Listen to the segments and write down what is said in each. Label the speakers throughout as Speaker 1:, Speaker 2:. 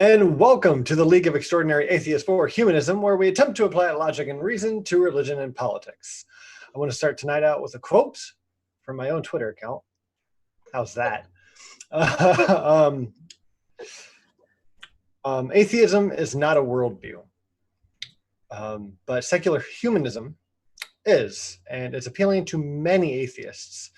Speaker 1: And welcome to the League of Extraordinary Atheists for Humanism, where we attempt to apply logic and reason to religion and politics. I want to start tonight out with a quote from my own Twitter account. How's that? Atheism is not a worldview, but secular humanism is, and it's appealing to many atheists.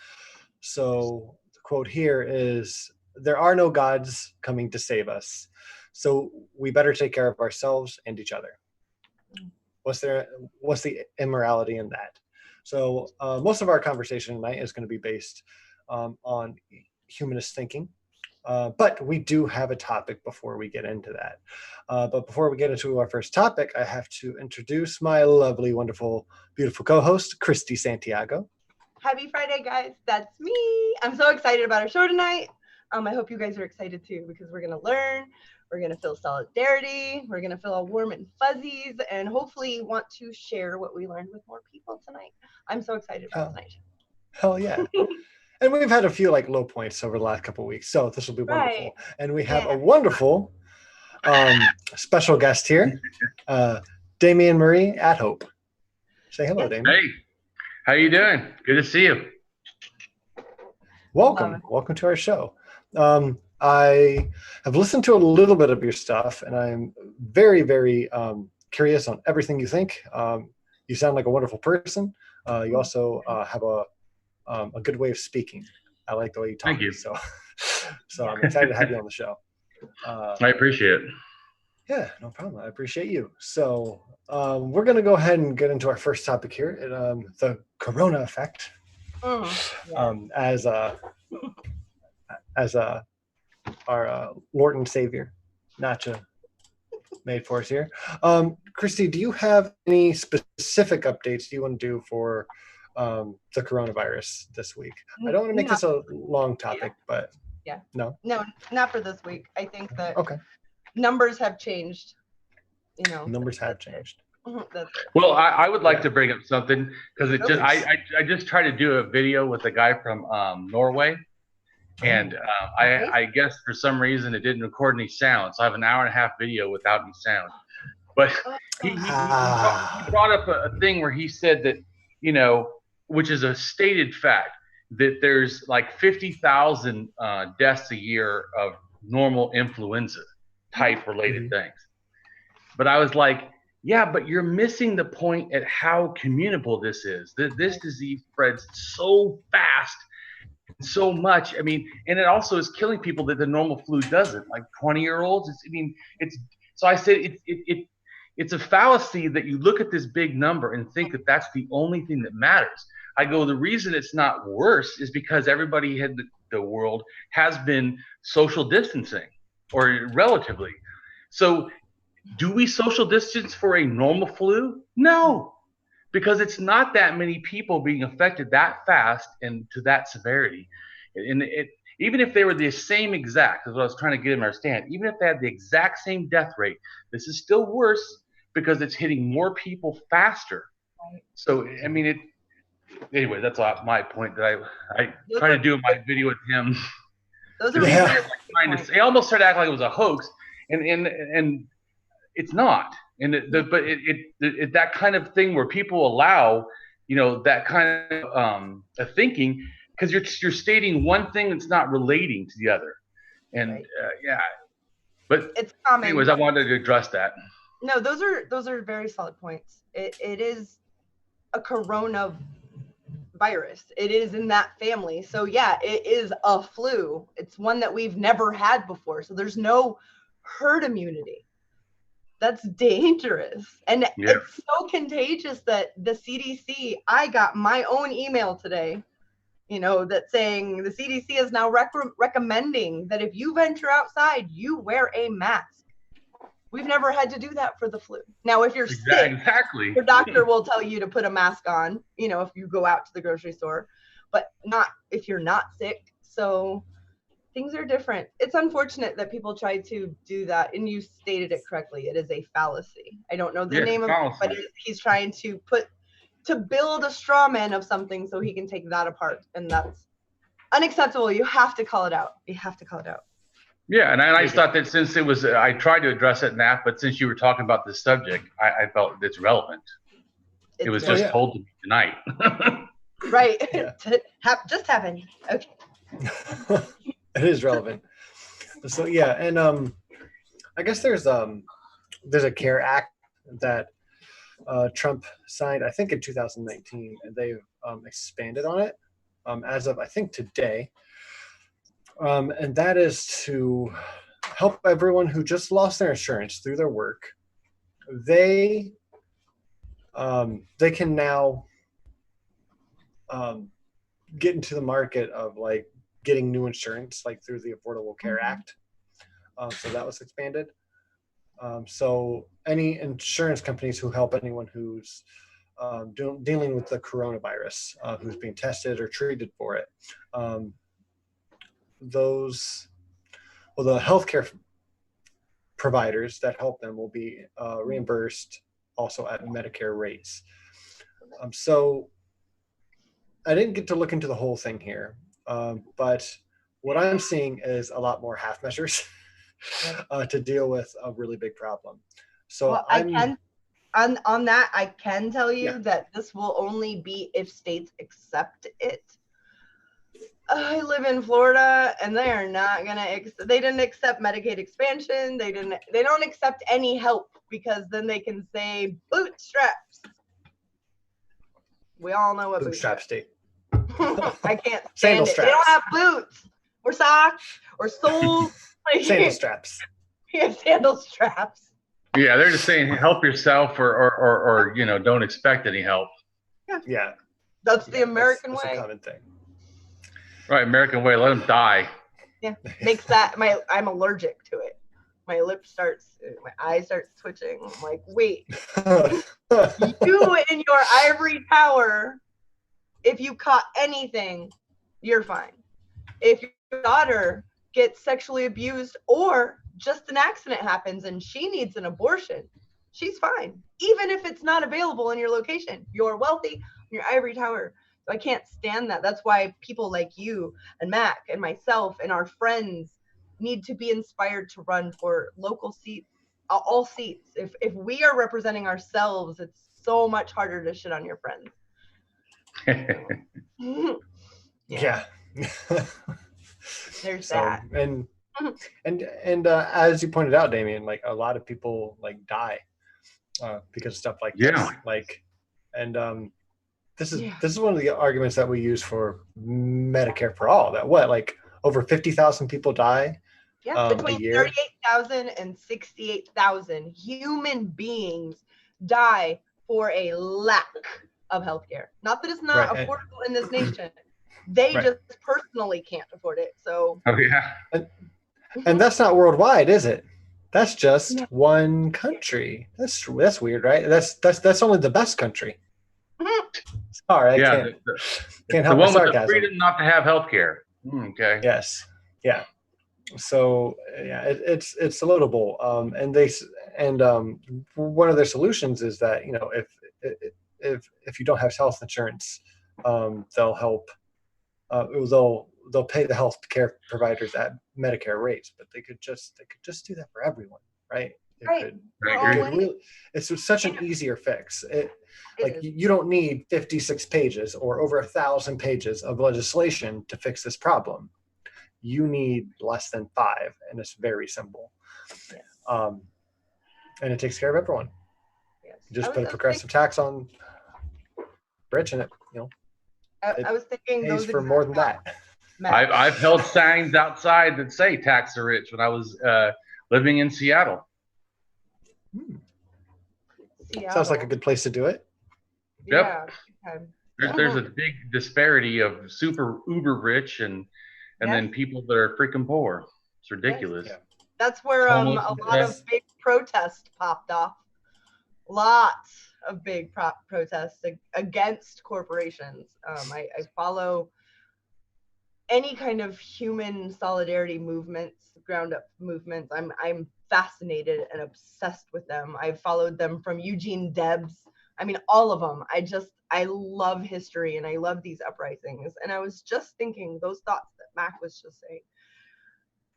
Speaker 1: So the quote here is, "There are no gods coming to save us, so we better take care of ourselves and each other." What's the immorality in that? So most of our conversation tonight is going to be based on humanist thinking, but we do have a topic before we get into that. But before we get into our first topic, I have to introduce my lovely, wonderful, beautiful co-host, Christy Santiago.
Speaker 2: Happy Friday, guys. That's me. I'm so excited about our show tonight. I hope you guys are excited too, because we're going to learn, we're going to feel solidarity, we're going to feel all warm and fuzzies, and hopefully want to share what we learned with more people tonight. I'm so excited about tonight.
Speaker 1: Hell yeah. And we've had a few low points over the last couple of weeks, so this will be wonderful. Right. And we have a wonderful special guest here, Damien AtHope. Say hello, Damien.
Speaker 3: Hey, how you doing? Good to see you.
Speaker 1: Welcome to our show. I have listened to a little bit of your stuff, and I'm very, very curious on everything you think. You sound like a wonderful person. You also have a good way of speaking. I like the way you talk.
Speaker 3: Thank you.
Speaker 1: So I'm excited to have you on the show.
Speaker 3: I appreciate it.
Speaker 1: Yeah, no problem. I appreciate you. So we're going to go ahead and get into our first topic here, the Corona effect. As our Lord and Savior, Nacha, made for us here. Christy, do you have any specific updates you want to do for the coronavirus this week? I don't want to make this a long topic, but no,
Speaker 2: not for this week. I think that numbers have changed.
Speaker 1: Numbers have changed.
Speaker 2: That's it.
Speaker 3: Well, I would like to bring up something, because I just tried to do a video with a guy from Norway, and I guess for some reason it didn't record any sound, so I have an hour and a half video without any sound. But he brought up a thing where he said that, which is a stated fact, that there's 50,000 deaths a year of normal influenza type related things. But I was like, yeah, but you're missing the point at how communicable this is. This disease spreads so fast, so much. I mean, and it also is killing people that the normal flu doesn't, like 20-year-olds. So I said it's a fallacy that you look at this big number and think that that's the only thing that matters. I go, the reason it's not worse is because everybody in the world has been social distancing, or relatively. So do we social distance for a normal flu? No, because it's not that many people being affected that fast and to that severity. And even if they were the same exact, as what I was trying to get him to understand, even if they had the exact same death rate, this is still worse because it's hitting more people faster. So, I mean, anyway, that's my point that I try to do in my video with him.
Speaker 2: Those are
Speaker 3: I almost started acting like it was a hoax, and it's not. And but that kind of thing where people allow, that kind of thinking, because you're stating one thing that's not relating to the other, and but
Speaker 2: it's common.
Speaker 3: Anyways, I wanted to address that.
Speaker 2: No, those are very solid points. It is a coronavirus. It is in that family. So yeah, it is a flu. It's one that we've never had before. So there's no herd immunity. That's dangerous. And it's so contagious that the CDC, I got my own email today, that's saying the CDC is now recommending that if you venture outside, you wear a mask. We've never had to do that for the flu. Now, if you're sick, your doctor will tell you to put a mask on, if you go out to the grocery store, but not if you're not sick. So things are different. It's unfortunate that people try to do that, and you stated it correctly. It is a fallacy. I don't know the name of it, but he's trying to build a straw man of something so he can take that apart, and that's unacceptable. You have to call it out.
Speaker 3: Yeah, and I thought that since it was, I tried to address it in that, but since you were talking about this subject, I felt it's relevant. It was just told to me tonight.
Speaker 2: Right.
Speaker 1: Yeah.
Speaker 2: Just happened. Okay.
Speaker 1: It is relevant. So yeah, and I guess there's a CARE Act that Trump signed, I think in 2019, and they've expanded on it as of I think today. And that is to help everyone who just lost their insurance through their work. They can now get into the market of like getting new insurance, like through the Affordable Care Act. So that was expanded. So any insurance companies who help anyone who's dealing with the coronavirus, who's being tested or treated for it, the healthcare providers that help them will be reimbursed also at Medicare rates. So I didn't get to look into the whole thing here, but what I'm seeing is a lot more half measures to deal with a really big problem. So
Speaker 2: well, on that, I can tell you that this will only be if states accept it. I live in Florida, and they are not gonna. They didn't accept Medicaid expansion. They don't accept any help because then they can say bootstraps. We all know what bootstrap
Speaker 1: state.
Speaker 2: I can't stand
Speaker 1: Sandal
Speaker 2: it.
Speaker 1: straps.
Speaker 2: They don't have boots or socks or soles.
Speaker 1: Sandal straps.
Speaker 2: Yeah, sandal straps.
Speaker 3: Yeah, they're just saying help yourself or don't expect any help.
Speaker 1: Yeah.
Speaker 2: That's the American
Speaker 1: way.
Speaker 2: That's
Speaker 1: a common thing.
Speaker 3: Right, American way. Let them die.
Speaker 2: Yeah, makes that I'm allergic to it. My eye starts twitching. I'm like, wait, you in your ivory tower, if you caught anything, you're fine. If your daughter gets sexually abused or just an accident happens and she needs an abortion, she's fine. Even if it's not available in your location, you're wealthy in your ivory tower. So I can't stand that. That's why people like you and Mac and myself and our friends need to be inspired to run for local seats, all seats. If we are representing ourselves, it's so much harder to shit on your friends.
Speaker 1: Yeah.
Speaker 2: There's that.
Speaker 1: And as you pointed out, Damien, like a lot of people like die because of stuff like this. This is one of the arguments that we use for Medicare for all. That like over 50,000 people die.
Speaker 2: Yeah, between 38,000 and 68,000 human beings die for a lack of healthcare. Not that it's not affordable in this nation. They just personally can't afford it. So.
Speaker 3: Oh yeah.
Speaker 1: And that's not worldwide, is it? That's just one country. That's weird, right? That's only the best country. Sorry, I can't help my sarcasm. The one with the
Speaker 3: freedom not to have health care. Okay.
Speaker 1: Yes. Yeah. So yeah, it's notable. And one of their solutions is that if you don't have health insurance, they'll help. They'll pay the health care providers at Medicare rates, but they could just do that for everyone, right? It's such an easier fix. You don't need 56 pages or over 1,000 pages of legislation to fix this problem. You need less than 5, and it's very simple. Yes. And it takes care of everyone. Yes. You just put a progressive tax on rich, and
Speaker 2: I was thinking
Speaker 1: pays for more than that.
Speaker 3: I've held signs outside that say "tax the rich" when I was living in Seattle.
Speaker 1: Sounds like a good place to do it.
Speaker 3: Yep. Yeah. There's a big disparity of super uber rich and then people that are freaking poor. It's ridiculous.
Speaker 2: Yes. That's where a lot of big protests popped off. Lots of big protests against corporations. I follow any kind of human solidarity movements, ground up movements. I'm fascinated and obsessed with them. I've followed them from Eugene Debs. I mean, all of them. I love history and I love these uprisings. And I was just thinking those thoughts that Mac was just saying.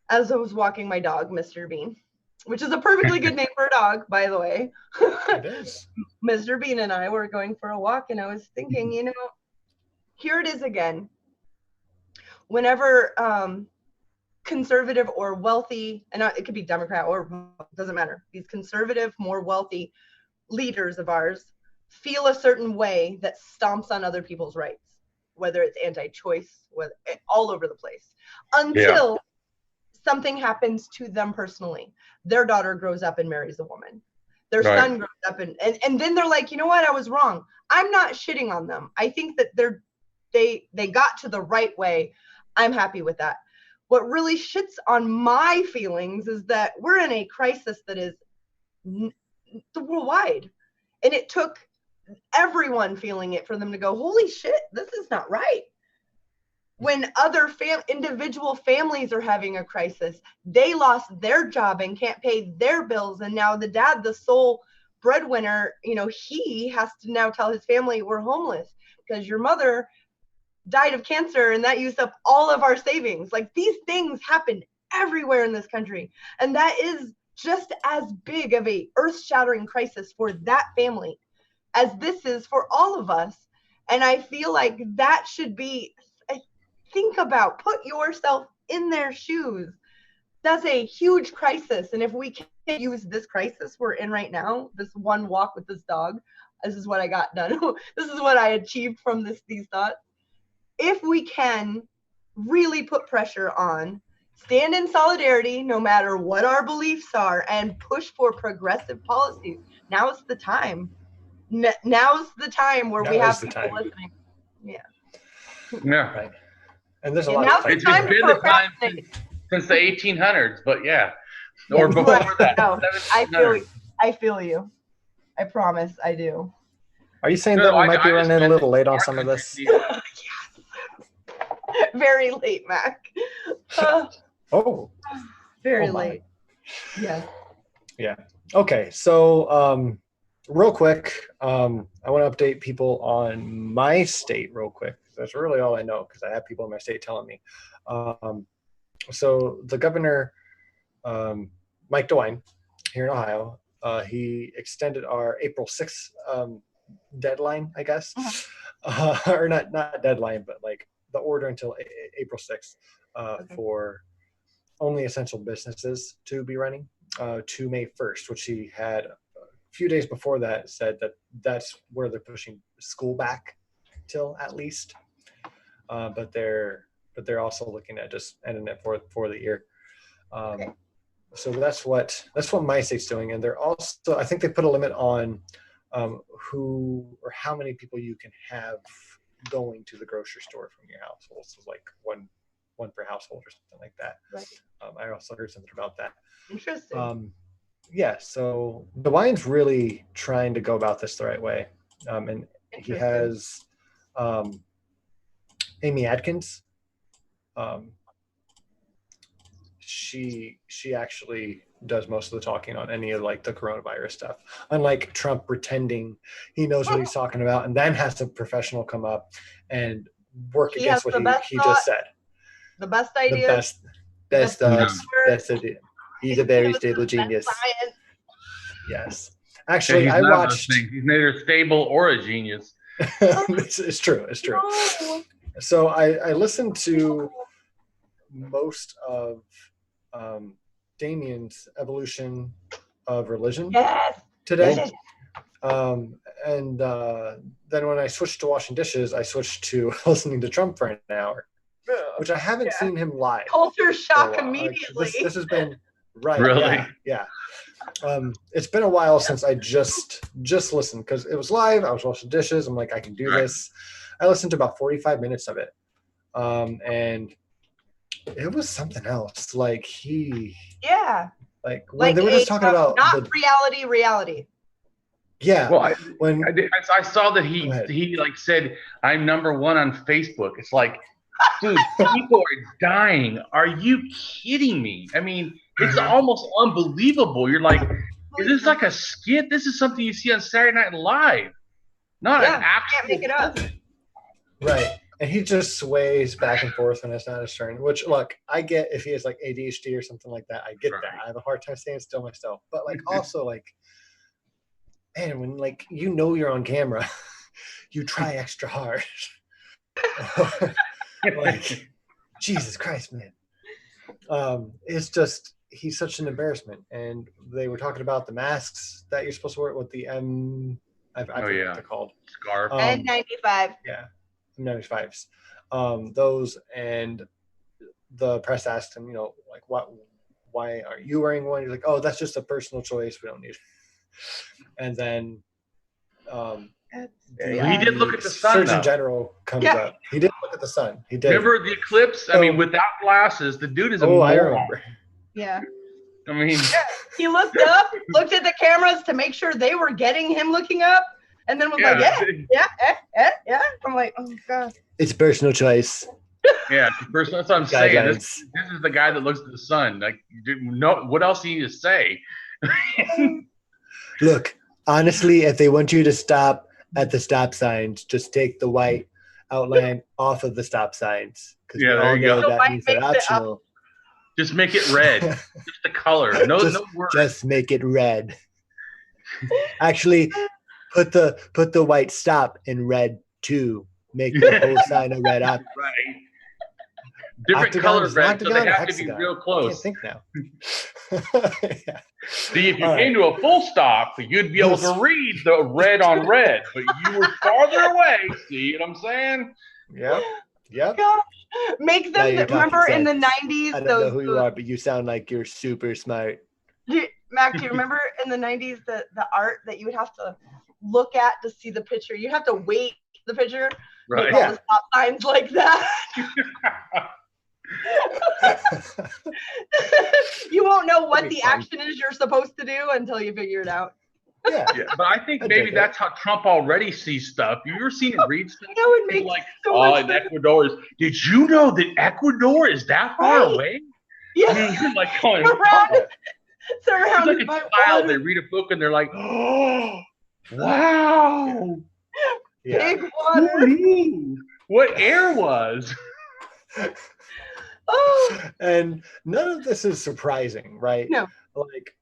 Speaker 2: as I was walking my dog, Mr. Bean, which is a perfectly good name for a dog, by the way.
Speaker 1: It is.
Speaker 2: Mr. Bean and I were going for a walk, and I was thinking, you know, here it is again. Whenever conservative or wealthy, and it could be Democrat or doesn't matter, these conservative, more wealthy leaders of ours feel a certain way that stomps on other people's rights, whether it's anti-choice, all over the place, until something happens to them personally. Their daughter grows up and marries a woman. Their son grows up and then they're like, you know what, I was wrong. I'm not shitting on them. I think that they got to the right way. I'm happy with that. What really shits on my feelings is that we're in a crisis that is worldwide. And it took everyone feeling it for them to go, holy shit, this is not right. When other individual families are having a crisis, they lost their job and can't pay their bills. And now the dad, the sole breadwinner, you know, he has to now tell his family, we're homeless because your mother died of cancer and that used up all of our savings. Like, these things happen everywhere in this country. And that is just as big of a earth-shattering crisis for that family as this is for all of us. And I feel like that should be, think about, put yourself in their shoes. That's a huge crisis. And if we can use this crisis we're in right now, this one walk with this dog, this is what I got done. This is what I achieved from these thoughts. If we can really put pressure on, stand in solidarity, no matter what our beliefs are, and push for progressive policies, now's the time. Now's the time where we have people listening. Yeah.
Speaker 1: Right. And there's a lot of
Speaker 3: it's been the time since the 1800s, but yeah. Or before that.
Speaker 2: No, I feel you. I promise I do.
Speaker 1: Are you saying that we might be running a little late on some of this?
Speaker 2: Yes. Very late, Mac. Very late. Yeah.
Speaker 1: Yeah. Okay. So, real quick, I want to update people on my state real quick. That's really all I know because I have people in my state telling me. So the governor, Mike DeWine, here in Ohio, he extended our April 6th deadline, I guess, or not deadline, but like the order until April 6th for only essential businesses to be running to May 1st, which he had a few days before that said that that's where they're pushing school back till at least. But they're also looking at just ending it for the year. So that's what my state's doing, and they're also, I think they put a limit on who or how many people you can have going to the grocery store from your household. So like one per household or something like that. Right. I also heard something about that.
Speaker 2: Interesting.
Speaker 1: Yeah. So DeWine's really trying to go about this the right way, and he has Amy Adkins. She actually does most of the talking on any of like the coronavirus stuff. Unlike Trump pretending he knows what he's talking about and then has a professional come up and work against what he just said.
Speaker 2: The best idea.
Speaker 1: Best idea. He's a very stable genius. Yes. Actually, I watched.
Speaker 3: He's neither stable or a genius.
Speaker 1: It's true. It's true. No. So I listened to most of Damien's Evolution of Religion today. And then when I switched to washing dishes, I switched to listening to Trump for an hour, which I haven't seen him live.
Speaker 2: Culture shock immediately.
Speaker 1: This has been right.
Speaker 3: Really?
Speaker 1: Yeah. It's been a while since I just listened because it was live. I was washing dishes. I'm like, I can do this. I listened to about 45 minutes of it. And it was something else. Like when they were just talking about
Speaker 2: not reality.
Speaker 1: Yeah.
Speaker 3: Well, I saw that he like said, I'm number one on Facebook. It's like, dude, people are dying. Are you kidding me? I mean, it's almost unbelievable. You're like, is this like a skit? This is something you see on Saturday Night Live. Not an actual.
Speaker 2: Can't make it up.
Speaker 1: Right. And he just sways back and forth when it's not his turn, which, look, I get if he has like ADHD or something like that. I get that. I have a hard time staying still myself. But like also like, man, when like you're on camera, you try extra hard. Like, Jesus Christ, man. It's just, he's such an embarrassment. And they were talking about the masks that you're supposed to wear with the I forget what they're called.
Speaker 3: Scarf.
Speaker 2: N95.
Speaker 1: Yeah. 95s. Those, and the press asked him, like, why are you wearing one? He's like, oh, that's just a personal choice. We don't need it. And then
Speaker 3: he did look at the sun.
Speaker 1: Surgeon General comes up. He did look at the sun. He did.
Speaker 3: Remember the eclipse? I mean, without glasses, the dude is a moron.
Speaker 1: I remember.
Speaker 2: Yeah.
Speaker 3: I mean,
Speaker 2: he looked up, looked at the cameras to make sure they were getting him looking up, and then was like, yeah. I'm like, oh god.
Speaker 1: It's a personal choice.
Speaker 3: Yeah, that's what I'm saying. This is the guy that looks at the sun. Like, what else do you need to say?
Speaker 1: Look, honestly, if they want you to stop at the stop signs, just take the white outline off of the stop signs. Because we all know that means they're optional.
Speaker 3: Just make it red. Just the color. No words.
Speaker 1: Just make it red. Actually, put the white stop in red too. Make the whole sign a red up.
Speaker 3: Right. Different colors, red, so they have to be real close.
Speaker 1: I can't think now. Yeah.
Speaker 3: See, if you came to a full stop, you'd be able to read the red on red, but you were farther away. See what I'm saying?
Speaker 1: Yep.
Speaker 2: Gosh. Make them, remember in the 90s?
Speaker 1: I don't know who you are, but you sound like you're super smart.
Speaker 2: Mac, do you remember in the 90s the art that you would have to look at to see the picture? You'd have to wait the picture.
Speaker 3: Right.
Speaker 2: Make all the stop signs like that. You won't know what the action is you're supposed to do until you figure it out.
Speaker 1: Yeah,
Speaker 3: but I think maybe that's how Trump already sees stuff. You ever seen him read stuff?
Speaker 2: That would make
Speaker 3: like,
Speaker 2: so
Speaker 3: in Ecuador is. Did you know that Ecuador is that far away?
Speaker 2: Yeah,
Speaker 3: I mean, you're like going
Speaker 2: surrounded
Speaker 3: like
Speaker 2: by
Speaker 3: a child.
Speaker 2: water.
Speaker 3: They read a book and they're like, oh, wow,
Speaker 2: Big water.
Speaker 3: Who knew what air was?
Speaker 2: Oh.
Speaker 1: And none of this is surprising, right?
Speaker 2: No.
Speaker 1: Like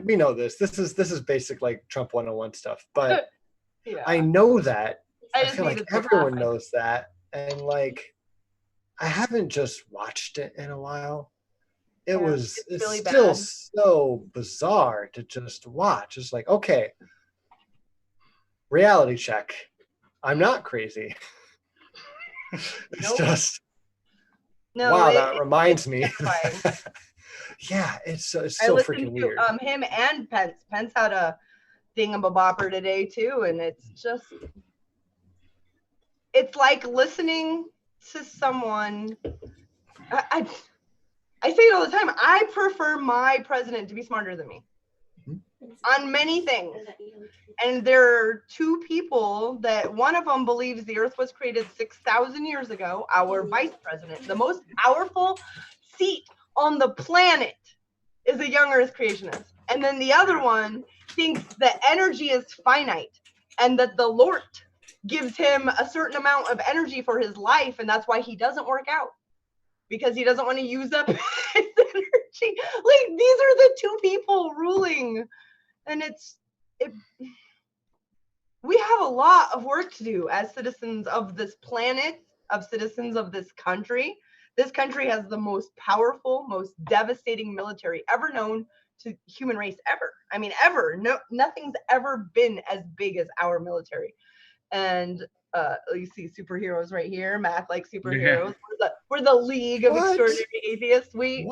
Speaker 1: we know this. This is basic like Trump 101 stuff. But
Speaker 2: yeah.
Speaker 1: I know that. I
Speaker 2: just
Speaker 1: feel like everyone knows that. And like I haven't just watched it in a while. It's really still bad. So bizarre to just watch. It's like, okay, reality check. I'm not crazy. It's just that reminds me. Yeah, it's so freaking weird.
Speaker 2: Him and Pence. Pence had a thingamabopper today too, and it's like listening to someone. I say it all the time. I prefer my president to be smarter than me on many things. And there are two people that one of them believes the earth was created 6,000 years ago, our vice president. The most powerful seat on the planet is a young earth creationist. And then the other one thinks that energy is finite and that the Lord gives him a certain amount of energy for his life. And that's why he doesn't work out, because he doesn't want to use up his energy. Like, these are the two people ruling. And we have a lot of work to do as citizens of this planet, of citizens of this country. This country has the most powerful, most devastating military ever known to human race ever. I mean, ever. No, nothing's ever been as big as our military. And you see superheroes right here. Math like superheroes. Yeah. We're the League of Extraordinary Atheists. We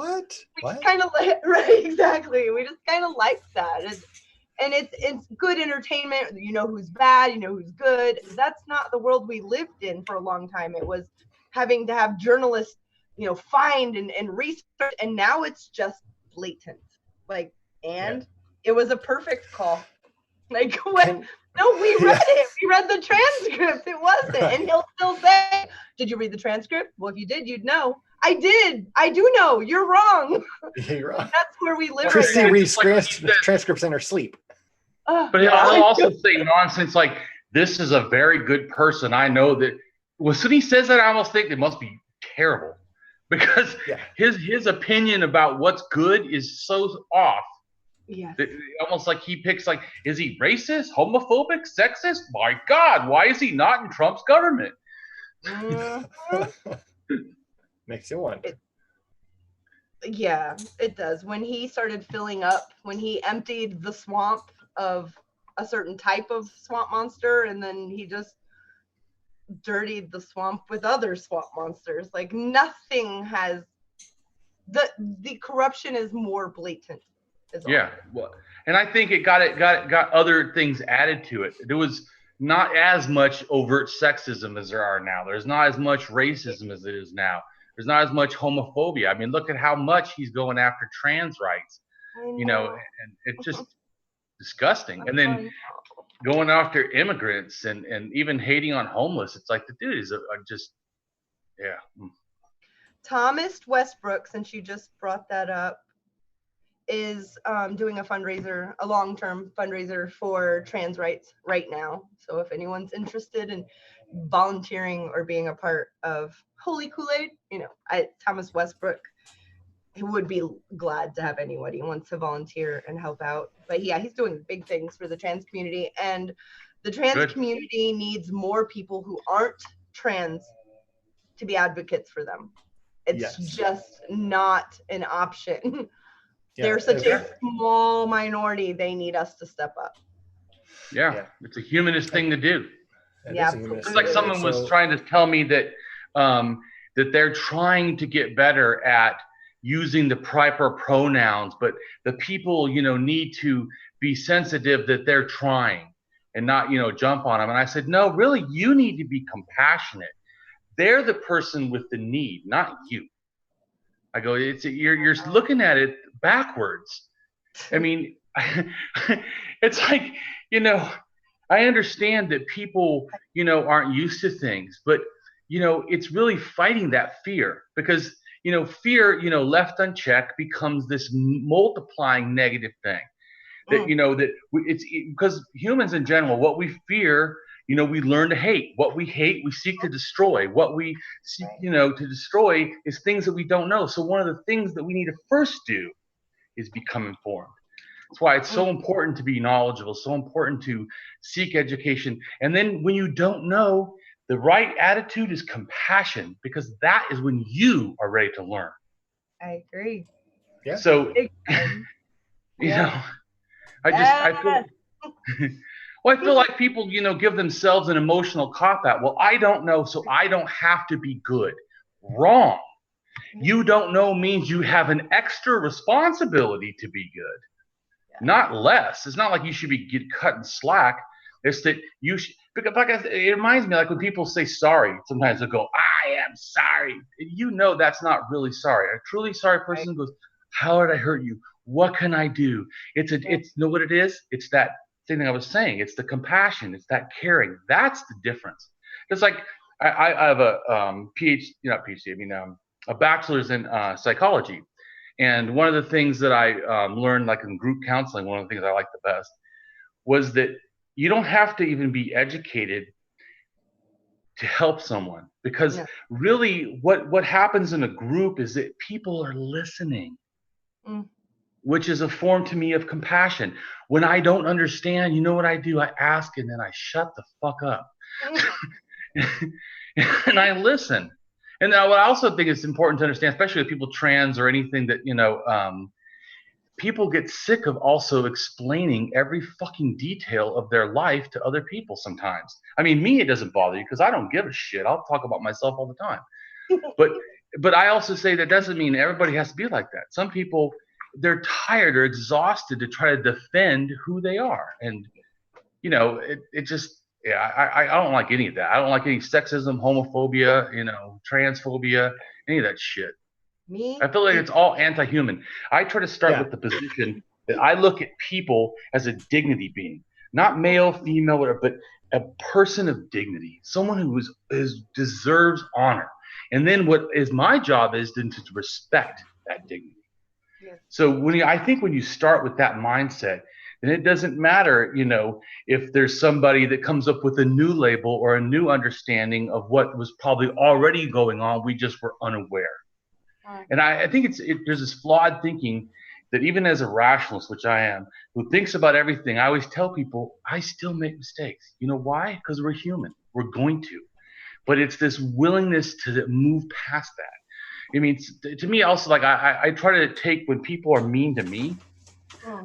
Speaker 2: kind of right, exactly. We just kind of like that. And it's good entertainment. You know who's bad, you know who's good. That's not the world we lived in for a long time. It was having to have journalists, find and research, and now it's just blatant. Like, it was a perfect call. Like, what? No, we read it. We read the transcript. It wasn't. And he'll still say, did you read the transcript? Well, if you did, you'd know. I did. I do know. You're wrong.
Speaker 1: You're wrong.
Speaker 2: That's where we live.
Speaker 1: Christy reads transcripts in her sleep.
Speaker 3: But I'll also say nonsense like, this is a very good person. I know that Well, as soon as he says that, I almost think it must be terrible, because his opinion about what's good is so off.
Speaker 2: Yeah.
Speaker 3: Almost like he picks, like, is he racist, homophobic, sexist? My God, why is he not in Trump's government?
Speaker 1: Makes you wonder.
Speaker 2: Yeah, it does. When he started filling up, when he emptied the swamp of a certain type of swamp monster, and then he just dirtied the swamp with other swamp monsters. Like, nothing has the corruption is more blatant.
Speaker 3: Yeah, well, and I think it got other things added to it. There was not as much overt sexism as there are now. There's not as much racism as it is now. There's not as much homophobia. I mean, look at how much he's going after trans rights. You know, and it's just disgusting. And then going after immigrants and even hating on homeless. It's like, the dude is just, yeah.
Speaker 2: Thomas Westbrook, since you just brought that up, is doing a long-term fundraiser for trans rights right now. So if anyone's interested in volunteering or being a part of Holy Kool-Aid, Thomas Westbrook, he would be glad to have anybody who wants to volunteer and help out. But yeah, he's doing big things for the trans community, and the trans community needs more people who aren't trans to be advocates for them. It's just not an option. They're such a small minority. They need us to step up.
Speaker 3: Yeah. It's a humanist thing to do.
Speaker 2: It's
Speaker 3: like someone was trying to tell me that that they're trying to get better at using the proper pronouns, but the people, need to be sensitive that they're trying and not, jump on them. And I said, no, really, you need to be compassionate. They're the person with the need, not you. I go, you're looking at it backwards. I mean, it's like, I understand that people, aren't used to things, but, it's really fighting that fear, because, fear, left unchecked becomes this multiplying negative thing that, that it's because humans in general, what we fear, we learn to hate. What we hate, we seek to destroy. What we seek, to destroy is things that we don't know. So one of the things that we need to first do is become informed. That's why it's so important to be knowledgeable, so important to seek education. And then when you don't know, the right attitude is compassion, because that is when you are ready to learn.
Speaker 2: I agree.
Speaker 1: Yeah.
Speaker 3: So, I feel... Well, I feel like people, give themselves an emotional cop-out. Well, I don't know, so I don't have to be good. Wrong. You don't know means you have an extra responsibility to be good, not less. It's not like you should get cutting slack. It's that you should, because it reminds me, like when people say sorry, sometimes they'll go, I am sorry. That's not really sorry. A truly sorry person goes, how did I hurt you? What can I do? It's what it is? It's that thing I was saying. It's the compassion. It's that caring. That's the difference. It's like I have a a bachelor's in psychology, and one of the things that I learned, like in group counseling, one of the things I liked the best was that you don't have to even be educated to help someone, because really what happens in a group is that people are listening. Which is a form to me of compassion. When I don't understand, you know what I do? I ask, and then I shut the fuck up. And I listen. And what I also think is important to understand, especially with people trans or anything that, people get sick of also explaining every fucking detail of their life to other people sometimes. I mean, me, it doesn't bother you because I don't give a shit. I'll talk about myself all the time. But I also say that doesn't mean everybody has to be like that. Some people, they're tired or exhausted to try to defend who they are. And, it just, I don't like any of that. I don't like any sexism, homophobia, transphobia, any of that shit. I feel like it's all anti-human. I try to start with the position that I look at people as a dignity being, not male, female, whatever, but a person of dignity, someone who deserves honor. And then what is my job is then to respect that dignity. So I think when you start with that mindset, And it doesn't matter, if there's somebody that comes up with a new label or a new understanding of what was probably already going on, we just were unaware. And I think there's this flawed thinking that even as a rationalist, which I am, who thinks about everything, I always tell people I still make mistakes. You know why? Because we're human. We're going to. But it's this willingness to move past that. I mean, to me also, like I try to take when people are mean to me,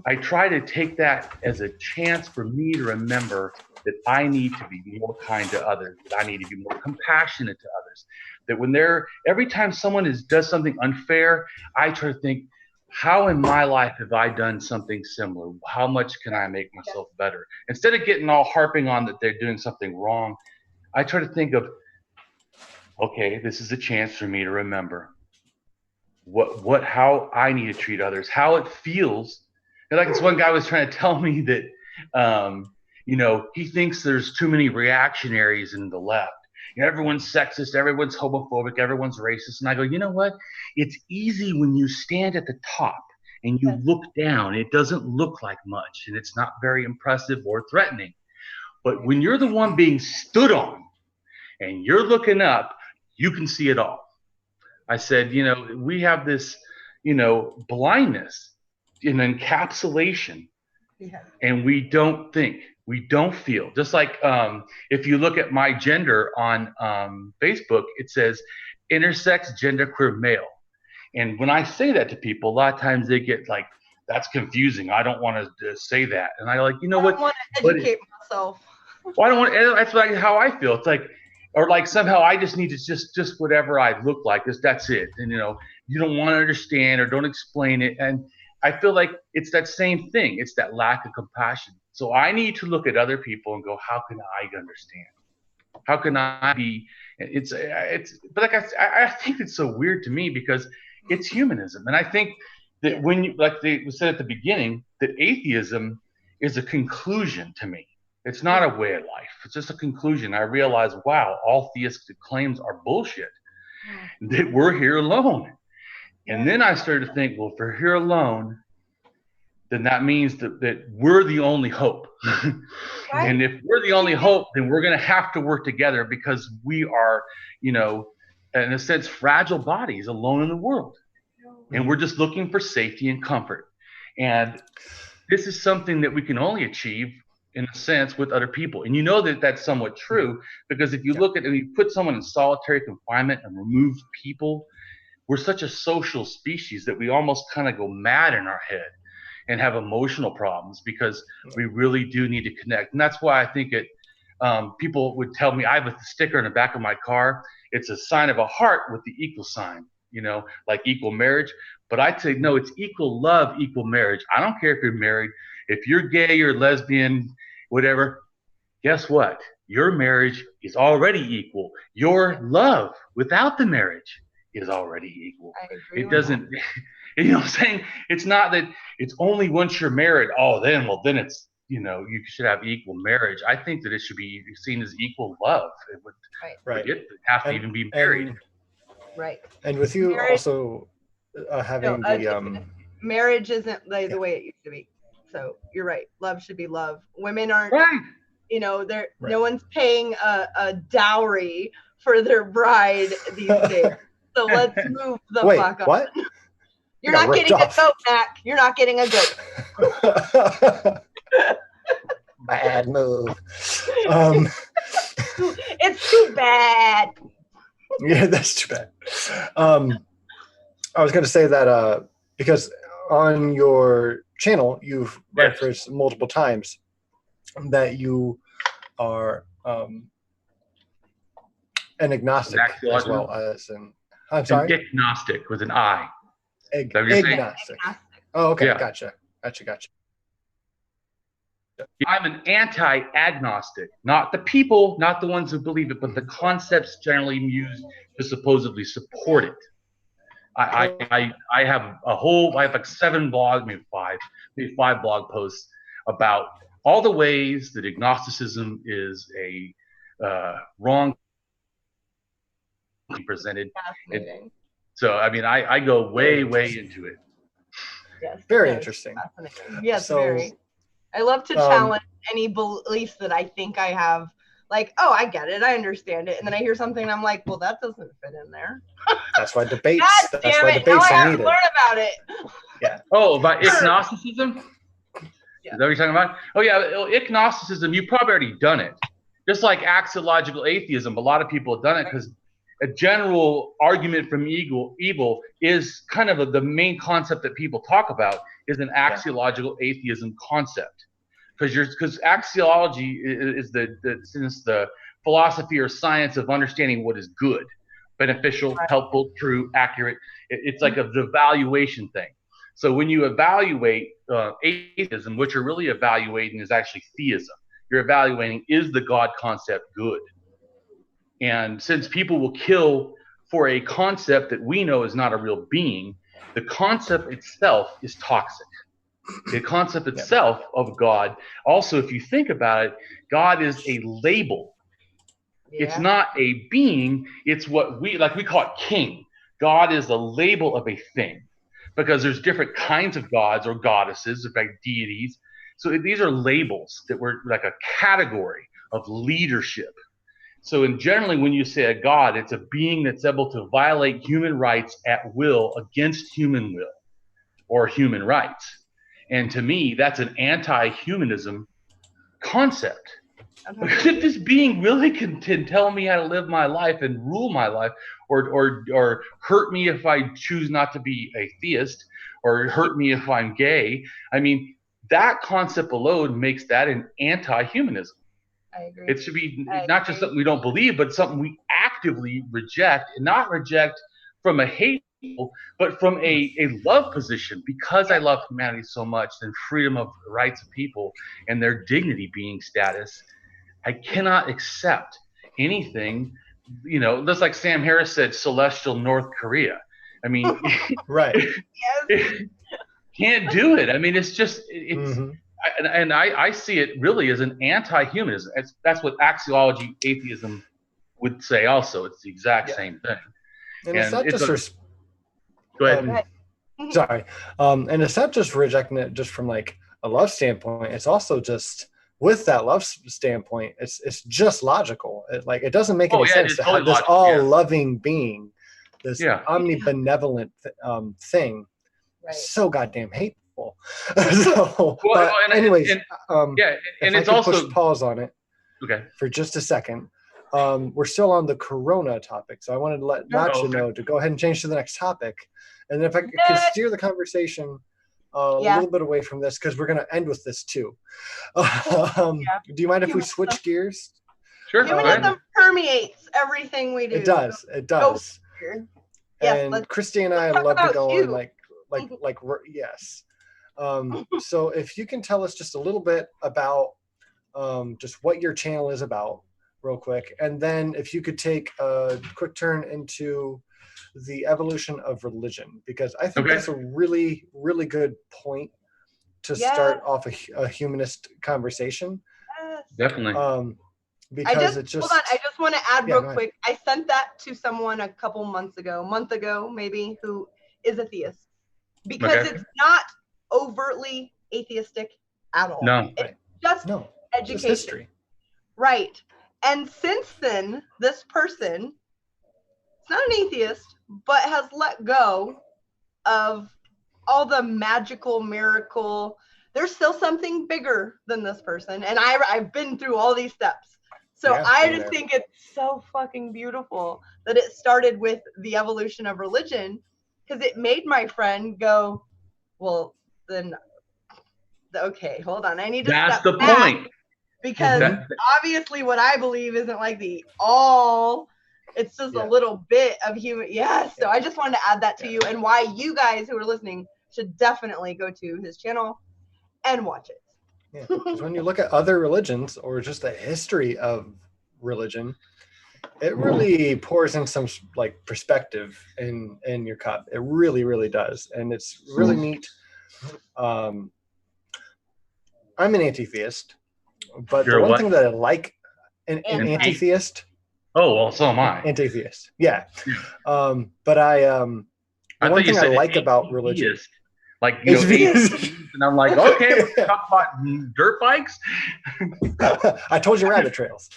Speaker 3: I try to take that as a chance for me to remember that I need to be more kind to others, that I need to be more compassionate to others, that every time someone does something unfair, I try to think, how in my life have I done something similar? How much can I make myself better? Instead of getting all harping on that they're doing something wrong, I try to think of, okay, this is a chance for me to remember how I need to treat others, how it feels. And like this one guy was trying to tell me that, he thinks there's too many reactionaries in the left. Everyone's sexist, everyone's homophobic, everyone's racist. And I go, you know what? It's easy when you stand at the top and you look down. It doesn't look like much, and it's not very impressive or threatening. But when you're the one being stood on and you're looking up, you can see it all. I said, we have this, blindness, an encapsulation, and we don't think, we don't feel. Just like if you look at my gender on Facebook, it says intersex, genderqueer, male. And when I say that to people, a lot of times they get like, that's confusing. I don't want to say that. And I like,
Speaker 2: I don't want to educate myself.
Speaker 3: Well, I don't want. That's like how I feel. It's like, or like somehow I just need to just whatever I look like. That's it. And you don't want to understand or don't explain it. And I feel like it's that same thing. It's that lack of compassion. So I need to look at other people and go, how can I understand? How can I be? But like I think it's so weird to me because it's humanism, and I think that when you, like they said at the beginning, that atheism is a conclusion to me. It's not a way of life. It's just a conclusion. I realize, wow, all theistic claims are bullshit. That we're here alone. And then I started to think, well, if we're here alone, then that means that we're the only hope. Right. And if we're the only hope, then we're going to have to work together because we are, in a sense, fragile bodies alone in the world. And we're just looking for safety and comfort. And this is something that we can only achieve in a sense with other people. And that's somewhat true because if you look at it, you put someone in solitary confinement and remove people, we're such a social species that we almost kind of go mad in our head and have emotional problems because we really do need to connect. And that's why I think people would tell me, I have a sticker in the back of my car. It's a sign of a heart with the equal sign, like equal marriage. But I'd say, no, it's equal love, equal marriage. I don't care if you're married. If you're gay or lesbian, whatever, guess what? Your marriage is already equal. Your love without the marriage is already equal.
Speaker 2: I agree.
Speaker 3: It doesn't, what I'm saying? It's not that it's only once you're married, then it's, you should have equal marriage. I think that it should be seen as equal love. It would have to even be married.
Speaker 2: Right.
Speaker 1: And with you also having
Speaker 2: marriage isn't the way it used to be. So you're right. Love should be love. Women aren't, no one's paying a dowry for their bride these days. So let's move the fuck up.
Speaker 1: What?
Speaker 2: You're not getting a goat, Mac. You're not getting a goat.
Speaker 1: Bad move.
Speaker 2: It's too bad.
Speaker 1: Yeah, that's too bad. I was going to say that because on your channel, you've referenced multiple times that you are an agnostic as well as an. I'm sorry.
Speaker 3: An agnostic with an I.
Speaker 1: Agnostic. Oh, okay. Yeah. Gotcha.
Speaker 3: I'm an anti-agnostic, not the people, not the ones who believe it, but the concepts generally used to supposedly support it. I have like 7 blogs, maybe 5 blog posts about all the ways that agnosticism is a wrong presented. So, I mean, I go way into it.
Speaker 2: Yes.
Speaker 1: Very interesting.
Speaker 2: Yes, very. I love to challenge any beliefs that I think I have. Like, oh, I get it, I understand it, and then I hear something, and I'm like, well, that doesn't fit in there.
Speaker 1: That's why debates.
Speaker 2: God damn it! Now I have to learn about it.
Speaker 1: Yeah.
Speaker 3: Oh, about agnosticism?
Speaker 2: Yeah.
Speaker 3: Is that what you're talking about? Oh yeah, agnosticism. You've probably already done it. Just like axiological atheism, a lot of people have done it because a general argument from evil is kind of the main concept that people talk about is an axiological atheism concept. Because axiology is the philosophy or science of understanding what is good, beneficial, helpful, true, accurate. It's like the evaluation thing. So when you evaluate atheism, what you're really evaluating is actually theism. You're evaluating, is the God concept good? And since people will kill for a concept that we know is not a real being, the concept itself is toxic. The concept itself of God, also, if you think about it, God is a label. Yeah. It's not a being. It's what we call it king. God is a label of a thing because there's different kinds of gods or goddesses, in fact, deities. So these are labels that were like a category of leadership. So generally, when you say a God, it's a being that's able to violate human rights at will against human will or human rights. And to me, that's an anti-humanism concept. Because if this being really can tell me how to live my life and rule my life, or hurt me if I choose not to be a theist, or hurt me if I'm gay, I mean, that concept alone makes that an anti-humanism.
Speaker 2: I agree.
Speaker 3: It should be not just something we don't believe, but something we actively reject, and not reject from a hate, but from a love position, because I love humanity so much and freedom of the rights of people and their dignity being status. I cannot accept anything, just like Sam Harris said, celestial North Korea. I mean,
Speaker 1: right.
Speaker 3: Can't do it. I mean, it's just, and I see it really as an anti-humanism. That's what axiology atheism would say also. It's the exact same thing.
Speaker 1: And it's not just
Speaker 3: go ahead.
Speaker 1: Sorry. And it's not just rejecting it just from like a love standpoint. It's also just with that love standpoint, it's just logical. It doesn't make any sense to have this all-loving being, this omnibenevolent thing, so goddamn hateful. Anyways,
Speaker 3: and it's also
Speaker 1: push pause on it.
Speaker 3: Okay.
Speaker 1: For just a second. We're still on the Corona topic, so I wanted to let Nacho know to go ahead and change to the next topic. And then if I could steer the conversation a little bit away from this, because we're going to end with this too. Do you mind if we switch gears?
Speaker 3: Sure.
Speaker 2: Humanism permeates everything we do.
Speaker 1: It does. And Christy and I love to go on yes. So if you can tell us just a little bit about just what your channel is about, real quick, and then if you could take a quick turn into the evolution of religion, because I think that's a really, really good point to start off a humanist conversation.
Speaker 3: Definitely.
Speaker 1: Because
Speaker 2: hold on, I just want to add real quick. I sent that to someone a month ago maybe, who is a theist, because it's not overtly atheistic at all.
Speaker 3: No,
Speaker 2: it's just education,
Speaker 1: just history,
Speaker 2: right? And since then, this person, it's not an atheist, but has let go of all the magical miracle. There's still something bigger than this person. And I've been through all these steps. So I just think it's so fucking beautiful that it started with the evolution of religion, because it made my friend go, well, then, okay, hold on. I need to
Speaker 3: That's
Speaker 2: step
Speaker 3: the
Speaker 2: back.
Speaker 3: point.
Speaker 2: Because obviously what I believe isn't like it's just a little bit of human. So I just wanted to add that to you, and why you guys who are listening should definitely go to his channel and watch it.
Speaker 1: Yeah, because when you look at other religions or just the history of religion, it really pours in some like perspective in your cup. It really, really does. And it's really neat. I'm an anti-theist. But the one thing that I like, an anti-theist.
Speaker 3: Oh, well, so am I.
Speaker 1: Anti-theist, yeah. But the one thing I like about religion,
Speaker 3: like atheist, And I'm like, okay, we're gonna talk about dirt bikes.
Speaker 1: I told you rabbit trails.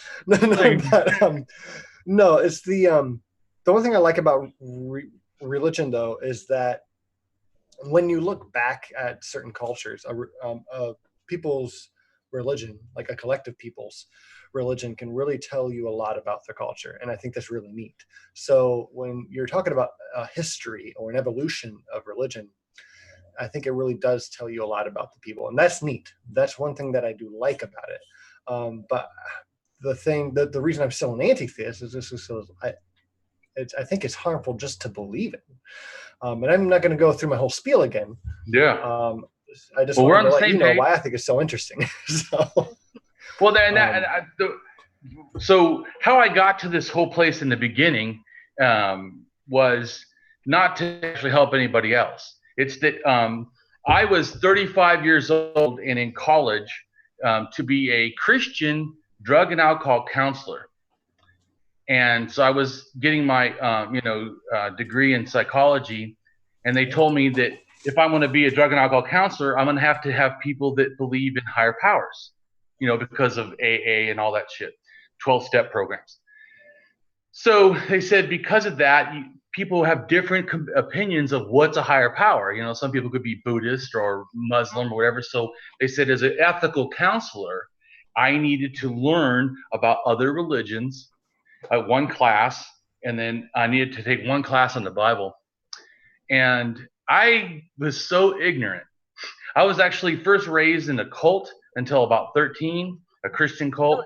Speaker 1: No, it's the one thing I like about religion, though, is that when you look back at certain cultures, people's religion, like a collective people's religion, can really tell you a lot about their culture. And I think that's really neat. So when you're talking about a history or an evolution of religion, I think it really does tell you a lot about the people. And that's neat. That's one thing that I do like about it. But the reason I'm still an anti-theist is this is I think it's harmful just to believe it. And I'm not going to go through my whole spiel again.
Speaker 3: Yeah.
Speaker 1: I just want to let you know why I think it's so interesting.
Speaker 3: Well, so how I got to this whole place in the beginning was not to actually help anybody else. It's that I was 35 years old and in college to be a Christian drug and alcohol counselor. And so I was getting my, degree in psychology, and they told me that if I want to be a drug and alcohol counselor, I'm going to have people that believe in higher powers, because of AA and all that shit, 12-step programs. So they said because of that, people have different opinions of what's a higher power. Some people could be Buddhist or Muslim or whatever. So they said as an ethical counselor, I needed to learn about other religions, one class, and then I needed to take one class on the Bible. And I was so ignorant. I was actually first raised in a cult until about 13, a Christian cult.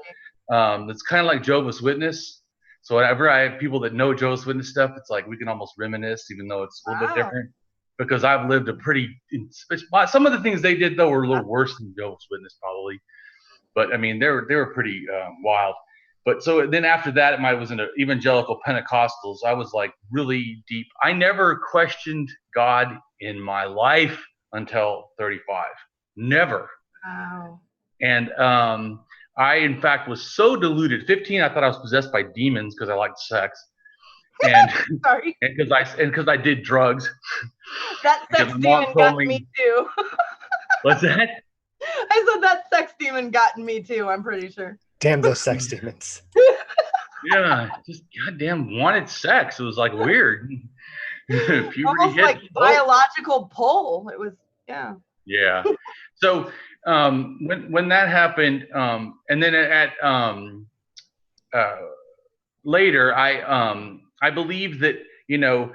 Speaker 3: That's kind of like Jehovah's Witness. So whenever I have people that know Jehovah's Witness stuff, it's like we can almost reminisce, even though it's a little bit different. Because I've lived some of the things they did, though, were a little worse than Jehovah's Witness, probably. But I mean, they were pretty wild. But so then after that, I was in evangelical Pentecostals. I was like really deep. I never questioned God in my life until 35. Never.
Speaker 2: Wow.
Speaker 3: And I, in fact, was so deluded. 15, I thought I was possessed by demons because I liked sex. And
Speaker 2: sorry.
Speaker 3: And because I did drugs.
Speaker 2: That sex demon got me too.
Speaker 3: What's that?
Speaker 2: I said that sex demon got me too, I'm pretty sure.
Speaker 1: Damn those sex demons.
Speaker 3: Yeah, just goddamn wanted sex. It was like weird.
Speaker 2: Almost like biological pull. It was, yeah.
Speaker 3: Yeah. So when that happened, and then at later, I believe that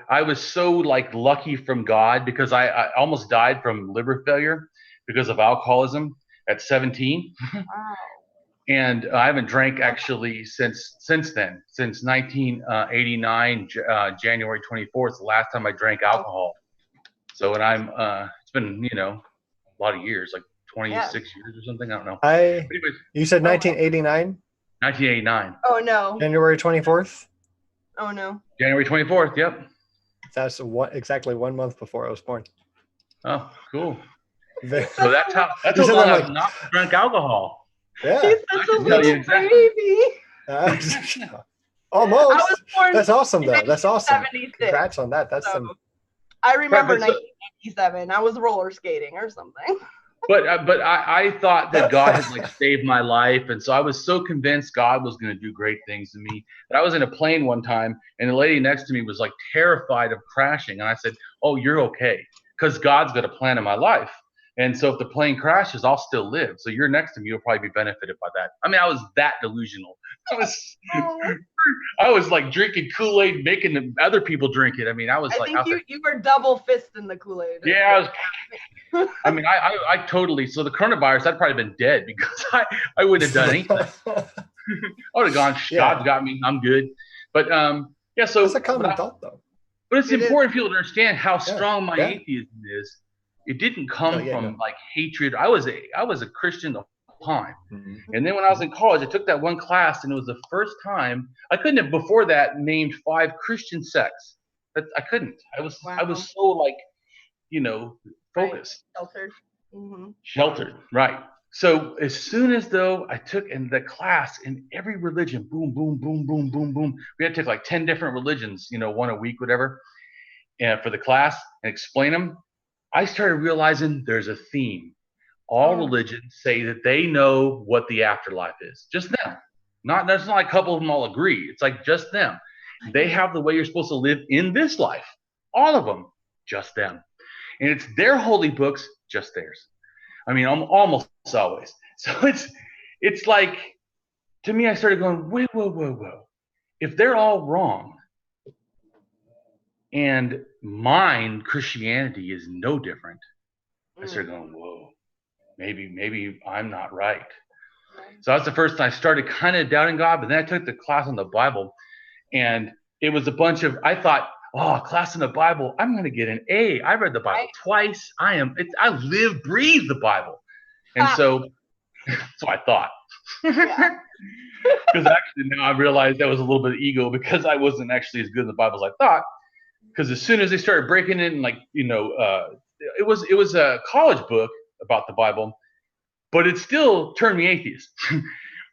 Speaker 3: I was so like lucky from God because I almost died from liver failure because of alcoholism at 17.
Speaker 2: Wow.
Speaker 3: And I haven't drank actually since then, since 1989, January 24th, the last time I drank alcohol. So, and it's been, a lot of years, like 26 years or something. I don't know.
Speaker 1: You said 1989?
Speaker 3: 1989.
Speaker 2: Oh, no.
Speaker 1: January 24th?
Speaker 2: Oh, no.
Speaker 3: January 24th, yep.
Speaker 1: That's exactly 1 month before I was born.
Speaker 3: Oh, cool. So that's how long I've not drank alcohol.
Speaker 1: Yeah.
Speaker 2: He's such a little baby.
Speaker 1: Almost. That's awesome, though. That's awesome.
Speaker 2: 76.
Speaker 1: Congrats on that. That's some.
Speaker 2: I remember 1987. I was roller skating or something.
Speaker 3: But I thought that God had like saved my life, and so I was so convinced God was going to do great things to me that I was in a plane one time, and the lady next to me was like terrified of crashing, and I said, "Oh, you're okay, because God's got a plan in my life." And so if the plane crashes, I'll still live. So you're next to me, you'll probably be benefited by that. I mean, I was that delusional. I was like drinking Kool-Aid, making other people drink it. I mean, I think
Speaker 2: you were double fisting the Kool-Aid.
Speaker 3: Yeah, I mean, I totally. So the coronavirus, I'd probably been dead because I wouldn't have done anything. I would have gone. God's got me. I'm good. But yeah. So
Speaker 1: it's a common thought, though.
Speaker 3: But it's important for people to understand how strong my atheism is. It didn't come from like hatred. I was a Christian the whole time. Mm-hmm. And then when I was in college, I took that one class, and it was the first time I couldn't have before that named 5 Christian sects. I couldn't. I was so like, focused.
Speaker 2: Right. Sheltered. Mm-hmm.
Speaker 3: Sheltered, right. So as soon as though I took in the class in every religion, boom, boom, boom, boom, boom, boom. We had to take like 10 different religions, one a week, whatever, for the class and explain them. I started realizing there's a theme. All religions say that they know what the afterlife is. Just them. That's not like a couple of them all agree. It's like just them. They have the way you're supposed to live in this life. All of them, just them. And it's their holy books, just theirs. I mean, almost always. So it's like, to me, I started going, whoa. If they're all wrong, and mine, Christianity, is no different, I started going, whoa, maybe I'm not right. So that's the first time I started kind of doubting God. But then I took the class on the Bible, and it was a bunch of, I thought, oh, class in the Bible, I'm going to get an A. I read the Bible twice. I live, breathe the Bible. And so I thought. Because actually now I realized that was a little bit of ego, because I wasn't actually as good in the Bible as I thought. Because as soon as they started breaking it, and it was a college book about the Bible, but it still turned me atheist.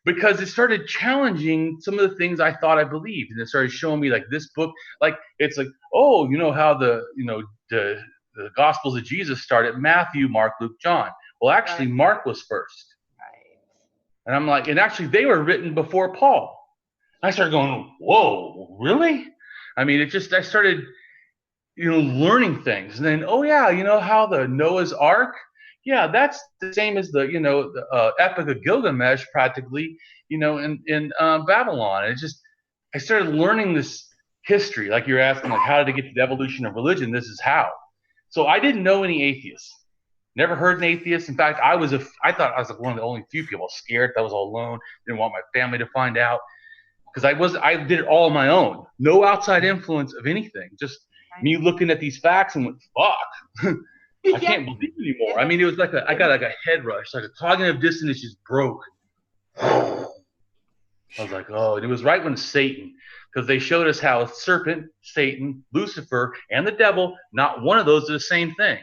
Speaker 3: Because it started challenging some of the things I thought I believed. And it started showing me, like, this book, like, it's like, oh, you know how the Gospels of Jesus started, Matthew, Mark, Luke, John. Well, actually, Mark was first.
Speaker 2: Right.
Speaker 3: And I'm like, and actually they were written before Paul. I started going, whoa, really? I mean, I started, learning things. And then, oh yeah, you know how the Noah's Ark? Yeah, that's the same as the Epic of Gilgamesh, practically, in Babylon. And I started learning this history, like you're asking, like, how did it get to the evolution of religion? This is how. So I didn't know any atheists. Never heard an atheist. In fact, I thought I was like one of the only few people. Scared that I was all alone. Didn't want my family to find out, because I did it all on my own. No outside influence of anything. Just me looking at these facts and went, fuck. I can't believe it anymore. I mean, it was like I got like a head rush, like a cognitive dissonance just broke. I was like, oh, and it was right when Satan, because they showed us how a serpent, Satan, Lucifer, and the devil, not one of those are the same thing.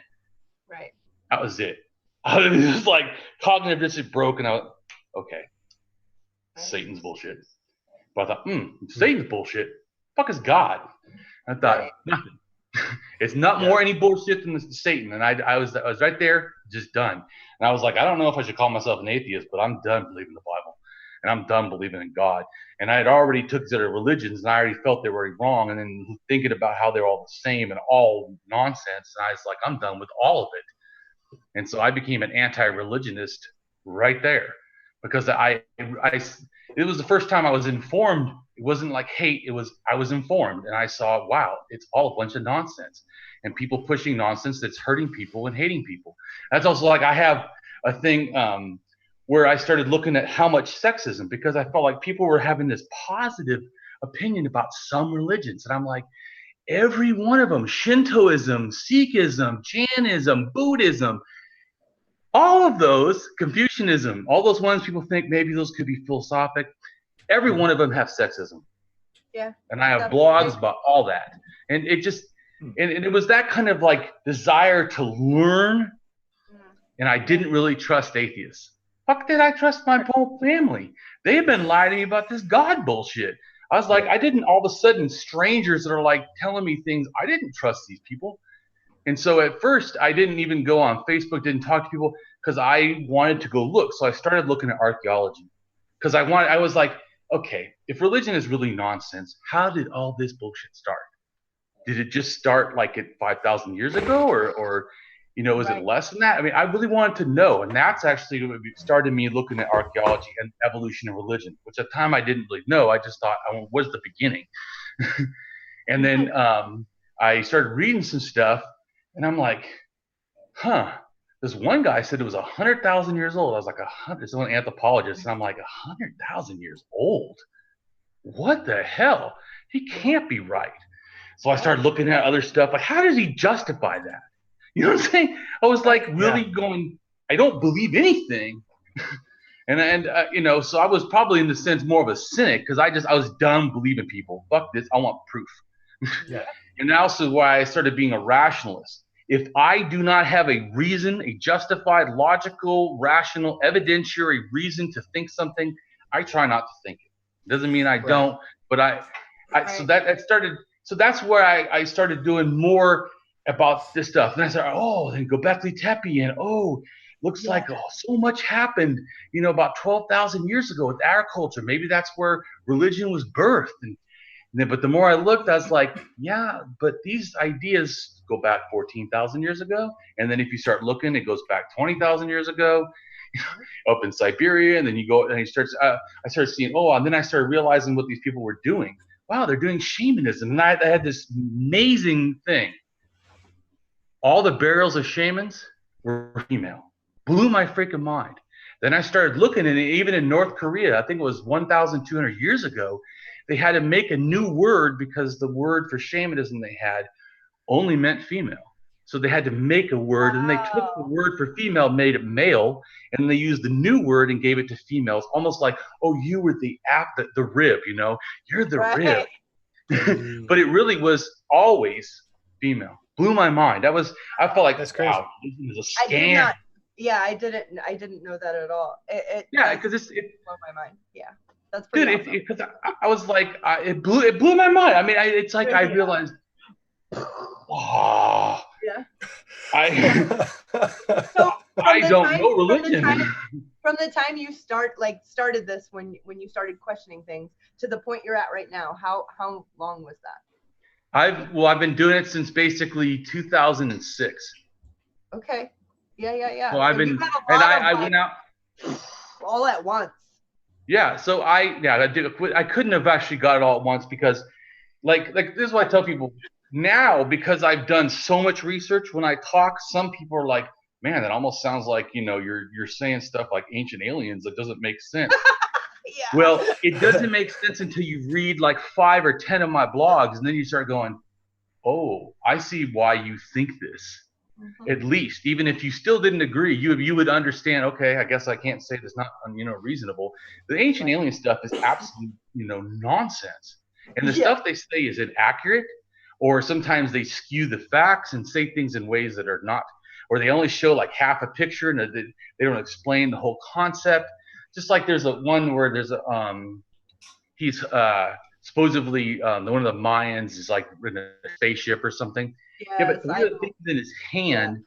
Speaker 2: Right.
Speaker 3: That was it. It was just like cognitive dissonance broke, and I was, okay, Satan's bullshit. But I thought, Satan's bullshit. Fuck is God? I thought, nothing. It's not more any bullshit than Satan. And I was right there, just done. And I was like, I don't know if I should call myself an atheist, but I'm done believing the Bible. And I'm done believing in God. And I had already took to their religions, and I already felt they were wrong. And then thinking about how they're all the same and all nonsense. And I was like, I'm done with all of it. And so I became an anti-religionist right there, because it was the first time I was informed. It wasn't like hate. I was informed, and I saw, wow, it's all a bunch of nonsense, and people pushing nonsense that's hurting people and hating people. That's also like, I have a thing where I started looking at how much sexism, because I felt like people were having this positive opinion about some religions. And I'm like, every one of them, Shintoism, Sikhism, Jainism, Buddhism, all of those, Confucianism, all those ones people think maybe those could be philosophic, every one of them have sexism.
Speaker 2: Yeah.
Speaker 3: And I have blogs about all that. And it just, and it was that kind of like desire to learn. And I didn't really trust atheists. Fuck did I trust my whole family? They have been lying to me about this God bullshit. I was like, I didn't, all of a sudden, strangers that are like telling me things, I didn't trust these people. And so at first, I didn't even go on Facebook, didn't talk to people, because I wanted to go look. So I started looking at archaeology, because I was like, okay, if religion is really nonsense, how did all this bullshit start? Did it just start like at 5,000 years ago, or was it less than that? I mean, I really wanted to know. And that's actually what started me looking at archaeology and evolution of religion, which at the time I didn't really know. I just thought, what's the beginning? And then I started reading some stuff, and I'm like, this one guy said it was 100,000 years old. I was like, 100, it's an anthropologist. And I'm like, 100,000 years old? What the hell? He can't be right. So I started looking at other stuff. Like, how does he justify that? You know what I'm saying? I was like really going, I don't believe anything. and so I was probably in the sense more of a cynic, because I was done believing people. Fuck this. I want proof.
Speaker 1: Yeah.
Speaker 3: And also why I started being a rationalist. If I do not have a reason, a justified, logical, rational, evidentiary reason to think something, I try not to think it. Doesn't mean I don't, but so that started. So that's where I started doing more about this stuff. And I said, oh, then Göbekli Tepe, and looks like so much happened, about 12,000 years ago with agriculture. Maybe that's where religion was birthed. And then, but the more I looked, I was like, yeah, but these ideas go back 14,000 years ago. And then if you start looking, it goes back 20,000 years ago up in Siberia. And then you go and I started seeing, and then I started realizing what these people were doing. Wow, they're doing shamanism. And I had this amazing thing. All the burials of shamans were female. Blew my freaking mind. Then I started looking at it, even in North Korea, I think it was 1,200 years ago, they had to make a new word because the word for shamanism they had only meant female. So they had to make a word, and they took the word for female, made it male, and they used the new word and gave it to females, almost like, you were the rib, you're the rib. But it really was always female. Blew my mind. I felt like,
Speaker 1: that's crazy.
Speaker 3: Wow, this is a scam.
Speaker 2: I didn't know that at all.
Speaker 3: Because it
Speaker 2: blew my mind. Yeah, that's pretty
Speaker 3: awesome. Because I was like, it blew my mind. I mean, it's like I realized,
Speaker 2: yeah.
Speaker 3: I don't know religion.
Speaker 2: From the time you started this, when you started questioning things, to the point you're at right now, how long was that?
Speaker 3: I've been doing it since basically 2006.
Speaker 2: Okay. Yeah.
Speaker 3: Well, I went out
Speaker 2: all at once.
Speaker 3: Yeah. So I did. I couldn't have actually got it all at once because, like this is what I tell people now, because I've done so much research. When I talk, some people are like, "Man, that almost sounds like you're saying stuff like ancient aliens. That doesn't make sense."
Speaker 2: Yeah.
Speaker 3: Well, it doesn't make sense until you read like 5 or 10 of my blogs, and then you start going, "Oh, I see why you think this." Mm-hmm. At least, even if you still didn't agree, you would understand. Okay, I guess I can't say that's not reasonable. The ancient alien stuff is absolute nonsense, and the stuff they say is inaccurate, or sometimes they skew the facts and say things in ways that are not, or they only show like half a picture and they don't explain the whole concept. Just like there's one where there's he's supposedly one of the Mayans is like in a spaceship or something.
Speaker 2: Yes,
Speaker 3: but one of the things in his hand,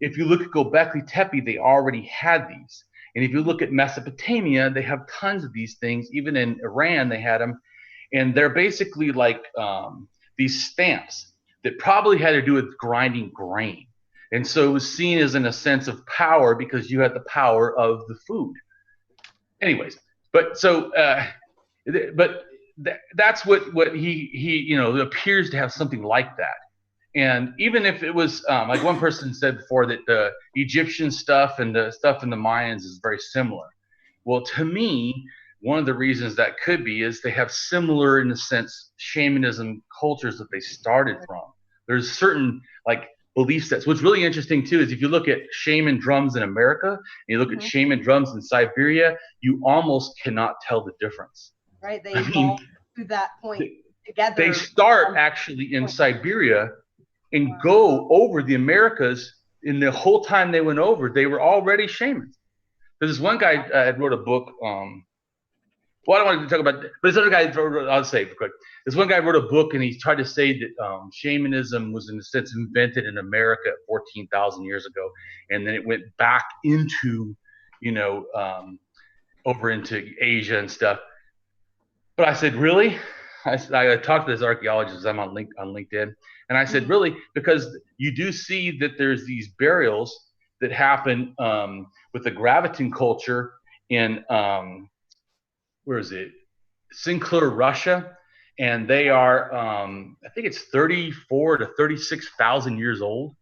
Speaker 3: if you look at Göbekli Tepe, they already had these. And if you look at Mesopotamia, they have tons of these things. Even in Iran, they had them. And they're basically like these stamps that probably had to do with grinding grain. And so it was seen as in a sense of power because you had the power of the food. Anyways, that's what he appears to have something like that. And even if it was like one person said before that the Egyptian stuff and the stuff in the Mayans is very similar. Well, to me, one of the reasons that could be is they have similar, in a sense, shamanism cultures that they started from. There's certain like belief sets. What's really interesting too is if you look at shaman drums in America and you look at shaman drums in Siberia, you almost cannot tell the difference.
Speaker 2: Right, they evolved to that point together.
Speaker 3: They start actually in Siberia and go over the Americas. In the whole time they went over, they were already shamans. There's this one guy wrote a book. Well, I don't want to talk about, but this other guy I'll say it quick. This one guy wrote a book, and he tried to say that shamanism was, in a sense, invented in America 14,000 years ago, and then it went back into, over into Asia and stuff. But I said, really? I talked to this archaeologist. I'm on LinkedIn, and I said, really, because you do see that there's these burials that happen with the Graviton culture in where is it? Sinclair, Russia, and they are I think it's 34 to 36,000 years old,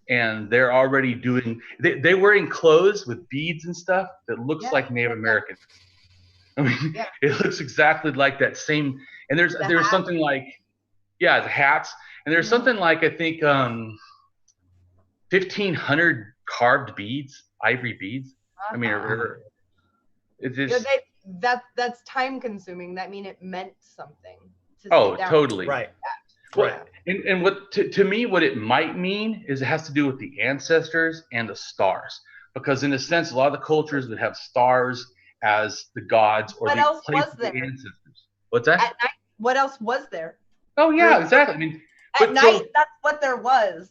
Speaker 3: and they're already doing. They wearing clothes with beads and stuff that looks like Native American. I mean, it looks exactly like that same. And there's something like, the hats, and there's something like I think 1,500 carved beads, ivory beads. I mean, it's just.
Speaker 2: That's time consuming. That mean it meant something.
Speaker 3: Totally.
Speaker 1: Right.
Speaker 3: Well, and what to me what it might mean is it has to do with the ancestors and the stars, because in a sense a lot of the cultures would have stars as the gods or the place of the ancestors. What's that?
Speaker 2: At night, what else was there?
Speaker 3: Oh yeah, exactly. I mean,
Speaker 2: at night, that's what there was.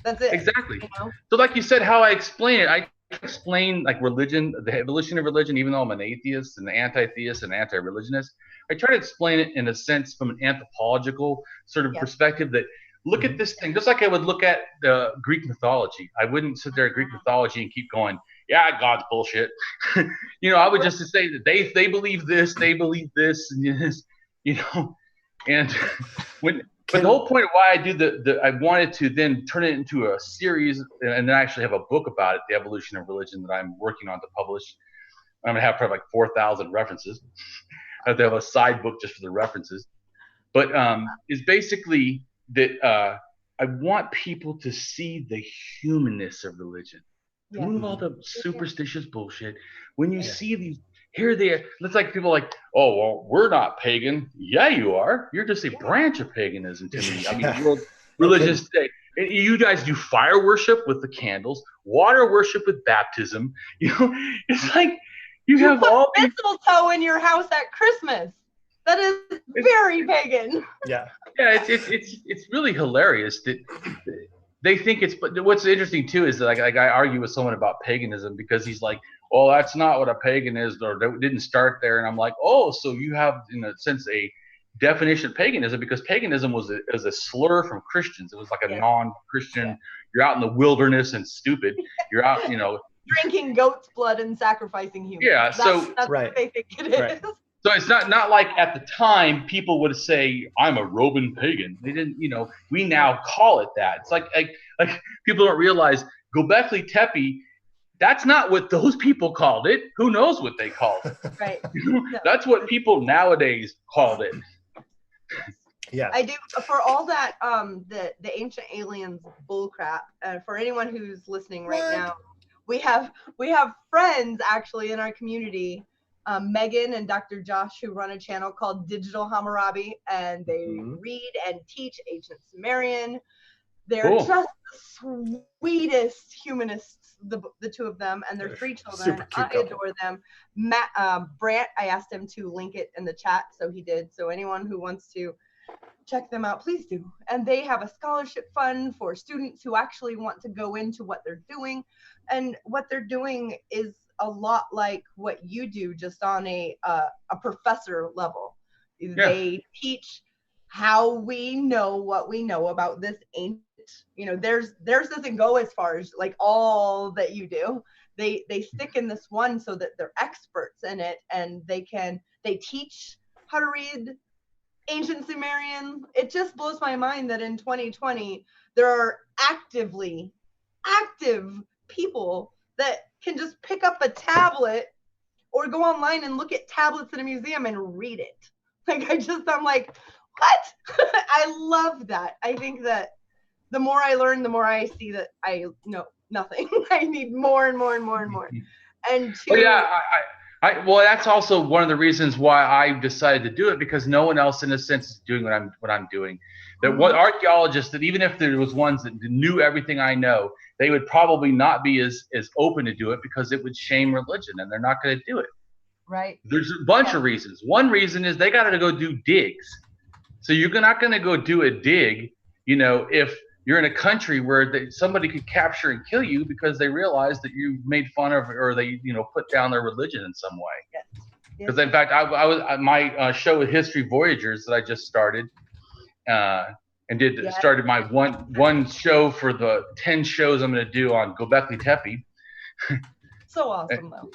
Speaker 2: That's it.
Speaker 3: Exactly.
Speaker 2: You know?
Speaker 3: So like you said, how I explain it, I explain like religion, the evolution of religion, even though I'm an atheist and an anti-theist and anti-religionist, I try to explain it in a sense from an anthropological sort of perspective that look at this thing, just like I would look at the Greek mythology. I wouldn't sit there at Greek mythology and keep going, yeah, God's bullshit. I would just say that they believe this, and this, and but the whole point of why I do I wanted to then turn it into a series and then actually have a book about it, The Evolution of Religion, that I'm working on to publish. I'm going to have probably like 4,000 references. I have to have a side book just for the references. But is basically that I want people to see the humanness of religion. Remove all the superstitious bullshit. When you see these, here they are. It's like people are like, oh, well, we're not pagan. Yeah, you are. You're just a branch of paganism to me. I mean, world religious day. You guys do fire worship with the candles, water worship with baptism. It's like you have
Speaker 2: put
Speaker 3: all
Speaker 2: mistletoe in your house at Christmas. That is very pagan.
Speaker 1: Yeah.
Speaker 3: Yeah, it's really hilarious that they think it's. But what's interesting too is that like I argue with someone about paganism because he's like, well, that's not what a pagan is, or that didn't start there. And I'm like, oh, so you have, in a sense, a definition of paganism, because paganism was a slur from Christians. It was like a non-Christian, you're out in the wilderness and stupid. You're out,
Speaker 2: drinking goat's blood and sacrificing humans.
Speaker 3: Yeah,
Speaker 2: that's
Speaker 1: right.
Speaker 2: what they think it is.
Speaker 1: Right.
Speaker 3: So it's not like at the time people would say, I'm a Roman pagan. They didn't, we now call it that. It's like people don't realize Göbekli Tepe, that's not what those people called it. Who knows what they called it?
Speaker 2: Right.
Speaker 3: That's what people nowadays called it.
Speaker 1: Yeah.
Speaker 2: I do, for all that the ancient aliens bullcrap. For anyone who's listening right now, we have friends actually in our community, Megan and Dr. Josh, who run a channel called Digital Hammurabi, and they read and teach ancient Sumerian. They're just the sweetest humanists, the two of them, and their 3 children. I adore them. Brant, I asked him to link it in the chat, so he did. So anyone who wants to check them out, please do. And they have a scholarship fund for students who actually want to go into what they're doing. And what they're doing is a lot like what you do, just on a professor level. Yeah. They teach how we know what we know about this ancient. Theirs doesn't go as far as like all that you do. They stick in this one so that they're experts in it, and they teach how to read ancient Sumerian. It just blows my mind that in 2020 there are active people that can just pick up a tablet or go online and look at tablets in a museum and read it. I'm like, what? I love that. I think that the more I learn, the more I see that I know nothing. I need more and more and more and more. And
Speaker 3: well, that's also one of the reasons why I decided to do it, because no one else, in a sense, is doing what I'm doing. That what archaeologists, that even if there was ones that knew everything I know, they would probably not be as open to do it because it would shame religion, and they're not going to do it.
Speaker 2: Right.
Speaker 3: There's a bunch of reasons. One reason is they got to go do digs. So you're not going to go do a dig, if you're in a country where somebody could capture and kill you because they realize that you made fun of, or they, put down their religion in some way. Because in fact, I was my show with History Voyagers that I just started, started my one show for the 10 shows I'm going to do on Göbekli Tepe.
Speaker 2: So awesome, though.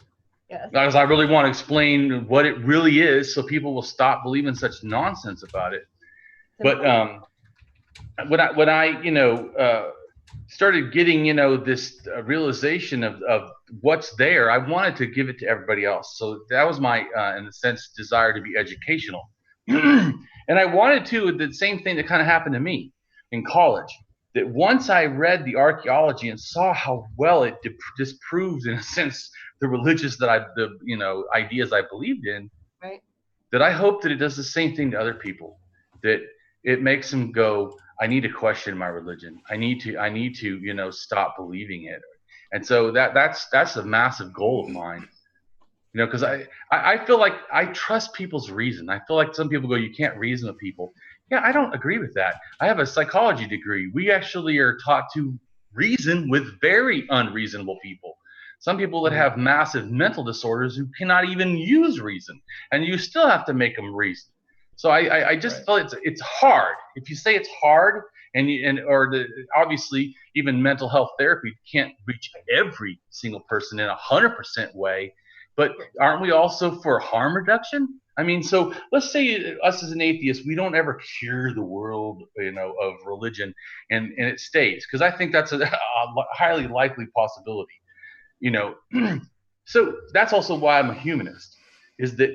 Speaker 2: Yes.
Speaker 3: Because I really want to explain what it really is, so people will stop believing such nonsense about it. But when I started getting this realization of what's there, I wanted to give it to everybody else. So that was my in a sense desire to be educational. And I wanted to, the same thing that kind of happened to me in college, that once I read the archaeology and saw how well it disproves, in a sense, the religious ideas I believed in,
Speaker 2: right,
Speaker 3: that I hope that it does the same thing to other people, that it makes them go, I need to question my religion. I need to, stop believing it. And so that's a massive goal of mine, because I feel like I trust people's reason. I feel like some people go, you can't reason with people. Yeah, I don't agree with that. I have a psychology degree. We actually are taught to reason with very unreasonable people. Some people that have massive mental disorders who cannot even use reason, and you still have to make them reason. So I just feel it's hard. If you say it's hard, obviously even mental health therapy can't reach every single person in 100% way, but aren't we also for harm reduction? I mean, so let's say us as an atheist, we don't ever cure the world, of religion, and it stays, because I think that's a highly likely possibility. So that's also why I'm a humanist, is that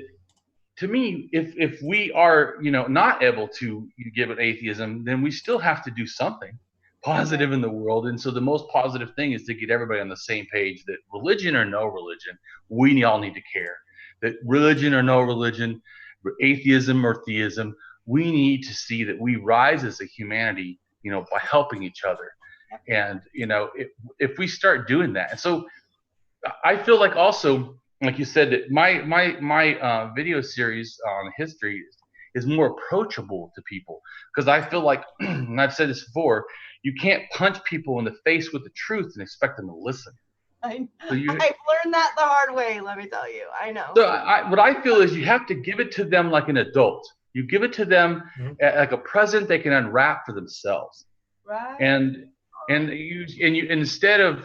Speaker 3: to me, if we are, not able to give it atheism, then we still have to do something positive in the world. And so the most positive thing is to get everybody on the same page that religion or no religion, we all need to care. That religion or no religion, atheism or theism, we need to see that we rise as a humanity, by helping each other. And, if we start doing that. And so I feel like also, like you said, that my video series on history is more approachable to people, because I feel like, and I've said this before, you can't punch people in the face with the truth and expect them to listen.
Speaker 2: I've learned that the hard way, let me tell you. I know.
Speaker 3: So what I feel is you have to give it to them like an adult. You give it to them like a present they can unwrap for themselves.
Speaker 2: Right.
Speaker 3: And you instead of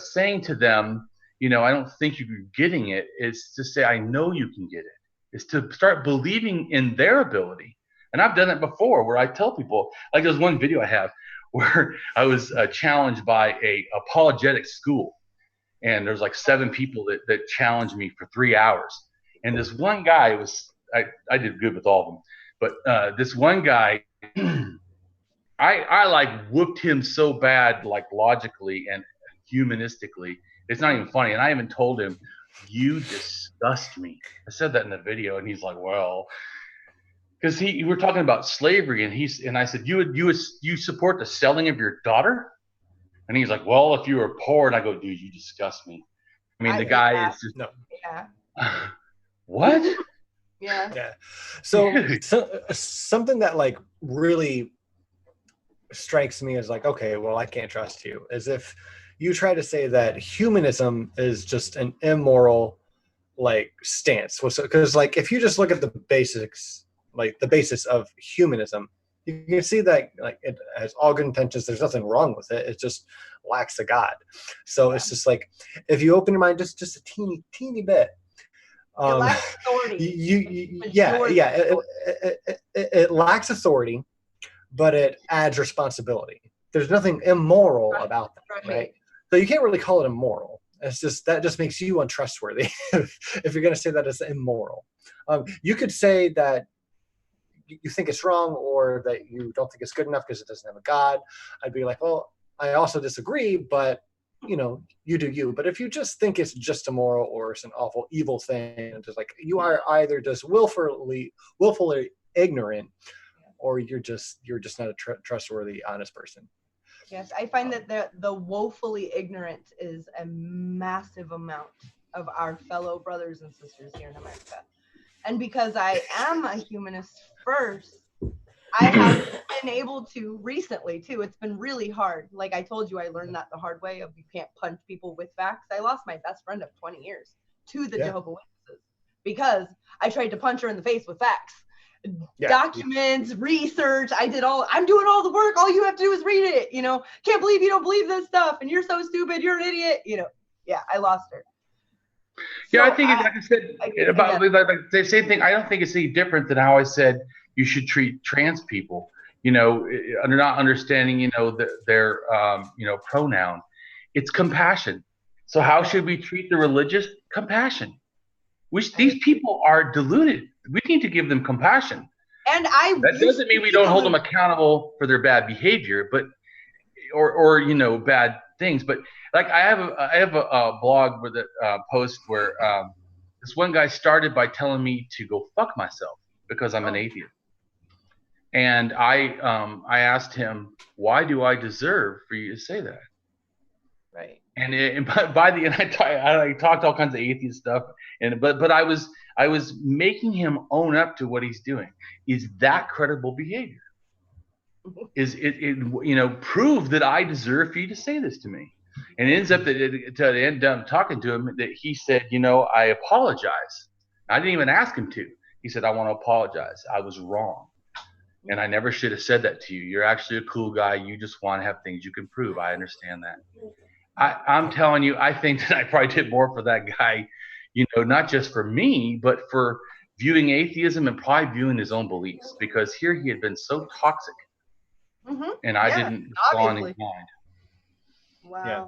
Speaker 3: saying to them, I don't think you're getting it, is to say, I know you can get it. Is to start believing in their ability. And I've done it before, where I tell people, like there's one video I have where I was challenged by a apologetic school. And there's like 7 people that challenged me for 3 hours. And this one guy I did good with all of them. But this one guy, I like whooped him so bad, like logically and humanistically. It's not even funny. And I even told him, you disgust me. I said that in the video, and he's like, well, because we're talking about slavery, and I said, you support the selling of your daughter? And he's like, well, if you were poor. And I go, dude, you disgust me. I mean, the guy is just,
Speaker 1: no.
Speaker 2: Yeah.
Speaker 3: What?
Speaker 2: Yeah.
Speaker 1: Yeah. So something that like really strikes me as like, okay, well, I can't trust you, as if you try to say that humanism is just an immoral like stance. Because like if you just look at the basics, like the basis of humanism, you can see that like it has all good intentions. There's nothing wrong with it. It just lacks a God. So it's just like, if you open your mind just a teeny bit,
Speaker 2: It lacks authority.
Speaker 1: It lacks authority, but it adds responsibility. There's nothing immoral about that, right? So you can't really call it immoral. It's just, that just makes you untrustworthy if you're going to say that it's immoral. You could say that you think it's wrong, or that you don't think it's good enough because it doesn't have a God. I'd be like, well, I also disagree, but you do you. But if you just think it's just immoral or it's an awful evil thing, just like, you are either just willfully ignorant, or you're just not a trustworthy, honest person.
Speaker 2: Yes, I find that the woefully ignorant is a massive amount of our fellow brothers and sisters here in America. And because I am a humanist first, I have been able to recently too. It's been really hard. Like I told you, I learned that the hard way of you can't punch people with facts. I lost my best friend of 20 years to the Jehovah's Witnesses because I tried to punch her in the face with facts. Documents, research. I'm doing all the work. All you have to do is read it. Can't believe you don't believe this stuff, and you're so stupid. You're an idiot. I lost her.
Speaker 3: Yeah, I think, like I said, about the same thing. I don't think it's any different than how I said you should treat trans people. Not understanding, their pronoun. It's compassion. So how should we treat the religious? Compassion. These people are deluded. We need to give them compassion.
Speaker 2: And
Speaker 3: that doesn't mean we don't hold them accountable for their bad behavior, but or bad things. But like I have a blog with a post where this one guy started by telling me to go fuck myself because I'm an atheist. And I asked him, why do I deserve for you to say that?
Speaker 2: Right.
Speaker 3: And by the end, I talked all kinds of atheist stuff, but I was making him own up to what he's doing. Is that credible behavior? is it prove that I deserve for you to say this to me. And it ends up to end up talking to him that he said, I apologize. I didn't even ask him to. He said, I want to apologize. I was wrong. And I never should have said that to you. You're actually a cool guy. You just want to have things you can prove. I understand that. I'm telling you, I think that I probably did more for that guy, not just for me, but for viewing atheism and probably viewing his own beliefs, because here he had been so toxic.
Speaker 2: Mm-hmm.
Speaker 3: And I didn't respond in kind.
Speaker 2: Wow.
Speaker 1: Yeah.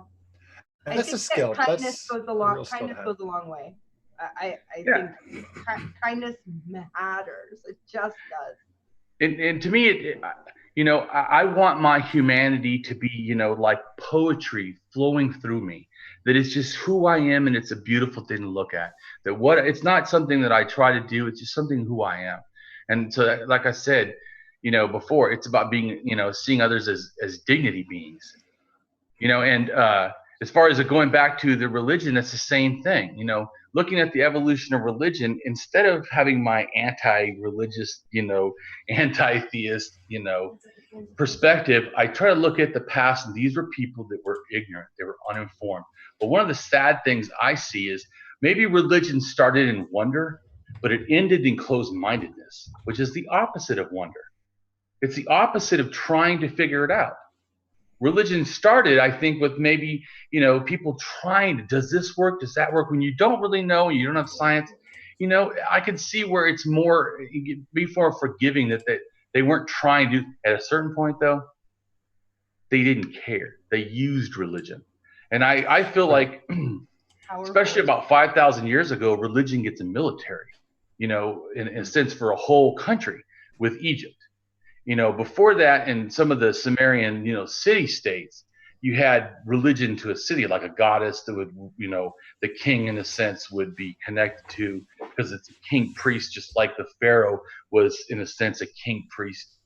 Speaker 2: I
Speaker 1: That's
Speaker 2: think
Speaker 1: a skill.
Speaker 2: Kindness
Speaker 1: That's
Speaker 2: goes a long. Kindness goes a long way. I think kindness matters. It just does.
Speaker 3: And to me, I want my humanity to be, like poetry flowing through me. That it's just who I am, and it's a beautiful thing to look at. It's not something that I try to do. It's just something who I am. And so, like I said, before, it's about being, seeing others as dignity beings. And as far as going back to the religion, it's the same thing. Looking at the evolution of religion, instead of having my anti-religious, anti-theist, perspective, I try to look at the past, and these were people that were ignorant, they were uninformed. But one of the sad things I see is maybe religion started in wonder, but it ended in closed-mindedness, which is the opposite of wonder. It's the opposite of trying to figure it out. Religion started, I think, with maybe, people trying to, does this work? Does that work? When you don't really know, and you don't have science, I can see where it's more, be more forgiving that they weren't trying to. At a certain point, though, they didn't care. They used religion. And I feel like, especially about 5,000 years ago, religion gets a military, in a sense, for a whole country with Egypt. Before that, in some of the Sumerian, city-states, you had religion to a city, like a goddess that would, the king, in a sense, would be connected to, because it's a king priest, just like the pharaoh was, in a sense, a king priest.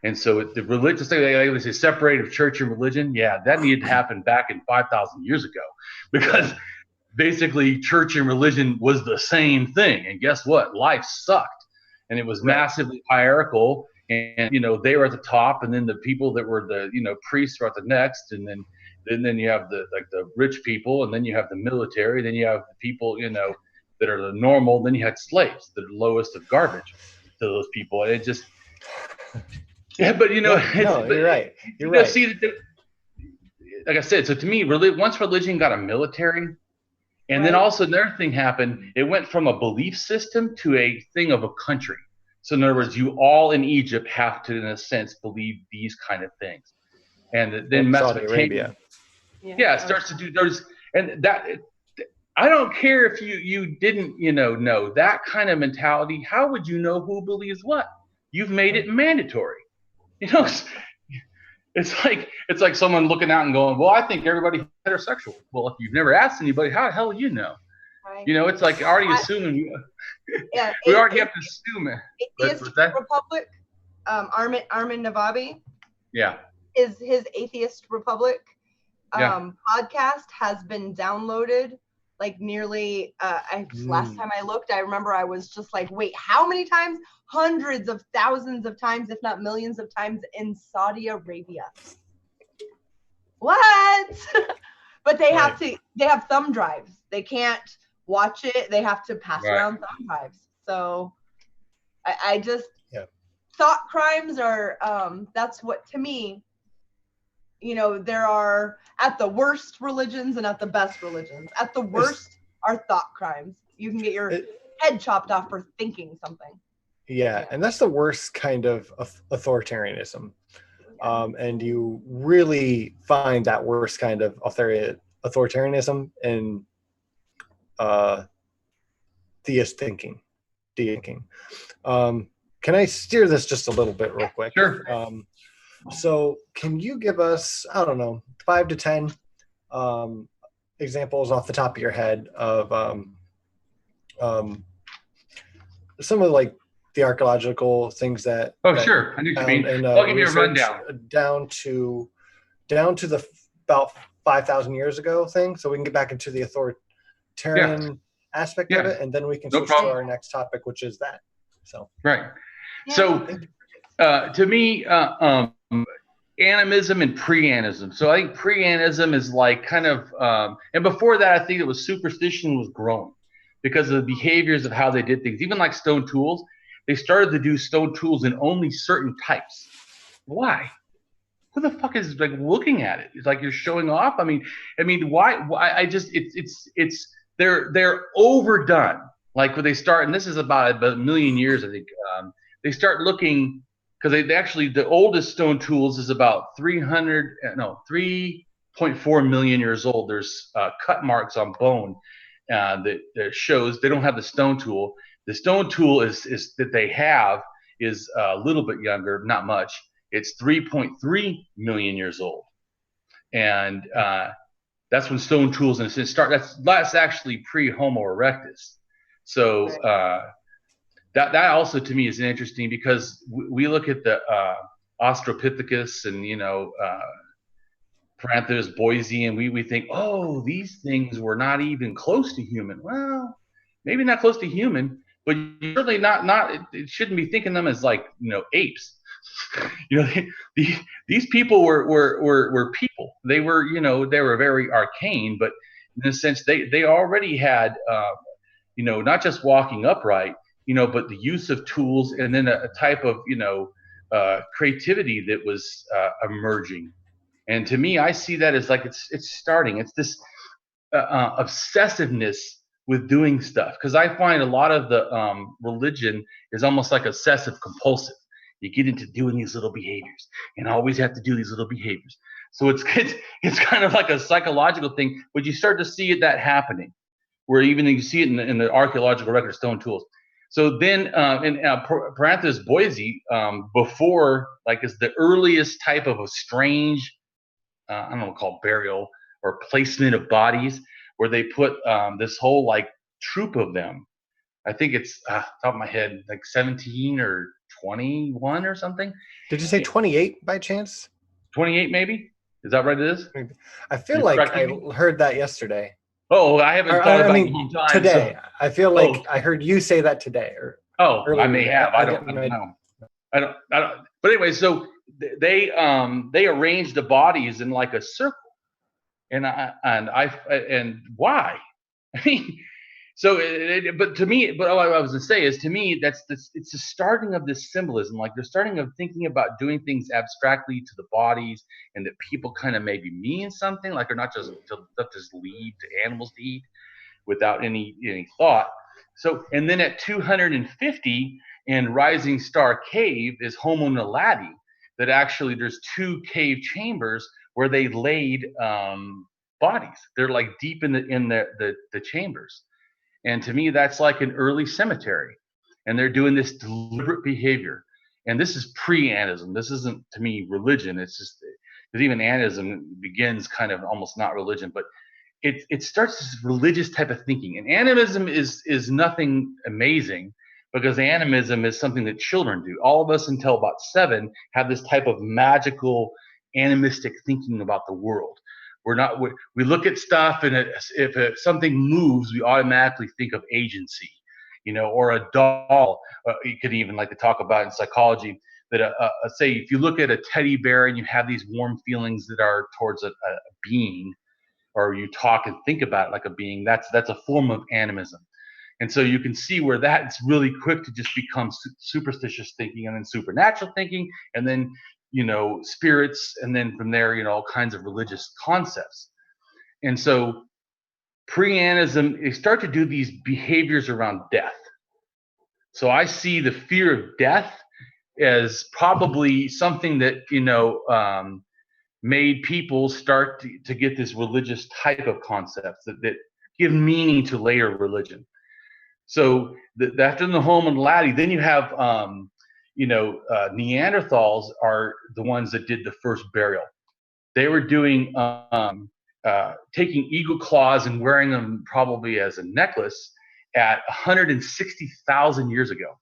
Speaker 3: And so the religious thing, they say separated of church and religion. Yeah, that needed to happen back in 5,000 years ago, because basically church and religion was the same thing. And guess what? Life sucked, and it was massively hierarchical. And they were at the top, and then the people that were the priests were at the next, and then you have the rich people, and then you have the military, then you have the people that are the normal, then you had slaves, the lowest of garbage to those people. And it just but you're right. You're right. See, like I said, so to me, once religion got a military, and then also another thing happened, it went from a belief system to a thing of a country. So in other words, you all in Egypt have to, in a sense, believe these kind of things. And then Mesopotamia, starts to do those. And that, I don't care if you didn't, know that kind of mentality. How would you know who believes what? You've made it mandatory. It's like someone looking out and going, well, I think everybody's heterosexual. Well, if you've never asked anybody, how the hell do you know? Right. It's like already assuming. We already have to assume it.
Speaker 2: Atheist Republic, Armin Navabi.
Speaker 3: Yeah.
Speaker 2: His Atheist Republic podcast has been downloaded like nearly. Last time I looked, I remember I was just like, wait, how many times? Hundreds of thousands of times, if not millions of times, in Saudi Arabia. What? But they have to. They have thumb drives. They can't watch it. They have to pass around thumb drives. So I just thought crimes are that's what, to me, there are at the worst religions and at the best religions. At the worst are thought crimes. You can get your head chopped off for thinking something.
Speaker 1: And that's the worst kind of authoritarianism. And you really find that worst kind of authoritarianism in theist thinking. Can I steer this just a little bit real quick?
Speaker 3: Sure.
Speaker 1: So can you give us, I don't know, 5 to 10 examples off the top of your head of some of like the archaeological things that
Speaker 3: sure, I know what you mean. I'll give you a rundown
Speaker 1: down to the about 5,000 years ago thing, so we can get back into the authoritarian aspect of it, and then we can switch to our next topic, which is that. So
Speaker 3: So to me, animism and pre-animism. So I think pre-animism is like kind of, and before that, I think it was superstition was growing because of the behaviors of how they did things. Even like stone tools, they started to do stone tools in only certain types. Why? Who the fuck is like looking at it? It's like you're showing off. I mean, why? I just they're overdone. Like when they start, and this is about a million years, I think. They start looking because they actually the oldest stone tools is about 3.4 million years old. There's cut marks on bone that shows they don't have the stone tool. The stone tool is that they have is a little bit younger, not much. It's 3.3 million years old, and that's when stone tools in a sense start. That's actually pre-Homo erectus. So that also to me is interesting because we look at the Australopithecus and Paranthropus boise, and we think, oh, these things were not even close to human. Well, maybe not close to human, but you're certainly not. It shouldn't be thinking them as like apes. These people were people. They were very arcane, but in a sense they already had not just walking upright, but the use of tools and then a type of creativity that was emerging. And to me, I see that as like it's starting. It's this obsessiveness with doing stuff, because I find a lot of the religion is almost like obsessive compulsive. You get into doing these little behaviors and always have to do these little behaviors. So it's kind of like a psychological thing, but you start to see that happening, where even you see it in the archaeological record of stone tools. So then in Paranthropus boise, before, like, is the earliest type of a strange, I don't know, called burial or placement of bodies, where they put this whole like troop of them. I think it's top of my head, like 17 or 21 or something.
Speaker 1: Did you say 28 by chance?
Speaker 3: 28 maybe? Is that right? It is?
Speaker 1: I feel like I heard that yesterday.
Speaker 3: Oh, I haven't thought about it in a long time.
Speaker 1: Today.
Speaker 3: So.
Speaker 1: I feel like I heard you say that today.
Speaker 3: I may have. I don't know. I don't. But anyway, so they arranged the bodies in like a circle, and why? I mean, so but to me, but all I was gonna say is, to me, it's the starting of this symbolism. Like they're starting of thinking about doing things abstractly to the bodies, and that people kind of maybe mean something. Like they're not just leave to animals to eat without any thought. So, and then at 250 in Rising Star Cave is Homo naledi. That actually there's 2 cave chambers where they laid bodies. They're like deep in the chambers. And to me, that's like an early cemetery. And they're doing this deliberate behavior. And this is pre-animism. This isn't, to me, religion. It's just, because even animism begins kind of almost not religion, but it starts this religious type of thinking. And animism is nothing amazing, because animism is something that children do. All of us until about 7 have this type of magical animistic thinking about the world. We look at stuff, and if something moves, we automatically think of agency, or a doll. You could even like to talk about in psychology that say if you look at a teddy bear and you have these warm feelings that are towards a being, or you talk and think about it like a being, that's a form of animism. And so you can see where that's really quick to just become superstitious thinking, and then supernatural thinking, and then spirits, and then from there, all kinds of religious concepts. And so pre-animism, they start to do these behaviors around death. So I see the fear of death as probably something that, made people start to get this religious type of concepts that give meaning to later religion. So after the Homo naledi, then you have, Neanderthals are the ones that did the first burial. They were doing taking eagle claws and wearing them probably as a necklace at 160,000 years ago,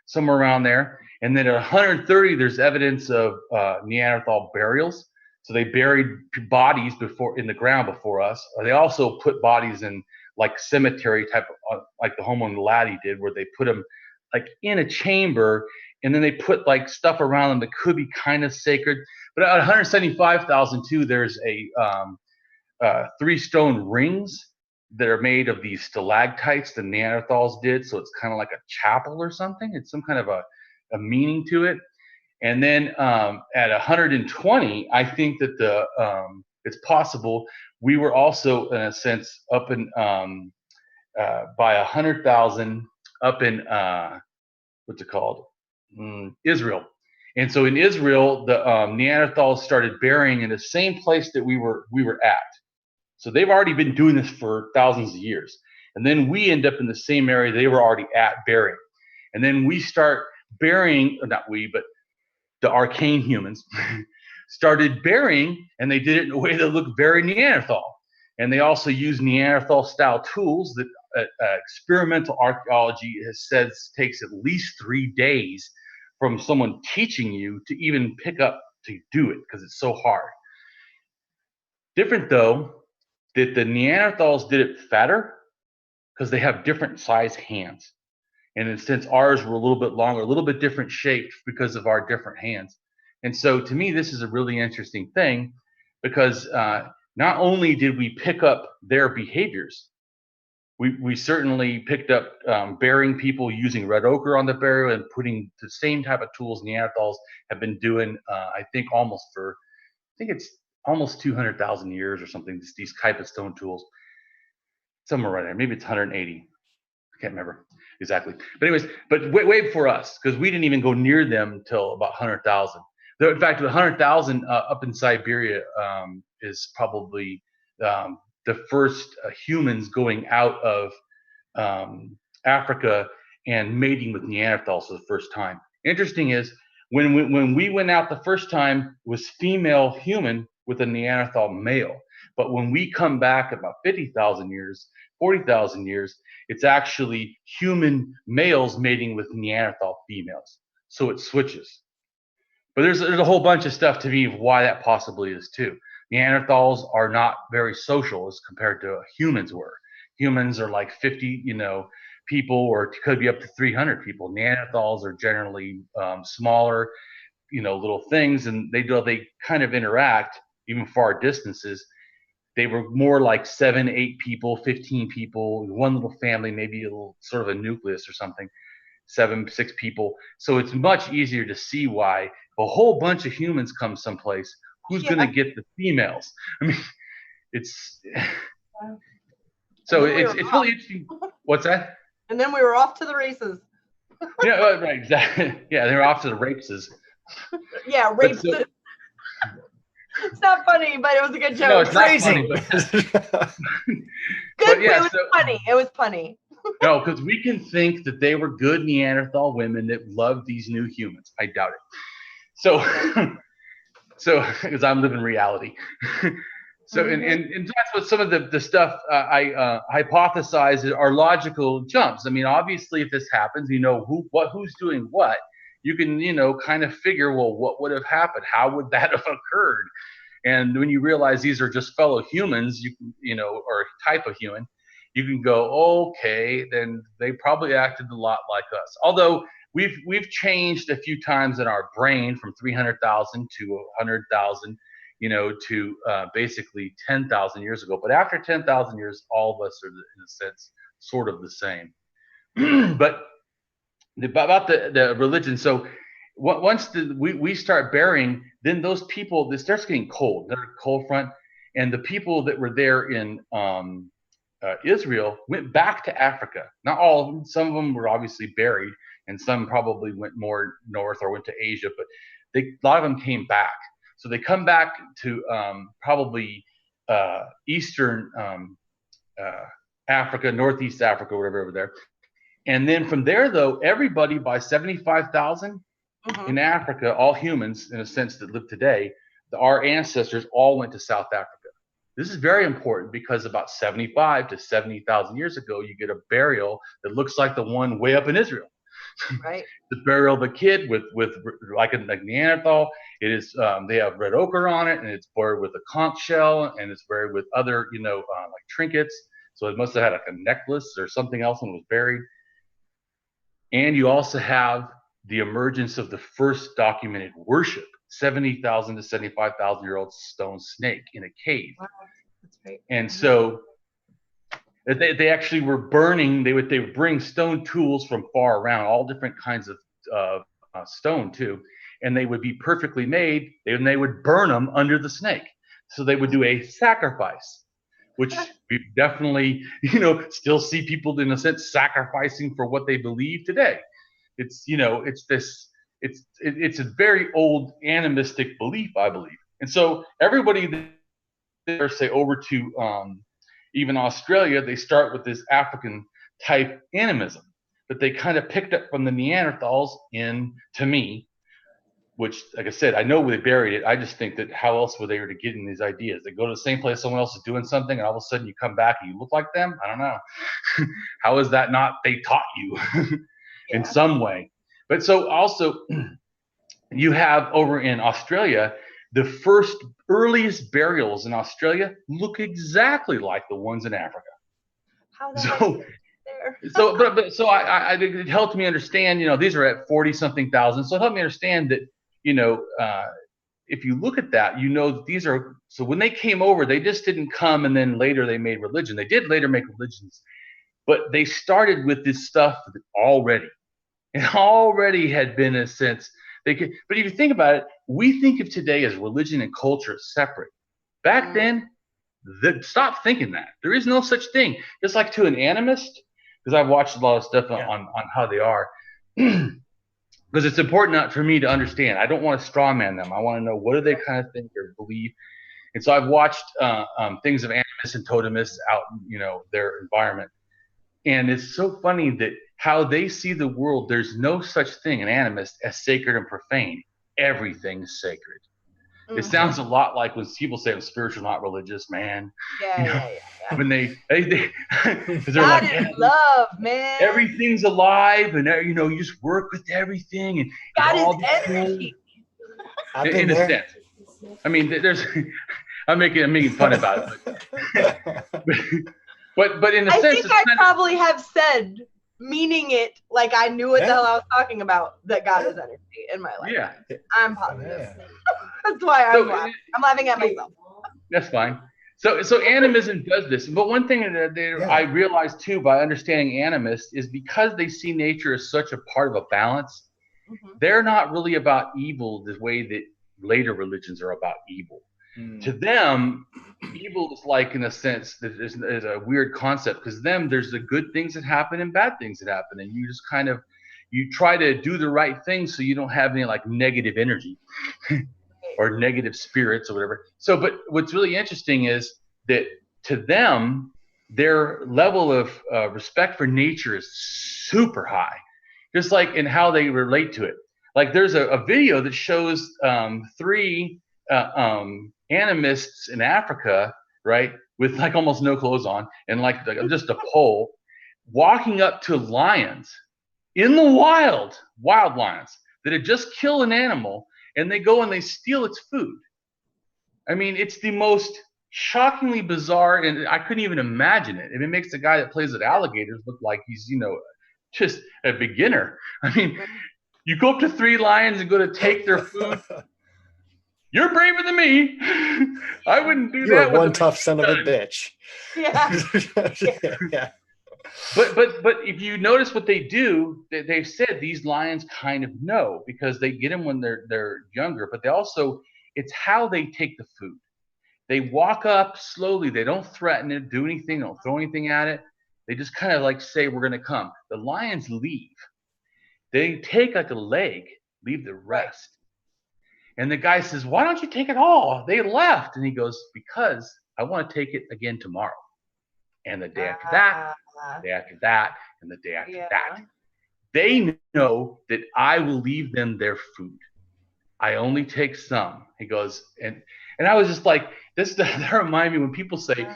Speaker 3: somewhere around there. And then at 130, there's evidence of Neanderthal burials. So they buried bodies in the ground before us. They also put bodies in like cemetery type of, like the Homo naledi did, where they put them like in a chamber, and then they put like stuff around them that could be kind of sacred. But at 175,000 too, there's a 3 stone rings that are made of these stalactites the Neanderthals did. So it's kind of like a chapel or something. It's some kind of a meaning to it. And then at 120, I think that it's possible we were also, in a sense, up in by 100,000 up in what's it called? Israel. And so in Israel, the Neanderthals started burying in the same place that we were at. So they've already been doing this for thousands of years. And then we end up in the same area they were already at burying. And then we start burying, not we, but the arcane humans started burying, and they did it in a way that looked very Neanderthal. And they also use Neanderthal-style tools that experimental archaeology has said takes at least 3 days from someone teaching you to even pick up to do it, because it's so hard. Different, though, that the Neanderthals did it fatter because they have different size hands. And in a sense, ours were a little bit longer, a little bit different shaped because of our different hands. And so to me, this is a really interesting thing, because not only did we pick up their behaviors, we certainly picked up burying people using red ochre on the burial and putting the same type of tools Neanderthals have been doing, I think it's almost 200,000 years or something, these type of stone tools. Somewhere right there, maybe it's 180. I can't remember exactly. But anyways, but way before us, because we didn't even go near them until about 100,000. In fact, the 100,000 up in Siberia is probably the first humans going out of Africa and mating with Neanderthals for the first time. Interesting is when we went out the first time, it was female human with a Neanderthal male. But when we come back about 50,000 years, 40,000 years, it's actually human males mating with Neanderthal females. So it switches. But there's a whole bunch of stuff to me of why that possibly is too. Neanderthals are not very social as compared to humans were. Humans are like 50, people, or it could be up to 300 people. Neanderthals are generally smaller, little things, and they kind of interact even far distances. They were more like 7, 8 people, 15 people, one little family, maybe a little sort of a nucleus or something, 7, 6 people. So it's much easier to see why if a whole bunch of humans come someplace, who's going to get the females? I mean, it's so it's really interesting. What's that?
Speaker 2: And then we were off to the races.
Speaker 3: Yeah, right, exactly. Yeah, they were off to the races.
Speaker 2: Yeah, rapes. It's not funny, but it was a good joke.
Speaker 3: No, it's
Speaker 1: Crazy.
Speaker 3: not funny. But,
Speaker 2: Good, yeah, it was funny. It was funny.
Speaker 3: No, because we can think that they were good Neanderthal women that loved these new humans. I doubt it. So because I'm living reality. So and that's what some of the stuff I hypothesize are logical jumps. I mean, obviously, if this happens, who's doing what. You can, kind of figure, well, what would have happened? How would that have occurred? And when you realize these are just fellow humans, or type of human, you can go, okay, then they probably acted a lot like us. Although we've changed a few times in our brain from 300,000 to 100,000, to basically 10,000 years ago. But after 10,000 years, all of us are, in a sense, sort of the same. But about the religion, so once we start burying, then those people, it starts getting cold. They're a cold front, and the people that were there in Israel went back to Africa. Not all of them. Some of them were obviously buried, and some probably went more north or went to Asia. But a lot of them came back. So they come back to probably Eastern Africa, Northeast Africa, whatever over there. And then from there, though, everybody by 75,000 in Africa, all humans, in a sense, that live today, our ancestors all went to South Africa. This is very important because about 75 to 70,000 years ago, you get a burial that looks like the one way up in Israel.
Speaker 2: Right.
Speaker 3: The burial of a kid with like Neanderthal. It is they have red ochre on it, and it's buried with a conch shell, and it's buried with other like trinkets. So it must have had like a necklace or something else when it was buried. And you also have the emergence of the first documented worship, 70,000 to 75,000-year-old stone snake in a cave.
Speaker 2: Wow, that's great.
Speaker 3: And so they actually were burning. They would bring stone tools from far around, all different kinds of stone too, and they would be perfectly made. And they would burn them under the snake. So they would do a sacrifice, which we definitely, still see people in a sense sacrificing for what they believe today. It's it's a very old animistic belief, I believe. And so everybody there, say over to even Australia, they start with this African type animism that they kind of picked up from the Neanderthals to me, which, like I said, I know they buried it. I just think that how else were they to get in these ideas? They go to the same place someone else is doing something, and all of a sudden you come back and you look like them? I don't know. How is that not they taught you in some way? But so also you have over in Australia, the first earliest burials in Australia look exactly like the ones in Africa.
Speaker 2: How the heck is it there?
Speaker 3: So it helped me understand, these are at 40-something thousand. So it helped me understand that, if you look at that, that these are, so when they came over, they just didn't come and then later they made religion. They did later make religions, but they started with this stuff already. It already had been a sense but if you think about it, we think of today as religion and culture separate. Back then, stop thinking that. There is no such thing. Just like to an animist, because I've watched a lot of stuff on how they are, because it's important for me to understand. I don't want to straw man them. I want to know what do they kind of think or believe. And so I've watched things of animists and totemists out in their environment. And it's so funny that how they see the world, there's no such thing, an animist, as sacred and profane. Everything's sacred. Mm-hmm. It sounds a lot like when people say I'm spiritual, not religious, man.
Speaker 2: Yeah.
Speaker 3: When they
Speaker 2: God is love, man.
Speaker 3: Everything's alive, and you just work with everything, and
Speaker 2: God is energy.
Speaker 3: In a sense. I mean, there's. I'm making fun about it, but in a sense,
Speaker 2: I think I probably have said, meaning it like I knew what the hell I was talking about, that God is energy in my life.
Speaker 3: Yeah,
Speaker 2: I'm positive. That's why I'm laughing at myself.
Speaker 3: That's fine. So animism does this, but one thing that I realized too by understanding animists is because they see nature as such a part of a balance. Mm-hmm. They're not really about evil the way that later religions are about evil. To them, evil is like, in a sense, that is a weird concept, because there's the good things that happen and bad things that happen, and you just kind of try to do the right thing so you don't have any like negative energy or negative spirits or whatever. So, but what's really interesting is that to them, their level of respect for nature is super high, just like in how they relate to it. Like there's a video that shows three animists in Africa, right, with like almost no clothes on and like just a pole, walking up to lions in the wild lions that had just killed an animal, and they go and they steal its food. I mean, it's the most shockingly bizarre, and I couldn't even imagine it. And it makes the guy that plays with alligators look like he's, just a beginner. I mean, you go up to three lions and go to take their food. You're braver than me. I wouldn't do that.
Speaker 1: You're one tough son of a bitch.
Speaker 2: Yeah.
Speaker 3: But if you notice what they do, they've said these lions kind of know, because they get them when they're younger. But they also, it's how they take the food. They walk up slowly. They don't threaten it, do anything, don't throw anything at it. They just kind of like say, we're going to come. The lions leave. They take like a leg, leave the rest. And the guy says, why don't you take it all? They left. And he goes, because I want to take it again tomorrow. And the day after that, the day after that, and the day after that. They know that I will leave them their food. I only take some. He goes, and I was just like, that reminds me when people say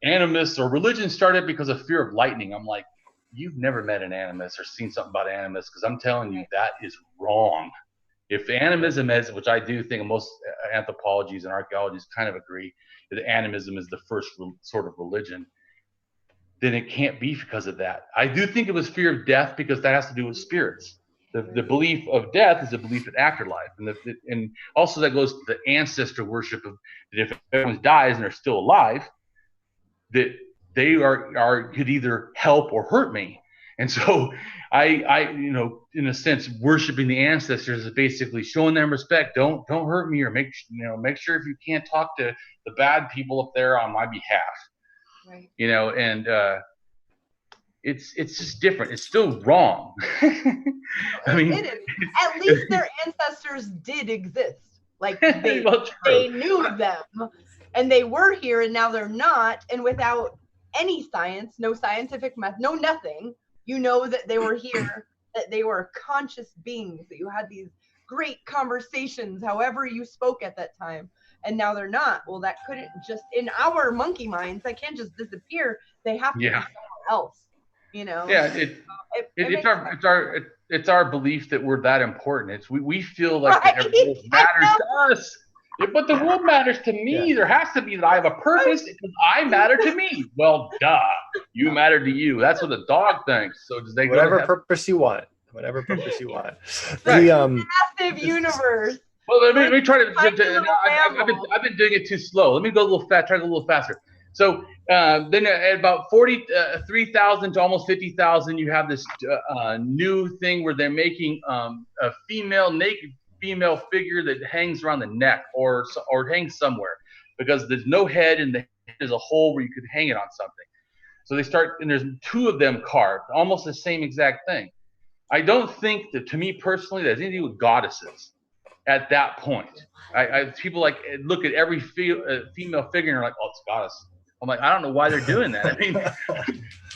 Speaker 3: animists or religion started because of fear of lightning. I'm like, you've never met an animist or seen something about animist, because I'm telling you, that is wrong. If animism is, which I do think most anthropologies and archaeologists kind of agree that animism is the first sort of religion, then it can't be because of that. I do think it was fear of death, because that has to do with spirits. The belief of death is a belief in afterlife, and also that goes to the ancestor worship of that if everyone dies and they're still alive, that they are could either help or hurt me. And so I in a sense, worshiping the ancestors is basically showing them respect. Don't hurt me, or make sure if you can't talk to the bad people up there on my behalf.
Speaker 2: Right.
Speaker 3: And it's just different. It's still wrong. I mean,
Speaker 2: at least their ancestors did exist. Like they knew them, and they were here, and now they're not. And without any science, no scientific method, no nothing, that they were here, that they were conscious beings, that you had these great conversations, however you spoke at that time. And now they're not. Well, that couldn't just, in our monkey minds, that can't just disappear. They have to be somewhere else.
Speaker 3: Yeah, it's our belief that we're that important. We feel like that everything matters to us. But the world matters to me. Yeah. There has to be that I have a purpose because I matter to me. Well, duh, you matter to you. That's what the dog thinks. So does they
Speaker 1: whatever purpose you want. Whatever purpose you want.
Speaker 2: Right. Massive universe.
Speaker 3: Well, let me try to. I've been doing it too slow. Let me go a little fast. Try to go a little faster. So then at about 43,000 to almost 50,000, you have this new thing where they're making a naked female figure that hangs around the neck or hangs somewhere, because there's no head and the head is a hole where you could hang it on something. So they start, and there's two of them carved, almost the same exact thing. I don't think that, to me personally, that has anything to do with goddesses at that point. People look at every female figure and are like, oh, it's a goddess. I'm like, I don't know why they're doing that. I mean,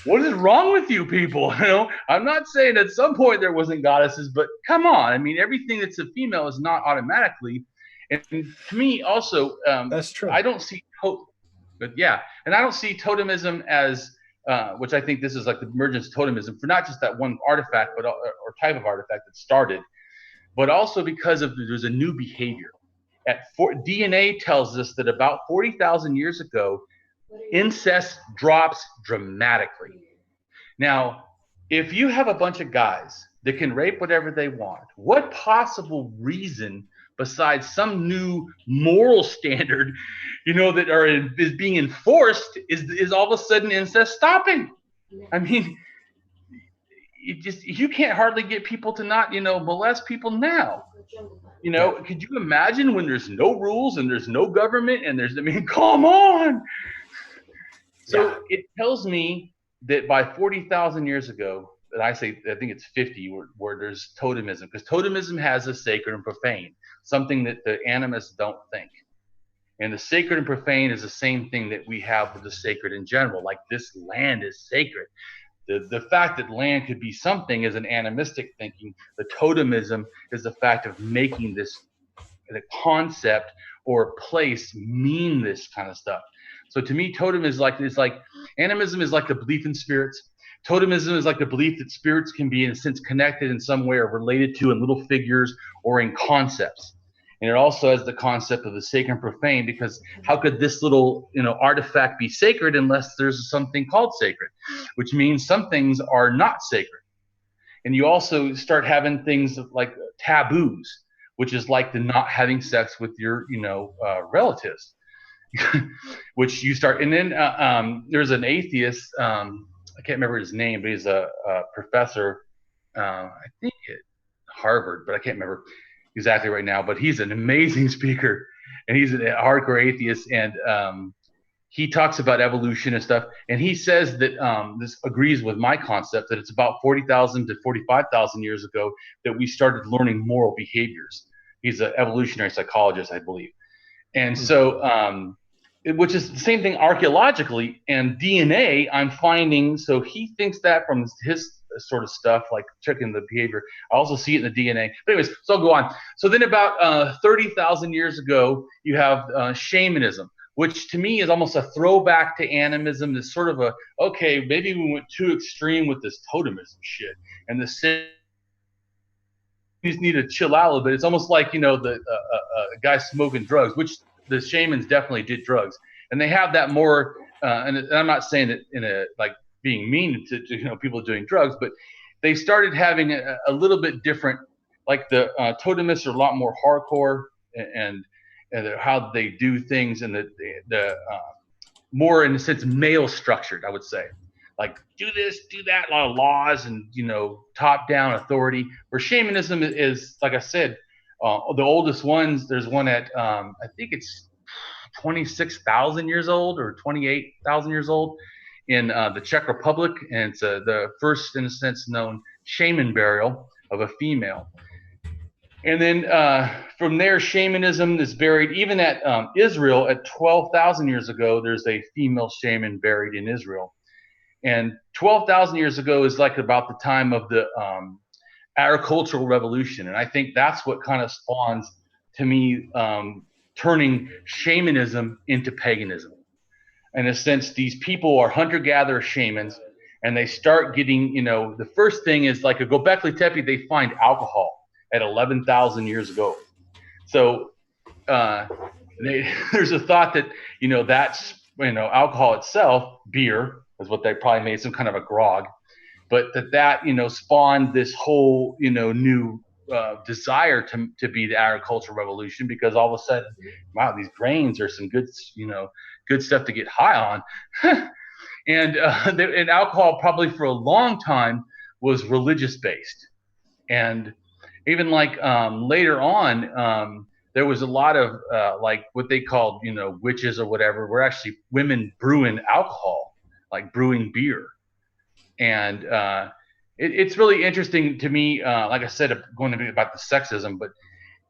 Speaker 3: what is wrong with you people? I'm not saying at some point there wasn't goddesses, but come on. I mean, everything that's a female is not automatically. And to me also,
Speaker 1: that's true.
Speaker 3: I don't see, and I don't see totemism as, which I think this is like the emergence of totemism for not just that one artifact, but or type of artifact that started, but also because there's a new behavior. DNA tells us that about 40,000 years ago, incest drops dramatically. Now, if you have a bunch of guys that can rape whatever they want, what possible reason besides some new moral standard, that is being enforced is all of a sudden incest stopping? I mean, you can't hardly get people to not, molest people now. Could you imagine when there's no rules and there's no government and come on. So it tells me that by 40,000 years ago, that I think it's 50, where there's totemism, because totemism has a sacred and profane, something that the animists don't think. And the sacred and profane is the same thing that we have with the sacred in general. Like, this land is sacred. The fact that land could be something is an animistic thinking. The totemism is the fact of making the concept or place mean this kind of stuff. So to me, totem is like animism is like the belief in spirits. Totemism is like the belief that spirits can be, in a sense, connected in some way or related to in little figures or in concepts. And it also has the concept of the sacred and profane, because how could this little artifact be sacred unless there's something called sacred, which means some things are not sacred. And you also start having things like taboos, which is like the not having sex with your relatives. Which you start, and then there's an atheist, I can't remember his name, but he's a professor, I think at Harvard, but I can't remember exactly right now, but he's an amazing speaker, and he's a hardcore atheist, and he talks about evolution and stuff, and he says that this agrees with my concept that it's about 40,000 to 45,000 years ago that we started learning moral behaviors. He's an evolutionary psychologist, I believe. And so, which is the same thing archaeologically and DNA, I'm finding. So he thinks that from his sort of stuff, like checking the behavior. I also see it in the DNA. But anyways, so I'll go on. So then about 30,000 years ago, you have shamanism, which to me is almost a throwback to animism. This sort of okay, maybe we went too extreme with this totemism shit. And the you just need to chill out a little bit. It's almost like, the guy smoking drugs, which the shamans definitely did drugs. And they have that more, and I'm not saying that in a, like, being mean to people doing drugs, but they started having a little bit different, like the totemists are a lot more hardcore and how they do things, and the more, in a sense, male structured, I would say. Like, do this, do that, a lot of laws and, top-down authority. Where shamanism is, like I said, the oldest ones, there's one at, I think it's 26,000 years old or 28,000 years old in the Czech Republic. And it's the first, in a sense, known shaman burial of a female. And then from there, shamanism is buried even at Israel at 12,000 years ago. There's a female shaman buried in Israel. And 12,000 years ago is like about the time of the agricultural revolution. And I think that's what kind of spawns, to me, turning shamanism into paganism. In a sense, these people are hunter-gatherer shamans, and they start getting, the first thing is like a Göbekli Tepe, they find alcohol at 11,000 years ago. So there's a thought that, that's, alcohol itself, beer, is what they probably made, some kind of a grog, but that spawned this whole, new desire to be the agricultural revolution, because all of a sudden, wow, these grains are some good, good stuff to get high on. And alcohol probably for a long time was religious based. And even like later on, there was a lot of like what they called, witches or whatever, were actually women brewing alcohol, like brewing beer. And it's really interesting to me, like I said, going to be about the sexism, but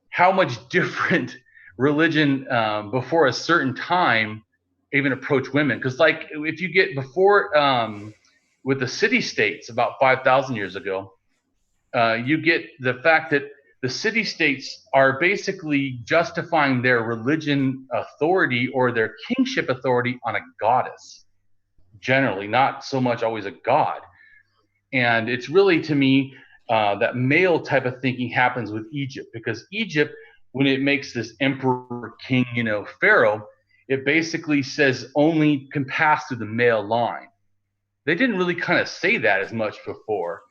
Speaker 3: how much different religion before a certain time even approach women. Because like if you get before with the city-states about 5,000 years ago, you get the fact that the city-states are basically justifying their religion authority or their kingship authority on a goddess. Generally, not so much always a god. And it's really, to me, that male type of thinking happens with Egypt, because Egypt, when it makes this emperor, king, pharaoh, it basically says only can pass through the male line. They didn't really kind of say that as much before,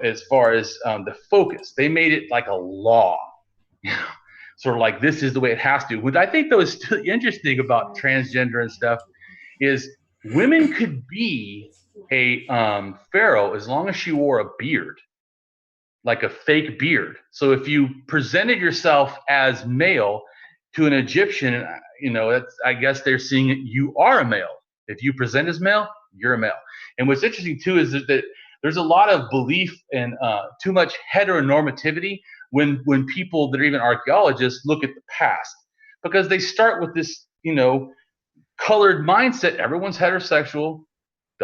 Speaker 3: as far as the focus. They made it like a law, sort of like this is the way it has to. What I think, though, is still interesting about transgender and stuff is women could be a pharaoh as long as she wore a beard, like a fake beard. So if you presented yourself as male to an Egyptian, that's, I guess they're seeing it, you are a male. If you present as male, you're a male. And what's interesting too is that there's a lot of belief in too much heteronormativity when people that are even archaeologists look at the past, because they start with this, colored mindset. Everyone's heterosexual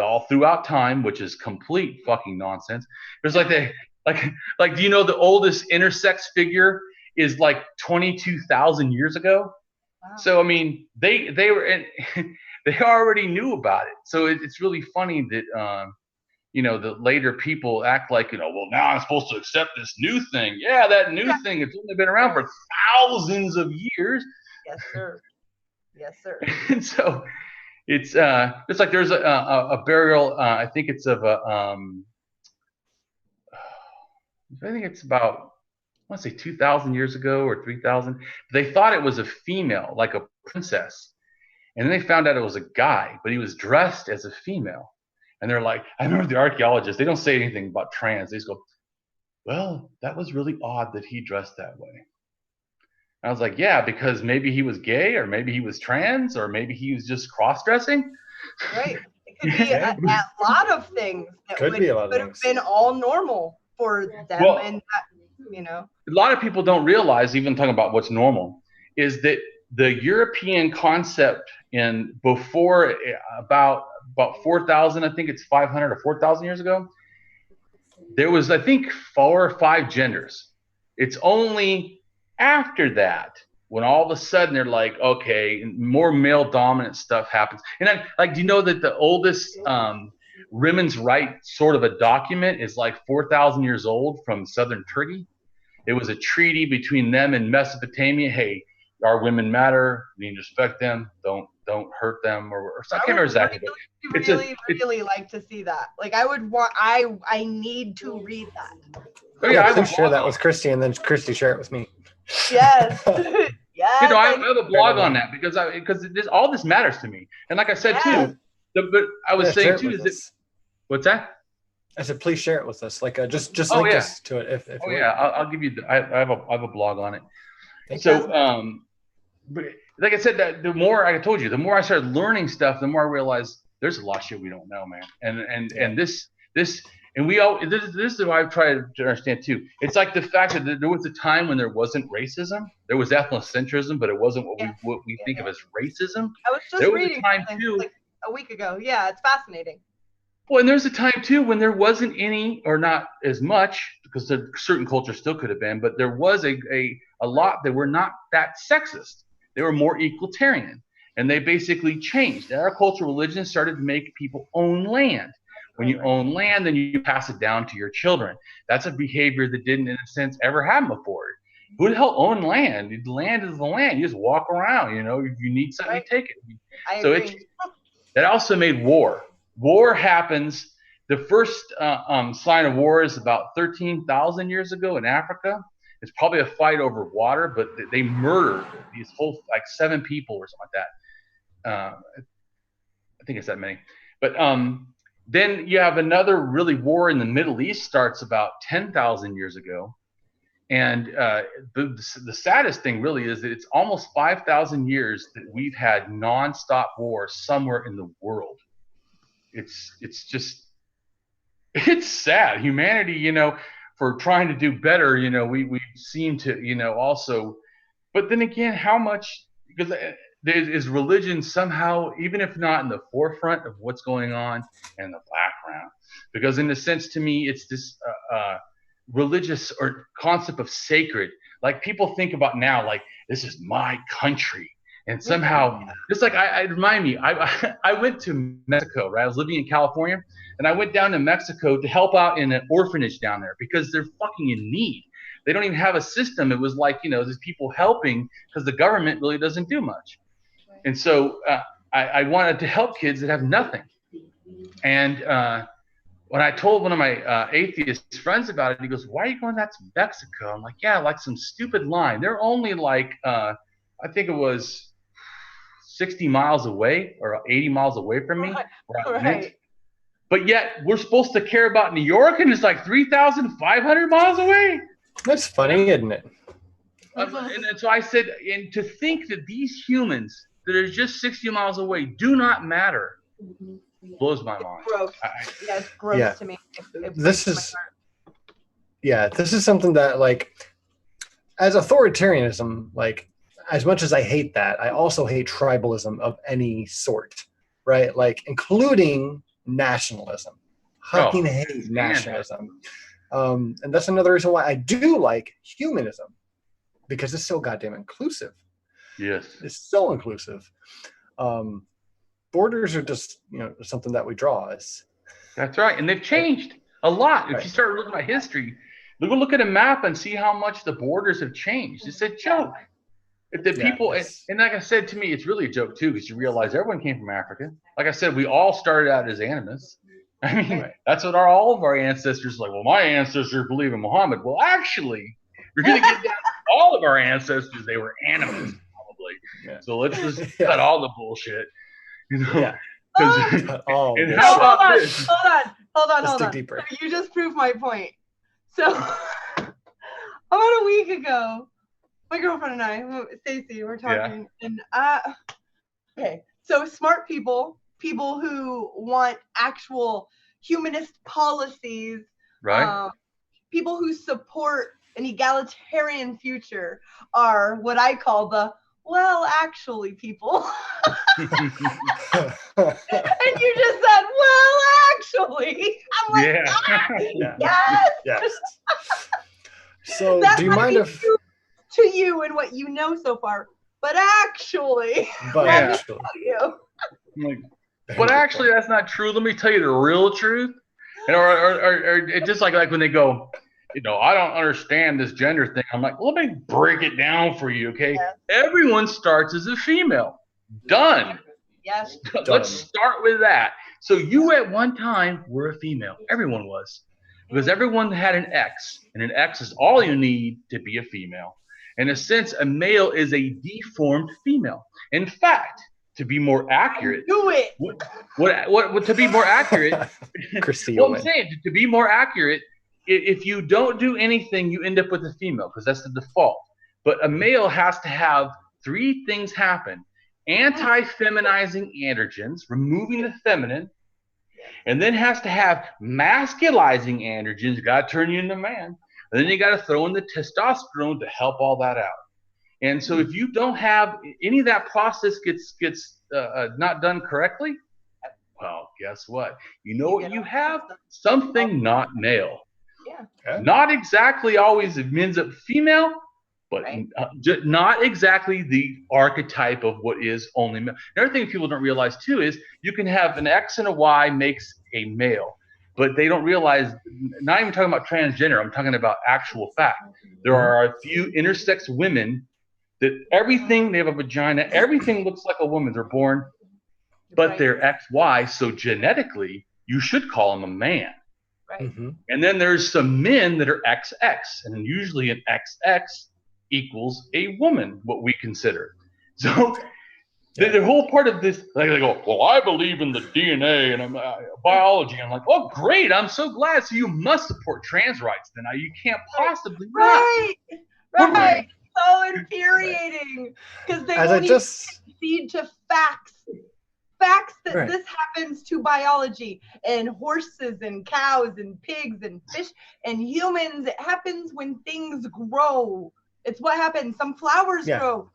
Speaker 3: all throughout time, which is complete fucking nonsense. There's like do you know the oldest intersex figure is like 22,000 years ago? Wow. So I mean, they were they already knew about it. So it's really funny that the later people act like, well, now I'm supposed to accept this new thing. Yeah, that new thing, it's only been around for thousands of years.
Speaker 2: Yes, sir. Yes, sir.
Speaker 3: And so it's like there's a burial. I think it's of a. I think it's about, I want to say 2,000 years ago or 3,000. They thought it was a female, like a princess, and then they found out it was a guy, but he was dressed as a female. And they're like, I remember the archaeologists, they don't say anything about trans. They just go, well, that was really odd that he dressed that way. And I was like, yeah, because maybe he was gay, or maybe he was trans, or maybe he was just cross-dressing.
Speaker 2: Right. It could be a lot of things that could have been all normal for them. Well, and
Speaker 3: a lot of people don't realize, even talking about what's normal, is that the European concept in before about 4,000, I think it's 500 or 4,000 years ago, there was, I think, 4 or 5 genders. It's only after that when all of a sudden they're like, okay, more male dominant stuff happens. And then, like, do you know that the oldest women's right sort of a document is like 4,000 years old from southern Turkey? It was a treaty between them and Mesopotamia. Hey, our women matter. We need to respect them. Don't don't hurt them or I can't remember exactly. But
Speaker 2: really like to see that. Like I need to read that.
Speaker 1: Oh yeah, I will share that with Christy, and then Christy share it with me.
Speaker 2: Yes. Yes.
Speaker 3: You know, I have a blog on that because all this matters to me. And like I said too, but I was saying too, what's that?
Speaker 1: I said, please share it with us. Like, just link us to it. If
Speaker 3: I'll give you. I have a blog on it. So, but like I said, that the more I told you, the more I started learning stuff, the more I realized there's a lot of shit we don't know, man. And this and this is what I've tried to understand too. It's like the fact that there was a time when there wasn't racism, there was ethnocentrism, but it wasn't what we think of as racism.
Speaker 2: I was just reading something like a week ago. Yeah, it's fascinating.
Speaker 3: Well, and there's a time too when there wasn't any, or not as much, because certain cultures still could have been, but there was a lot that were not that sexist. They were more egalitarian, and they basically changed. Agricultural religion started to make people own land. When you own land, then you pass it down to your children. That's a behavior that didn't, in a sense, ever happen before. Who the hell owned land? The land is the land. You just walk around. You know, if you need something, you take it. That also made war. War happens. The first sign of war is about 13,000 years ago in Africa. It's probably a fight over water, but they murdered these whole 7 people or something like that. I think it's that many. But then you have another really war in the Middle East starts about 10,000 years ago. And the saddest thing really is that it's almost 5,000 years that we've had nonstop war somewhere in the world. It's just, it's sad. Humanity, you know, for trying to do better, you know, we seem to, you know, also, but then again, how much, because is religion somehow, even if not in the forefront of what's going on, in the background? Because in a sense, to me, it's this religious or concept of sacred. Like people think about now, like, this is my country. And somehow, just like remind me, I went to Mexico, right? I was living in California, and I went down to Mexico to help out in an orphanage down there because they're fucking in need. They don't even have a system. It was like, you know, there's people helping because the government really doesn't do much. And so I wanted to help kids that have nothing. And when I told one of my atheist friends about it, he goes, "Why are you going out to Mexico?" I'm like, "Yeah, like some stupid line. They're only like, I think it was 60 miles away or 80 miles away from me. Right. But yet we're supposed to care about New York, and it's like 3,500 miles away."
Speaker 1: That's funny, isn't it?
Speaker 3: And so I said, and to think that these humans that are just 60 miles away do not matter blows my mind.
Speaker 2: Gross. It's gross to me.
Speaker 1: This is something that, like, as authoritarianism, like, as much as I hate that, I also hate tribalism of any sort, right? Like, including nationalism. Fucking hate nationalism. And that's another reason why I do like humanism, because it's so goddamn inclusive.
Speaker 3: Yes.
Speaker 1: It's so inclusive. Borders are just, you know, something that we draw.
Speaker 3: That's right. And they've changed a lot. If you start looking at history, look at a map and see how much the borders have changed. It's a joke. If the people, and like I said, to me, it's really a joke too, because you realize everyone came from Africa. Like I said, we all started out as animists. I mean, that's what all of our ancestors like. Well, my ancestors believe in Muhammad. Well, actually, you're going to get down to all of our ancestors, they were animists, probably. Yeah. So let's just cut all the bullshit. You know? Yeah.
Speaker 2: And how about this? Hold on.
Speaker 1: Deeper.
Speaker 2: You just proved my point. So about a week ago, my girlfriend and I, Stacy, were talking, and okay, so smart people who want actual humanist policies,
Speaker 3: right?
Speaker 2: People who support an egalitarian future are what I call the well, actually, people. And you just said, well, actually. I'm like, yes.
Speaker 1: So do you mind if
Speaker 2: to you and what you know so far, but actually, let me tell you.
Speaker 3: But actually, that's not true. Let me tell you the real truth. And or just like when they go, you know, I don't understand this gender thing. I'm like, let me break it down for you, okay? Yeah. Everyone starts as a female. Done.
Speaker 2: Yes.
Speaker 3: Let's start with that. So you at one time were a female. Everyone was. Because everyone had an X, and an X is all you need to be a female. In a sense, a male is a deformed female. In fact, to be more accurate,
Speaker 2: Do it.
Speaker 3: What to be more accurate,
Speaker 1: Christy,
Speaker 3: what I'm saying, to be more accurate, if you don't do anything, you end up with a female because that's the default. But a male has to have 3 things happen: anti-feminizing androgens, removing the feminine, and then has to have masculizing androgens. You got to turn you into a man, and then you got to throw in the testosterone to help all that out. And so if you don't have any of that process gets not done correctly, well, guess what? You know what you have? Something not male.
Speaker 2: Yeah.
Speaker 3: Not exactly always ends up female, but not exactly the archetype of what is only male. Another thing people don't realize too is you can have an X and a Y makes a male, but they don't realize, not even talking about transgender, I'm talking about actual fact. There are a few intersex women that everything, they have a vagina, everything looks like a woman. They're born, but they're XY, so genetically, you should call them a man.
Speaker 2: Right.
Speaker 1: Mm-hmm.
Speaker 3: And then there's some men that are XX, and usually an XX equals a woman, what we consider. So the whole part of this, like they go, well, I believe in the DNA and biology. I'm like, oh, great. I'm so glad. So you must support trans rights then. You can't possibly
Speaker 2: Right. So infuriating because they won't even concede to facts that this happens to biology and horses and cows and pigs and fish and humans. It happens when things grow. It's what happens. Some flowers grow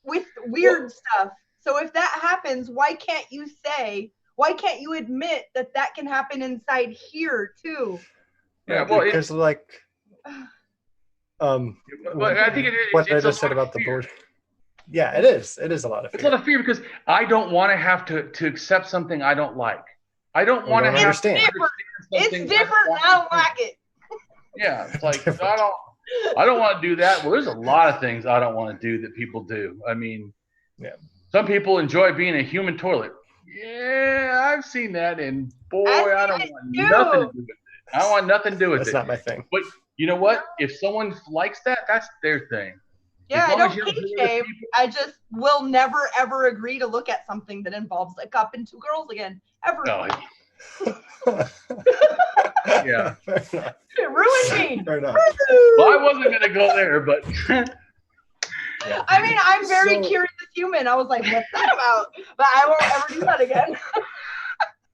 Speaker 2: with weird stuff. So if that happens, why can't you admit that can happen inside here too?
Speaker 3: Yeah, well,
Speaker 1: because
Speaker 3: but I think
Speaker 1: what I just said about the board. Yeah, it is. It is a lot of fear.
Speaker 3: It's a lot of fear because I don't want to have to accept something I don't like. I don't want to have
Speaker 1: understand.
Speaker 2: It's different. I don't like it.
Speaker 3: Yeah, it's like I don't want to do that. Well, there's a lot of things I don't want to do that people do. I mean, some people enjoy being a human toilet. Yeah, I've seen that, and boy, I don't want nothing to do with it. I don't want nothing to do with it.
Speaker 1: That's not my thing.
Speaker 3: But you know what? If someone likes that, that's their thing.
Speaker 2: Yeah, I don't kink shame. I just will never ever agree to look at something that involves a cup and 2 girls again. Ever.
Speaker 3: Oh, yeah.
Speaker 2: It ruined me.
Speaker 3: Well, I wasn't gonna go there, but
Speaker 2: I mean, I'm very curious human. I was like, what's that about? But I won't ever do that again.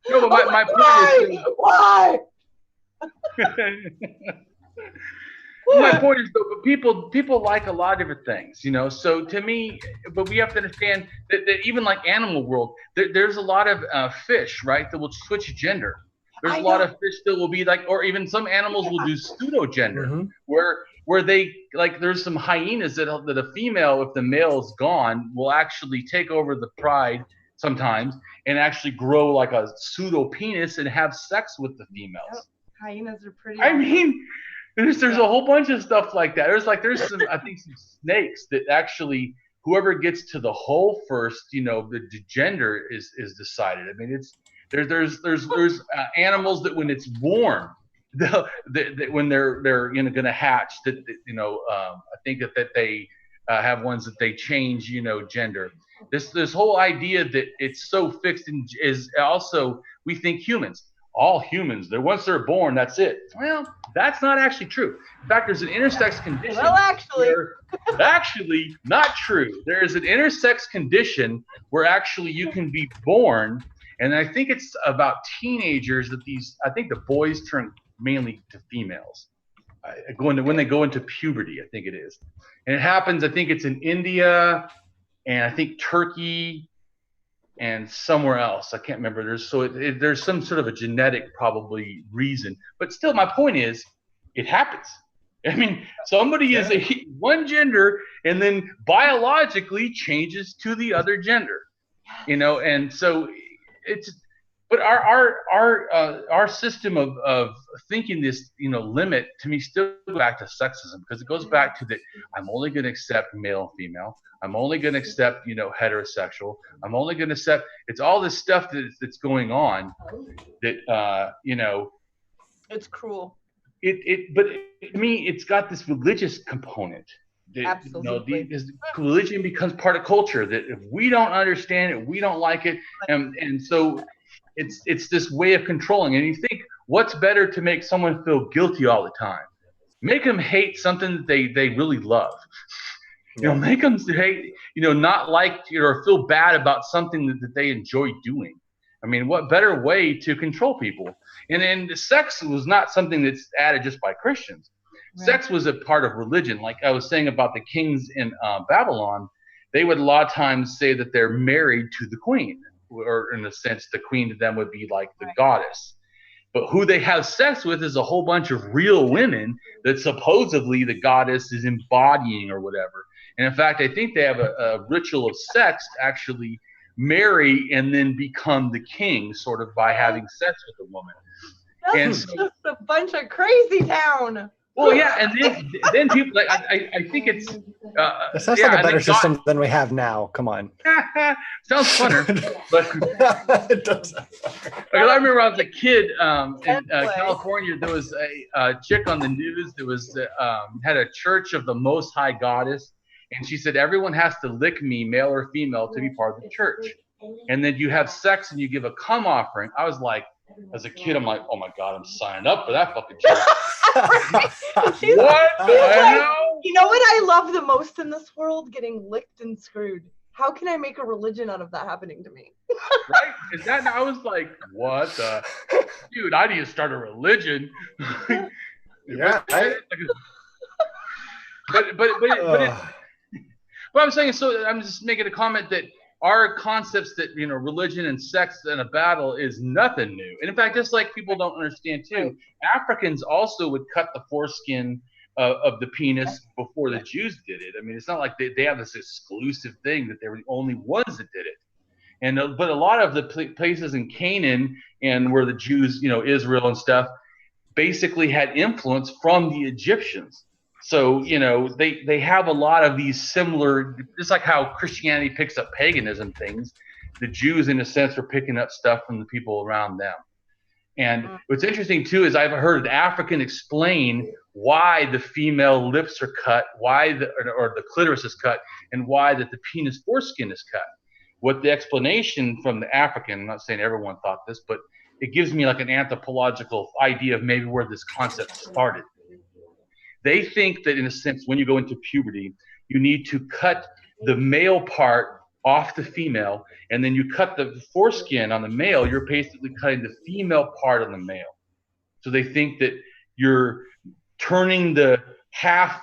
Speaker 3: No, but my point is
Speaker 2: why?
Speaker 3: My point is, though, people like a lot of different things, you know. So to me, but we have to understand that even like animal world, there's a lot of fish, right, that will switch gender. There's a lot of fish that will be like, or even some animals will do pseudo gender, where they like. There's some hyenas that a female, if the male is gone, will actually take over the pride sometimes and actually grow like a pseudo penis and have sex with the females.
Speaker 2: Hyenas are pretty.
Speaker 3: I mean. There's a whole bunch of stuff like that. There's some I think some snakes that actually whoever gets to the hole first, you know, the gender is decided. I mean, there's animals that when it's warm, when they're you know going to hatch, that you know I think that they have ones that they change, you know, gender. This whole idea that it's so fixed and is also we think humans. All humans, once they're born, that's it. Well, that's not actually true. In fact, there's an intersex condition.
Speaker 2: Well,
Speaker 3: actually, not true. There is an intersex condition where actually you can be born, and I think it's about teenagers that I think the boys turn mainly to females. When they go into puberty, I think it is. And it happens, I think it's in India, and I think Turkey, and somewhere else. I can't remember. There's some sort of a genetic probably reason. But still, my point is, it happens. I mean, somebody is one gender and then biologically changes to the other gender. You know, and so But our system of thinking this, limit, to me still goes back to sexism, because it goes back to that I'm only going to accept male and female. I'm only going to accept, heterosexual. I'm only going to accept. It's all this stuff that's going on that,
Speaker 2: It's cruel.
Speaker 3: But to me, it's got this religious component.
Speaker 2: Absolutely.
Speaker 3: Religion becomes part of culture, that if we don't understand it, we don't like it, and so it's this way of controlling. And you think, what's better to make someone feel guilty all the time? Make them hate something that they really love. Make them hate, not like or feel bad about something that they enjoy doing. I mean, what better way to control people? And sex was not something that's added just by Christians. Right. Sex was a part of religion. Like I was saying about the kings in Babylon, they would a lot of times say that they're married to the queen, or in a sense, the queen to them would be like the goddess. But who they have sex with is a whole bunch of real women that supposedly the goddess is embodying or whatever. And in fact, I think they have a ritual of sex to actually marry and then become the king, sort of by having sex with a woman.
Speaker 2: That's just a bunch of crazy town.
Speaker 3: Well, yeah, and then people, like, I think it's.
Speaker 1: It sounds like a better system than we have now. Come on.
Speaker 3: Sounds funner, but
Speaker 1: it does.
Speaker 3: I remember when I was a kid in California. There was a chick on the news that was had a Church of the Most High Goddess, and she said everyone has to lick me, male or female, to be part of the church. And then you have sex and you give a cum offering. I was like, as a kid, I'm like, oh my God, I'm signing up for that fucking church. What?
Speaker 2: You know what I love the most in this world? Getting licked and screwed. How can I make a religion out of that happening to me?
Speaker 3: Right? Is that? I was like, what the? Dude, I need to start a religion.
Speaker 1: Yeah.
Speaker 3: But I'm saying, so I'm just making a comment that our concepts that, religion and sex and a battle is nothing new. And in fact, just like people don't understand too, Africans also would cut the foreskin of the penis before the Jews did it. I mean, it's not like they have this exclusive thing that they were the only ones that did it. And but a lot of the places in Canaan and where the Jews, Israel and stuff, basically had influence from the Egyptians. So, they have a lot of these similar, just like how Christianity picks up paganism things, the Jews, in a sense, are picking up stuff from the people around them. And what's interesting, too, is I've heard an African explain why the female lips are cut, why or the clitoris is cut, and why that the penis foreskin is cut. What the explanation from the African, I'm not saying everyone thought this, but it gives me like an anthropological idea of maybe where this concept started. They think that, in a sense, when you go into puberty, you need to cut the male part off the female, and then you cut the foreskin on the male, you're basically cutting the female part on the male. So they think that you're turning the half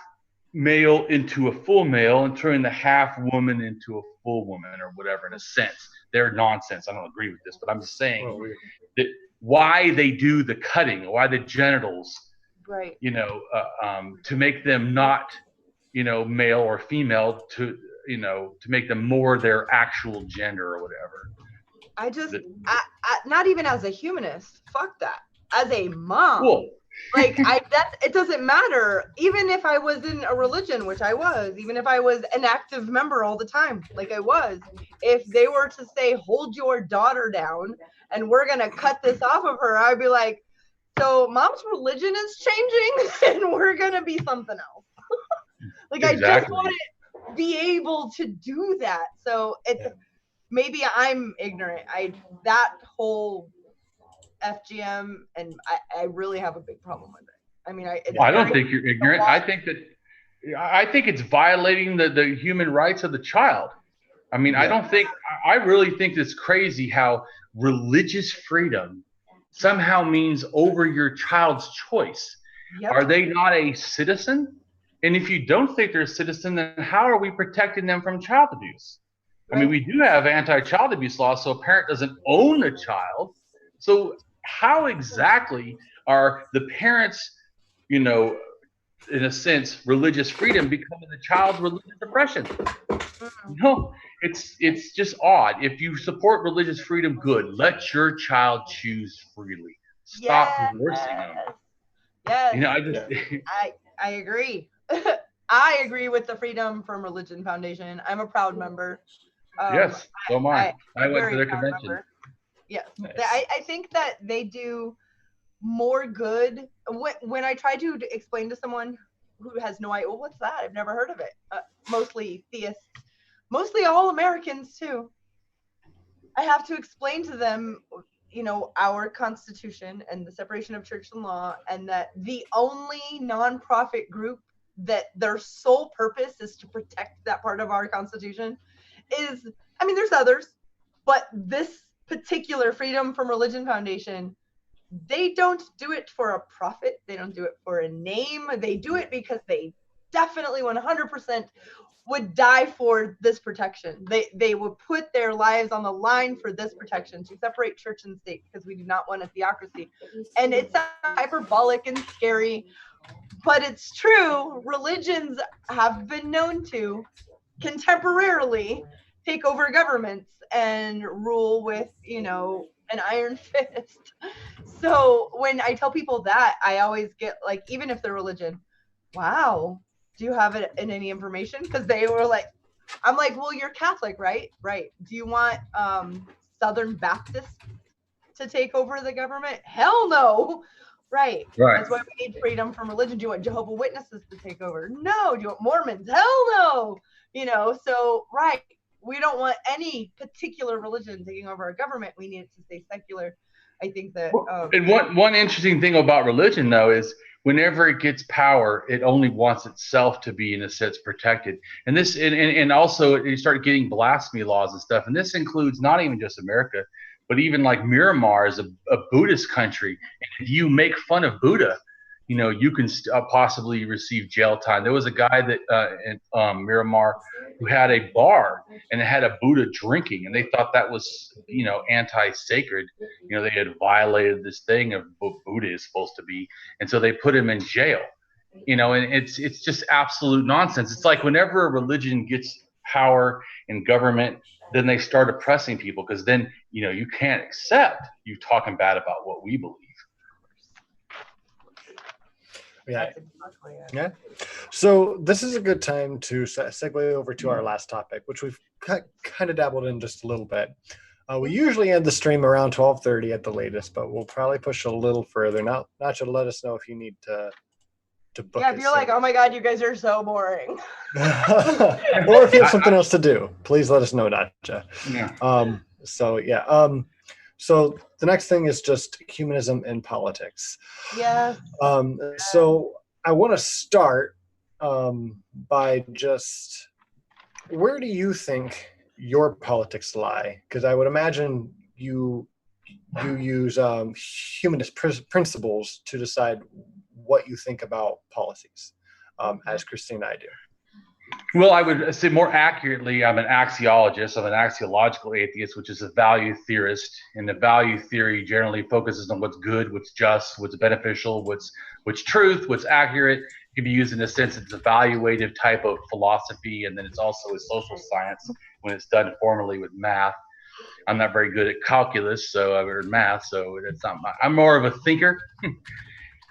Speaker 3: male into a full male and turning the half woman into a full woman, or whatever, in a sense. They're nonsense. I don't agree with this, but I'm just saying that why they do the cutting, why the genitals,
Speaker 2: right,
Speaker 3: to make them not, male or female, to make them more their actual gender or whatever.
Speaker 2: I not even as a humanist, fuck that. As a mom,
Speaker 3: cool.
Speaker 2: It doesn't matter. Even if I was in a religion, which I was, even if I was an active member all the time, like I was, if they were to say, hold your daughter down and we're going to cut this off of her, I'd be like, so mom's religion is changing and we're going to be something else.
Speaker 3: Exactly.
Speaker 2: I just want to be able to do that. So maybe I'm ignorant. That whole FGM, and I really have a big problem with it. I mean,
Speaker 3: I don't think you're ignorant. I think it's violating the human rights of the child. I mean, I really think it's crazy how religious freedom somehow means over your child's choice. Yep. Are they not a citizen? And if you don't think they're a citizen, then how are we protecting them from child abuse? Right. I mean, we do have anti-child abuse laws, so a parent doesn't own a child. So how exactly are the parents, in a sense, religious freedom becoming the child's religious oppression. No, it's just odd. If you support religious freedom, good. Let your child choose freely. Stop forcing them.
Speaker 2: Yes.
Speaker 3: You know, I just
Speaker 2: I agree. I agree with the Freedom from Religion Foundation. I'm a proud member.
Speaker 3: Yes, so am I. I went to their convention.
Speaker 2: Member. Yes,
Speaker 1: Nice.
Speaker 2: I think that they do more good. When I try to explain to someone who has no idea, well, what's that? I've never heard of it. Mostly theists, mostly all Americans too. I have to explain to them, you know, our Constitution and the separation of church and law, and that the only nonprofit group that their sole purpose is to protect that part of our Constitution is, I mean, there's others, but this particular Freedom from Religion Foundation, they don't do it for a profit. They don't do it for a name. They do it because they definitely 100% would die for this protection. They would put their lives on the line for this protection, to separate church and state, because we do not want a theocracy. And it's hyperbolic and scary, but it's true. Religions have been known to contemporarily take over governments and rule with, you know, an iron fist. So when I tell people that, I always get like, even if they're religion, wow, do you have it in any information? Because they were like, I'm like, well, you're Catholic, right? Right. Do you want Southern Baptists to take over the government? Hell no. Right. That's why we need freedom from religion. Do you want Jehovah's Witnesses to take over? No. Do you want Mormons? Hell no. You know, so, right. We don't want any particular religion taking over our government. We need it to stay secular. I think that.
Speaker 3: And one interesting thing about religion, though, is whenever it gets power, it only wants itself to be, in a sense, protected. And this, and also, you start getting blasphemy laws and stuff. And this includes not even just America, but even like Myanmar is a Buddhist country. And if you make fun of Buddha, you know, you can possibly receive jail time. There was a guy that in Myanmar who had a bar and it had a Buddha drinking, and they thought that was, you know, anti-sacred. You know, they had violated this thing of what Buddha is supposed to be, and so they put him in jail. You know, and it's just absolute nonsense. It's like whenever a religion gets power in government, then they start oppressing people, because then, you know, you can't accept you talking bad about what we believe.
Speaker 1: Yeah. So this is a good time to segue over to our last topic, which we've kind of dabbled in just a little bit. We usually end the stream around 12:30 at the latest, but we'll probably push a little further. Nacho, let us know if you need to book.
Speaker 2: Yeah, if you're like, oh my God, you guys are so boring.
Speaker 1: Or if you have something else to do, please let us know, Nacho.
Speaker 3: Yeah.
Speaker 1: So the next thing is just humanism in politics.
Speaker 2: Yeah.
Speaker 1: So I want to start by just, where do you think your politics lie? Because I would imagine you use humanist principles to decide what you think about policies, as Christy and I do.
Speaker 3: Well, I would say more accurately, I'm an axiologist. I'm an axiological atheist, which is a value theorist. And the value theory generally focuses on what's good, what's just, what's beneficial, what's truth, what's accurate. It can be used in a sense it's an evaluative type of philosophy, and then it's also a social science when it's done formally with math. I'm not very good at calculus, or math, so that's not I'm more of a thinker.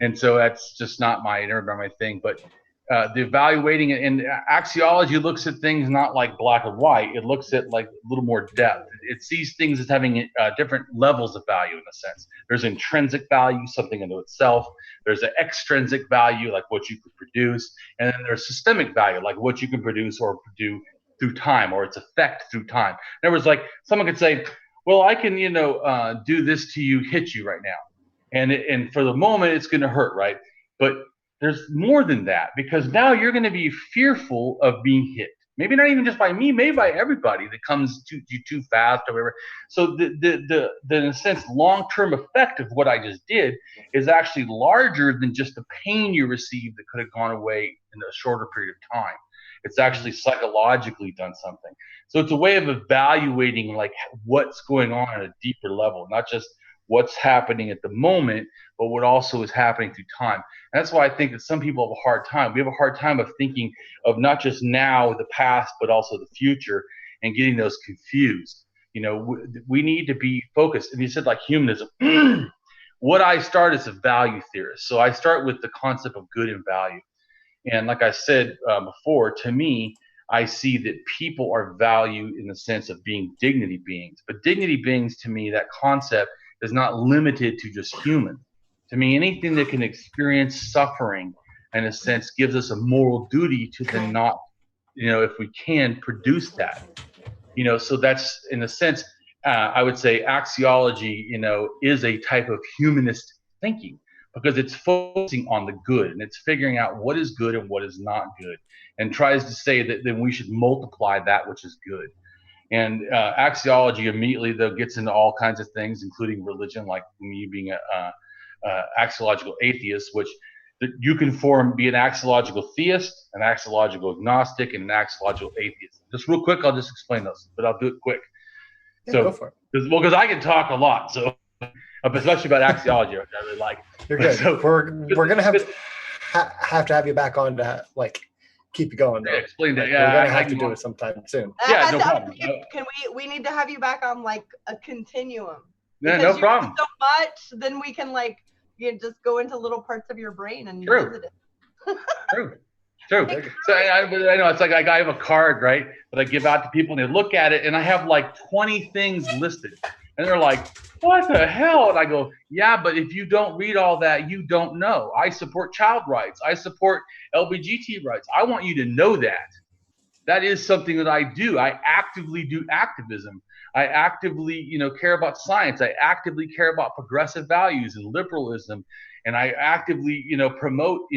Speaker 3: And so that's just never been my thing. But the evaluating and axiology looks at things not like black and white. It looks at like a little more depth. It sees things as having different levels of value in a sense. There's intrinsic value, something into itself. There's an extrinsic value, like what you could produce. And then there's systemic value, like what you can produce or do through time, or its effect through time. In other words, like someone could say, well, I can, do this to you, hit you right now. And for the moment, it's going to hurt, right? But there's more than that, because now you're going to be fearful of being hit. Maybe not even just by me, maybe by everybody that comes to you too fast or whatever. So the in a sense, long-term effect of what I just did is actually larger than just the pain you received that could have gone away in a shorter period of time. It's actually psychologically done something. So it's a way of evaluating like what's going on at a deeper level, not just what's happening at the moment, but what also is happening through time. And that's why I think that some people have a hard time. We have a hard time of thinking of not just now, the past, but also the future, and getting those confused. We need to be focused. And you said like humanism. What I start as a value theorist. So I start with the concept of good and value. And like I said before, to me, I see that people are valued in the sense of being dignity beings. But dignity beings, to me, that concept is not limited to just human. To me, anything that can experience suffering, in a sense, gives us a moral duty to then not, if we can, produce that. So that's, in a sense, I would say axiology, is a type of humanist thinking, because it's focusing on the good and it's figuring out what is good and what is not good, and tries to say that then we should multiply that which is good. And axiology immediately, though, gets into all kinds of things, including religion, like me being a axiological atheist, which you can be an axiological theist, an axiological agnostic, and an axiological atheist. Just real quick, I'll just explain those, but I'll do it quick.
Speaker 1: Yeah, go for it.
Speaker 3: Because I can talk a lot, so especially about axiology, which I really like.
Speaker 1: You're good. So we're gonna have to have you back on to keep you going. Though.
Speaker 3: Yeah, explain that.
Speaker 1: We're gonna have to do it sometime soon.
Speaker 3: Yeah, no problem.
Speaker 2: Can we need to have you back on like a continuum?
Speaker 3: Yeah, no problem.
Speaker 2: So much, then we can just go into little parts of your brain and visit it.
Speaker 3: True. So I know it's like I have a card, right, that I give out to people, and they look at it, and I have like 20 things listed, and they're like, "What the hell?" And I go, "Yeah, but if you don't read all that, you don't know. I support child rights. I support LGBT rights. I want you to know that. That is something that I do. I actively do activism. I actively, care about science. I actively care about progressive values and liberalism, and I actively, promote,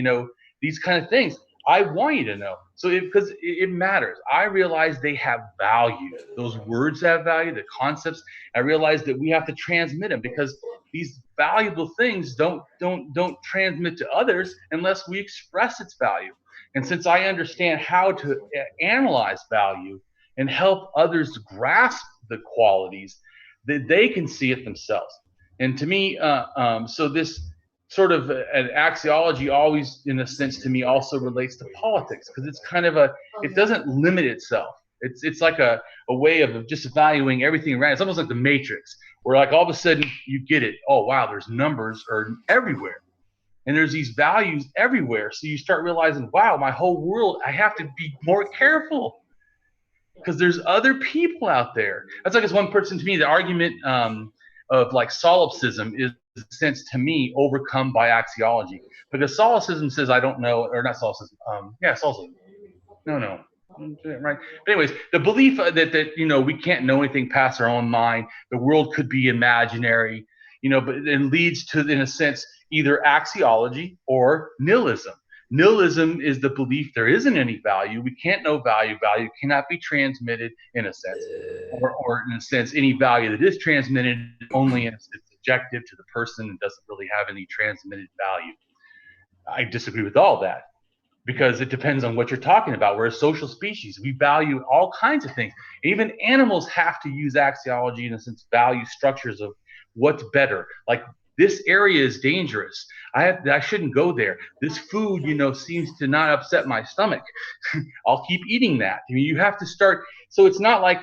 Speaker 3: these kind of things. I want you to know. So because it matters. I realize they have value. Those words have value, the concepts. I realize that we have to transmit them, because these valuable things don't transmit to others unless we express its value. And since I understand how to analyze value and help others grasp the qualities, that they can see it themselves. And to me, so this sort of an axiology always, in a sense, to me also relates to politics, because it's kind of it doesn't limit itself. It's like a way of just evaluating everything around. It's almost like the Matrix, where like all of a sudden you get it. Oh wow, there's numbers are everywhere, and there's these values everywhere. So you start realizing, wow, my whole world, I have to be more careful, because there's other people out there. That's like this one person to me. The argument of like solipsism is, in a sense, to me, overcome by axiology, because solipsism says I don't know, or not solipsism. Solipsism. No. Right. But anyways, the belief that we can't know anything past our own mind, the world could be imaginary, but it leads to, in a sense, either axiology or nihilism. Nihilism is the belief there isn't any value. We can't know value. Value cannot be transmitted, in a sense, or in a sense, any value that is transmitted only is subjective to the person and doesn't really have any transmitted value. I disagree with all that, because it depends on what you're talking about. We're a social species. We value all kinds of things. Even animals have to use axiology, in a sense, value structures of what's better. Like, this area is dangerous. I shouldn't go there. This food, seems to not upset my stomach. I'll keep eating that. I mean, you have to start. So it's not like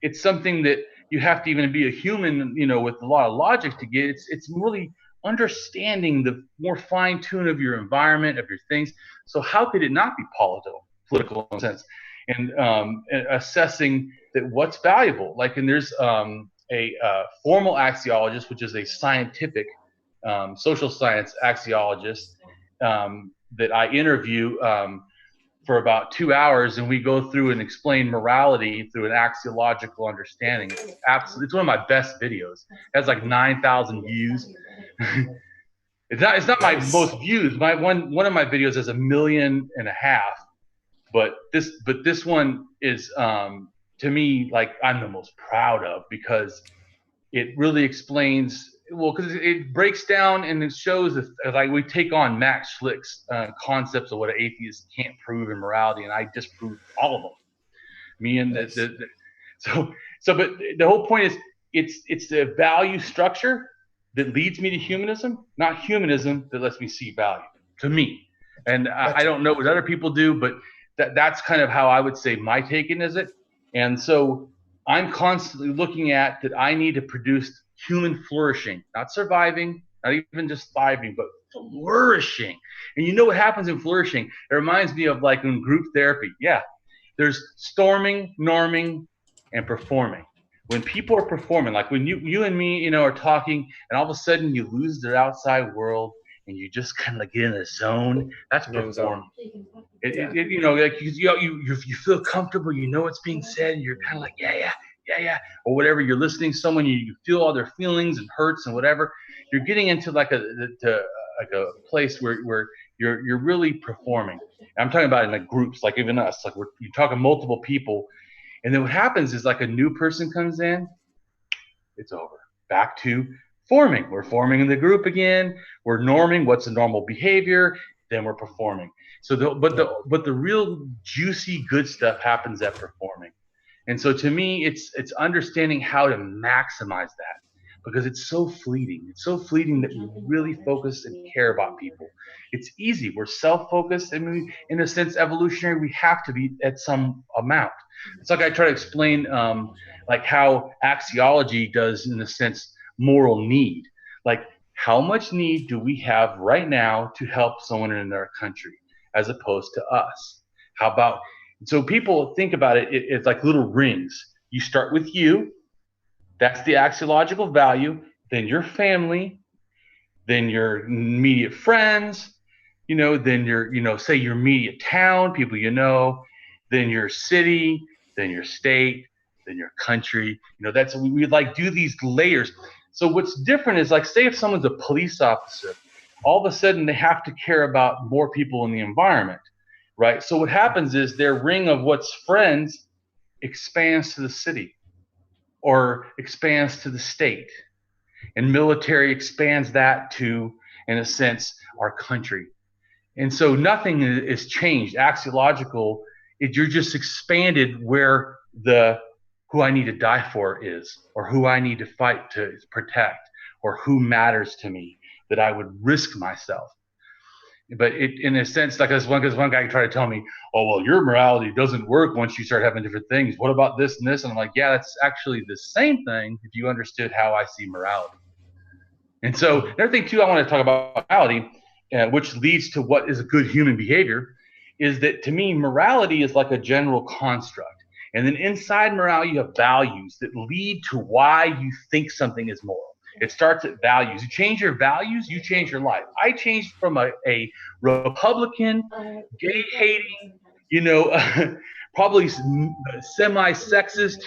Speaker 3: it's something that you have to even be a human, with a lot of logic to get. It's really understanding the more fine tune of your environment, of your things. So how could it not be political in a sense? And assessing that what's valuable. Like, and there's a formal axiologist, which is a scientific social science axiologist that I interview for about 2 hours, and we go through and explain morality through an axiological understanding. It's one of my best videos. It has like 9,000 views. It's not my most views. One of my videos has 1.5 million, but this one is to me, like, I'm the most proud of, because it really explains, because it breaks down and it shows that, like, we take on Max Schlick's concepts of what an atheist can't prove in morality, and I disprove all of them. But the whole point is, it's the value structure that leads me to humanism, not humanism that lets me see value, to me. And I don't know what other people do, but that's kind of how I would say my take in is it. And so I'm constantly looking at that I need to produce human flourishing, not surviving, not even just thriving, but flourishing. And you know what happens in flourishing? It reminds me of like in group therapy. Yeah, there's storming, norming, and performing. When people are performing, like when you and me, are talking, and all of a sudden you lose the outside world and you just kind of like get in a zone, that's performing. Like you feel comfortable, you know what's being said, and you're kind of like, yeah, or whatever. You're listening to someone, you feel all their feelings and hurts and whatever. You're getting into like a place where you're really performing. And I'm talking about in like groups, like even us, like you're talking multiple people. And then what happens is like a new person comes in, it's over. Back to forming. We're forming in the group again. We're norming what's a normal behavior. Then we're performing. So, but the real juicy good stuff happens at performing. And so to me, it's understanding how to maximize that, because it's so fleeting. It's so fleeting that we really focus and care about people. It's easy. We're self-focused. I mean, in a sense, evolutionary, we have to be at some amount. It's like I try to explain like how axiology does, in a sense, moral need. Like, how much need do we have right now to help someone in their country as opposed to us? How about, so people think about it, it's like little rings. You start with you. That's the axiological value. Then your family, then your immediate friends, then your, say your immediate town, people then your city, then your state, then your country. That's, we like do these layers. So what's different is, like, say if someone's a police officer, all of a sudden they have to care about more people in the environment, right? So what happens is their ring of what's friends expands to the city, or expands to the state, and military expands that to, in a sense, our country. And so nothing is changed. Axiological, you're just expanded where who I need to die for is, or who I need to fight to protect, or who matters to me that I would risk myself. But in a sense, like this one guy tried to tell me, oh, well, your morality doesn't work once you start having different things. What about this and this? And I'm like, yeah, that's actually the same thing if you understood how I see morality. And so another thing, too, I want to talk about morality, which leads to what is a good human behavior, is that, to me, morality is like a general construct. And then inside morality, you have values that lead to why you think something is moral. It starts at values. You change your values, you change your life. I changed from a Republican, gay-hating, probably semi-sexist,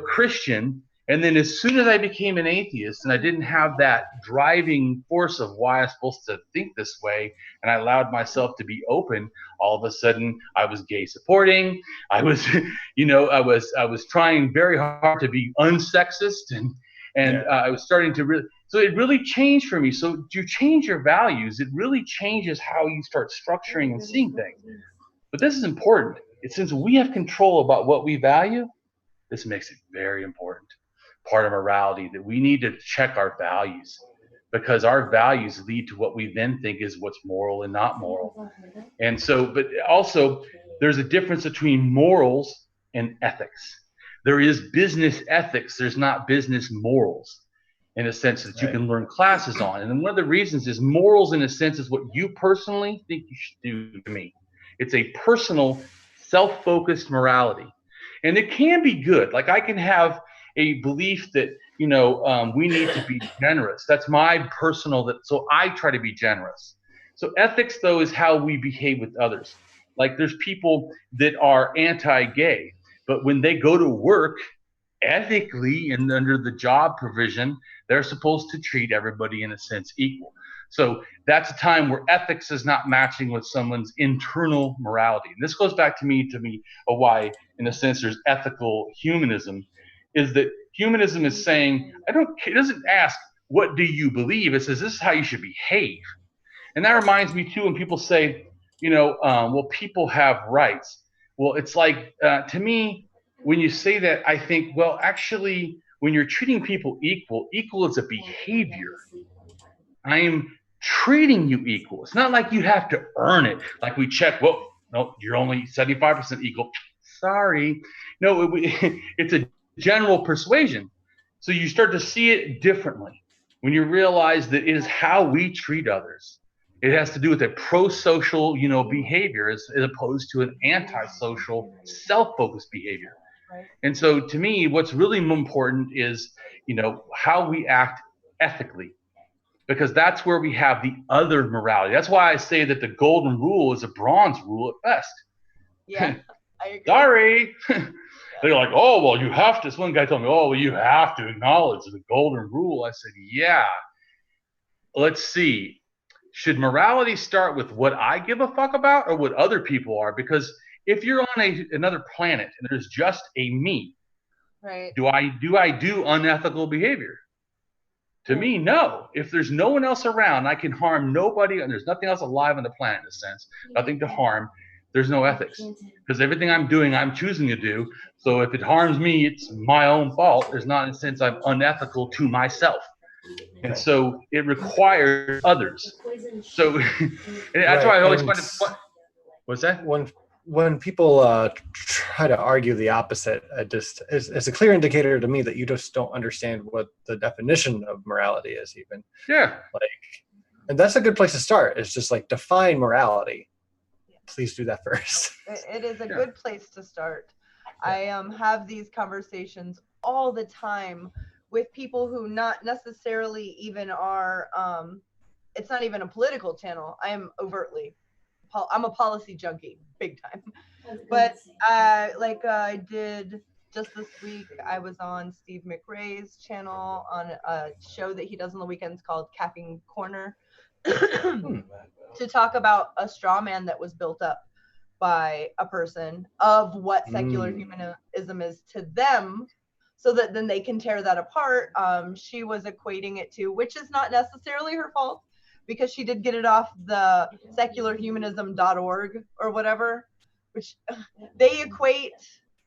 Speaker 3: Christian. And then as soon as I became an atheist and I didn't have that driving force of why I'm supposed to think this way, and I allowed myself to be open, all of a sudden I was gay supporting. I was, I was trying very hard to be unsexist, and I was starting to really, so it really changed for me. So you change your values, it really changes how you start structuring and seeing things. But this is important. Since we have control about what we value, this makes it very important. Part of morality, that we need to check our values, because our values lead to what we then think is what's moral and not moral. And so, but also there's a difference between morals and ethics. There is business ethics. There's not business morals, in a sense that you can learn classes on. And then one of the reasons is morals, in a sense, is what you personally think you should do to me. It's a personal, self-focused morality. And it can be good. Like, I can have a belief that, we need to be generous. That's my personal, so I try to be generous. So ethics, though, is how we behave with others. Like, there's people that are anti-gay, but when they go to work, ethically and under the job provision, they're supposed to treat everybody, in a sense, equal. So that's a time where ethics is not matching with someone's internal morality. And this goes back to me why, in a sense, there's ethical humanism, is that humanism is saying, it doesn't ask, what do you believe? It says, this is how you should behave. And that reminds me, too, when people say, well, people have rights. Well, it's like, to me, when you say that, I think, well, actually, when you're treating people equal is a behavior. I'm treating you equal. It's not like you have to earn it. Like we check, well, no, you're only 75% equal. Sorry. No, it's a general persuasion. So you start to see it differently when you realize that it is how we treat others. It has to do with a pro-social, behavior as opposed to an anti-social, self-focused behavior.
Speaker 2: Right.
Speaker 3: And so to me, what's really important is, how we act ethically, because that's where we have the other morality. That's why I say that the golden rule is a bronze rule at best.
Speaker 2: Yeah, I agree.
Speaker 3: Sorry. They're like, oh, well, you have to. This one guy told me, oh, well, you have to acknowledge the golden rule. I said, yeah. Let's see. Should morality start with what I give a fuck about or what other people are? Because if you're on another planet and there's just a me,
Speaker 2: right?
Speaker 3: Do I do unethical behavior? To me, no. If there's no one else around, I can harm nobody, and there's nothing else alive on the planet in a sense, nothing to harm, there's no ethics. Because everything I'm doing, I'm choosing to do. So if it harms me, it's my own fault. There's not in a sense I'm unethical to myself. And so it requires others. So that's why I always find it. What's that?
Speaker 1: When people try to argue the opposite, it's a clear indicator to me that you just don't understand what the definition of morality is even.
Speaker 3: Yeah.
Speaker 1: And that's a good place to start. It's just like define morality. Please do that first.
Speaker 2: It is a good place to start. I have these conversations all the time with people who not necessarily even are, it's not even a political channel. I am overtly, I'm a policy junkie, big time. But I did just this week, I was on Steve McRae's channel on a show that he does on the weekends called Capping Corner to talk about a straw man that was built up by a person of what secular humanism is to them, so that then they can tear that apart. She was equating it to, which is not necessarily her fault, because she did get it off the secularhumanism.org or whatever, which they equate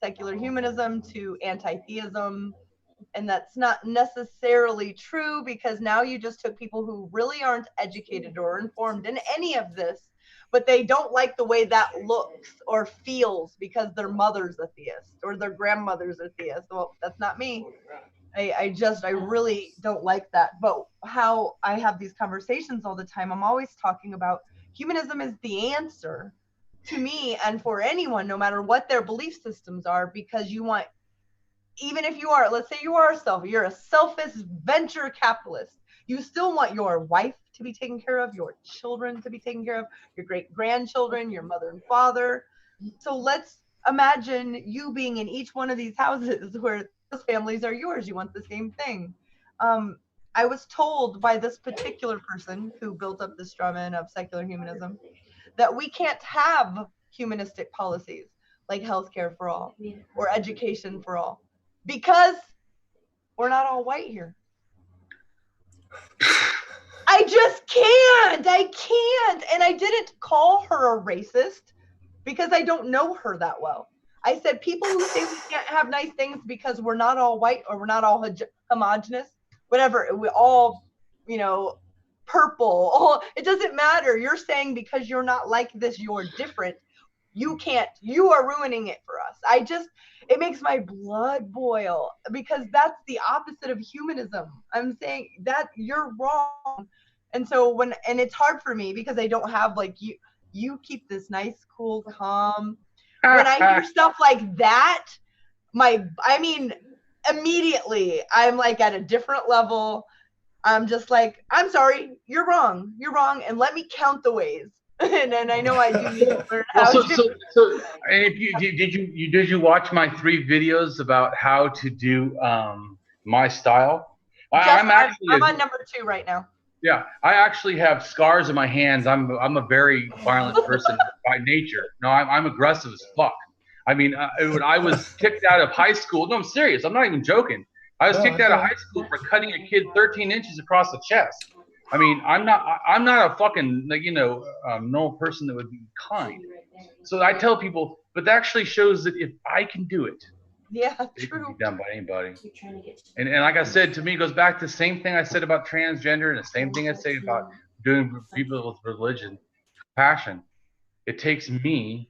Speaker 2: secular humanism to anti-theism. And that's not necessarily true, because now you just took people who really aren't educated or informed in any of this, but they don't like the way that looks or feels because their mother's a theist or their grandmother's a theist. Well, that's not me. I really don't like that. But how I have these conversations all the time, I'm always talking about humanism is the answer to me and for anyone, no matter what their belief systems are, because you want, even if you are, let's say you're a selfish venture capitalist, you still want your wife to be taken care of, your children to be taken care of, your great-grandchildren, your mother and father. So let's imagine you being in each one of these houses where those families are yours. You want the same thing. I was told by this particular person who built up the straw man of secular humanism that we can't have humanistic policies like healthcare for all or education for all, because we're not all white here. I just can't. And I didn't call her a racist because I don't know her that well. I said people who say we can't have nice things because we're not all white or we're not all homogenous, whatever, we all, purple, it doesn't matter. You're saying because you're not like this, you're different. You are ruining it for us. It makes my blood boil, because that's the opposite of humanism. I'm saying that you're wrong. And so and it's hard for me because I don't have you keep this nice, cool, calm. When I hear stuff like that, immediately I'm at a different level. I'm just I'm sorry, you're wrong, and let me count the ways. And I know I do need to learn how to.
Speaker 3: So, and did you watch my 3 videos about how to do my style?
Speaker 2: I'm on number 2 right now.
Speaker 3: Yeah, I actually have scars in my hands. I'm a very violent person by nature. No, I'm aggressive as fuck. When I was kicked out of high school. No, I'm serious. I'm not even joking. I was kicked out of high school for cutting a kid 13 inches across the chest. I'm not a fucking normal person that would be kind. So I tell people, but that actually shows that if I can do it,
Speaker 2: Yeah,
Speaker 3: It can
Speaker 2: true.
Speaker 3: be done by anybody. And like I said, to me, it goes back to the same thing I said about transgender and the same thing I say about doing people with religion, passion. It takes me,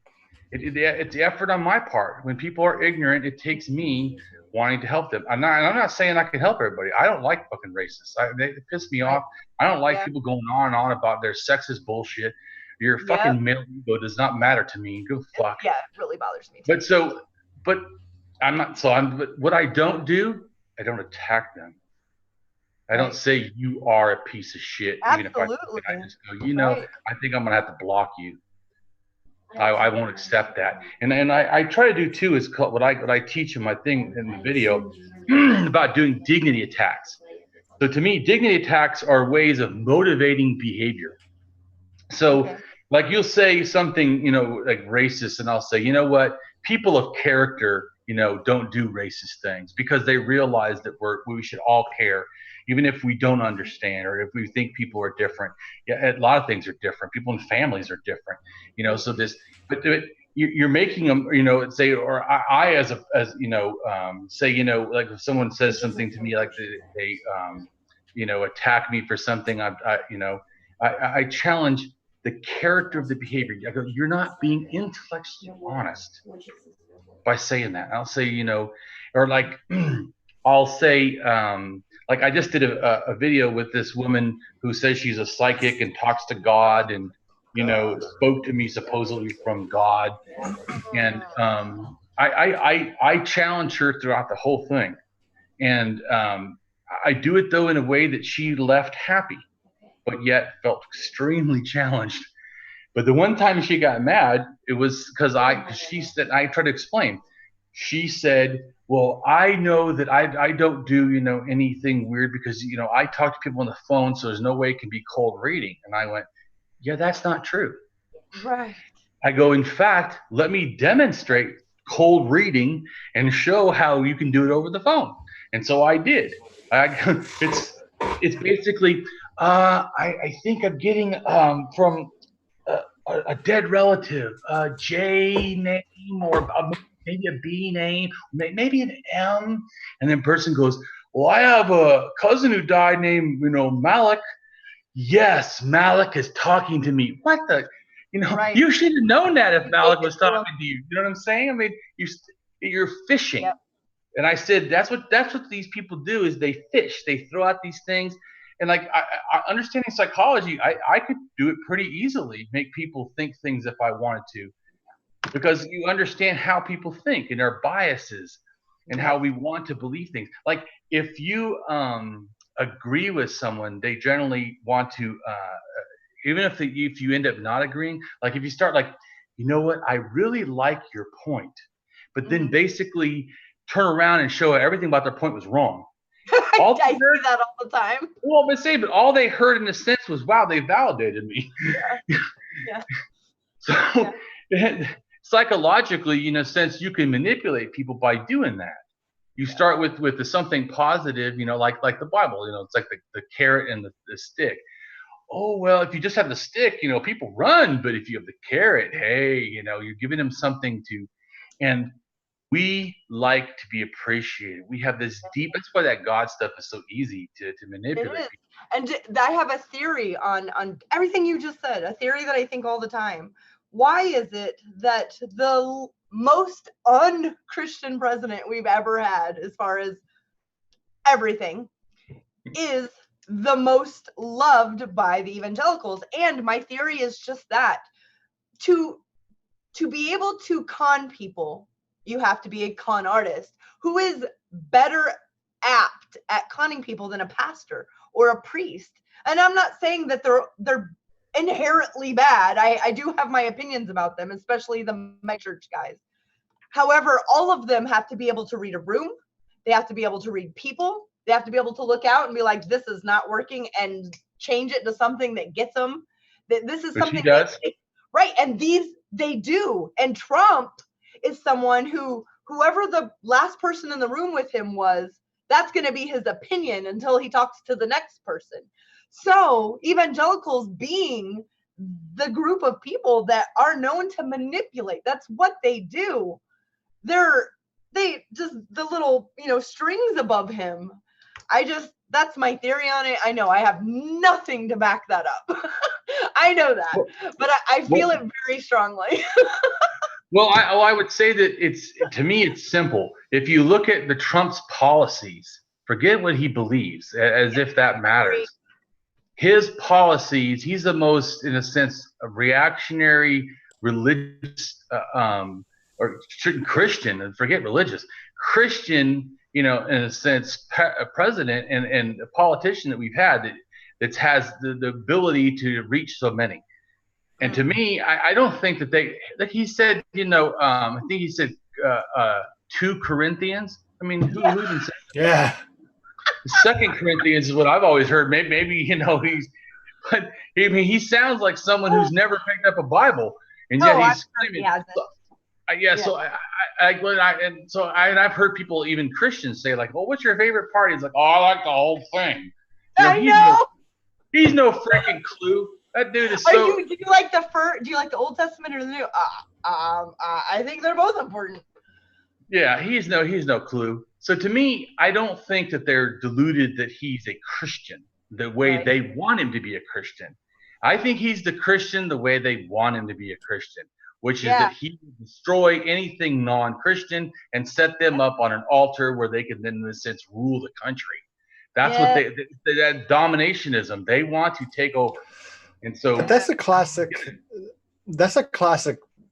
Speaker 3: it's the effort on my part. When people are ignorant, it takes me wanting to help them. I'm not saying I can help everybody. I don't like fucking racists. They piss me off. I don't like people going on and on about their sexist bullshit. Your fucking male ego does not matter to me. Go fuck.
Speaker 2: Yeah, it really bothers me too.
Speaker 3: But but what I don't do, I don't attack them. I don't say you are a piece of shit.
Speaker 2: Absolutely.
Speaker 3: Even if I just go, I think I'm gonna have to block you. I won't accept that. And I try to do too is what I teach in my thing in the video about doing dignity attacks. So to me, dignity attacks are ways of motivating behavior. So like you'll say something, like racist, and I'll say, you know what, people of character, don't do racist things because they realize that we should all care, even if we don't understand or if we think people are different. Yeah, a lot of things are different. People in families are different, so but you're making them, say, or I as say, like if someone says something to me, like they attack me for something, I challenge the character of the behavior. I go, you're not being intellectually honest by saying that. I'll say, or like I'll say, like I just did a video with this woman who says she's a psychic and talks to God and, spoke to me supposedly from God. And I challenge her throughout the whole thing. And I do it, though, in a way that she left happy, but yet felt extremely challenged. But the one time she got mad, it was because she said, I tried to explain. She said, well, I know that I don't do, anything weird because, I talk to people on the phone, so there's no way it can be cold reading. And I went, yeah, that's not true.
Speaker 2: Right.
Speaker 3: I go, in fact, let me demonstrate cold reading and show how you can do it over the phone. And so I did. It's basically, I think I'm getting from a dead relative, a J name or maybe a B name, maybe an M. And then person goes, well, I have a cousin who died named, Malik. Yes, Malik is talking to me. What the, you should have known that if Malik was talking to you. You know what I'm saying? I mean, you're fishing. Yep. And I said, that's what these people do is they fish. They throw out these things. And like I understanding psychology, I could do it pretty easily, make people think things if I wanted to, because you understand how people think and their biases and how we want to believe things. Like if you agree with someone, they generally want to, even if you end up not agreeing, like if you start like, you know what, I really like your point, but then basically turn around and show everything about their point was wrong.
Speaker 2: I hear that all the time.
Speaker 3: Well, but all they heard in a sense was, wow, they validated me.
Speaker 2: Yeah.
Speaker 3: So psychologically, in a sense, you can manipulate people by doing that. You start with something positive, like the Bible, it's like the carrot and the stick. Oh, well, if you just have the stick, people run. But if you have the carrot, hey, you're giving them something to, and we like to be appreciated. We have this deep, that's why that God stuff is so easy to manipulate.
Speaker 2: It is. And I have a theory on everything you just said, a theory that I think all the time. Why is it that the most un-Christian president we've ever had, as far as everything, is the most loved by the evangelicals? And my theory is just that. To be able to con people, you have to be a con artist who is better apt at conning people than a pastor or a priest. And I'm not saying that they're inherently bad. I do have my opinions about them, especially the mega church guys. However, all of them have to be able to read a room. They have to be able to read people. They have to be able to look out and be like, this is not working, and change it to something that gets them. This is something.
Speaker 3: He does.
Speaker 2: Right. And they do. And Trump is someone whoever the last person in the room with him was, that's going to be his opinion until he talks to the next person. So evangelicals being the group of people that are known to manipulate, that's what they do. They're the little, strings above him. That's my theory on it. I know I have nothing to back that up. I know that, but I feel it very strongly.
Speaker 3: Well, I would say that to me, it's simple. If you look at the Trump's policies, forget what he believes, as if that matters. His policies, he's the most, in a sense, reactionary, religious, or Christian, forget religious, Christian, in a sense, president and a politician that we've had that has the ability to reach so many. And to me, I don't think that he said, I think he said 2 Corinthians. I mean, who even said that?
Speaker 1: Yeah.
Speaker 3: 2 Corinthians is what I've always heard. Maybe he sounds like someone who's never picked up a Bible, and yet he's screaming. So I've heard people, even Christians, say like, "Well, what's your favorite part?" He's like, "Oh, I like the whole thing." He's no freaking clue. That dude is so.
Speaker 2: Do you like the Old Testament or the New? I think they're both important.
Speaker 3: Yeah, he's no clue. So to me, I don't think that they're deluded that he's a Christian the way they want him to be a Christian. I think he's the Christian the way they want him to be a Christian, which is that he will destroy anything non-Christian and set them up on an altar where they can then, in a sense, rule the country. That's what that dominationism. They want to take over. And so
Speaker 1: that's a classic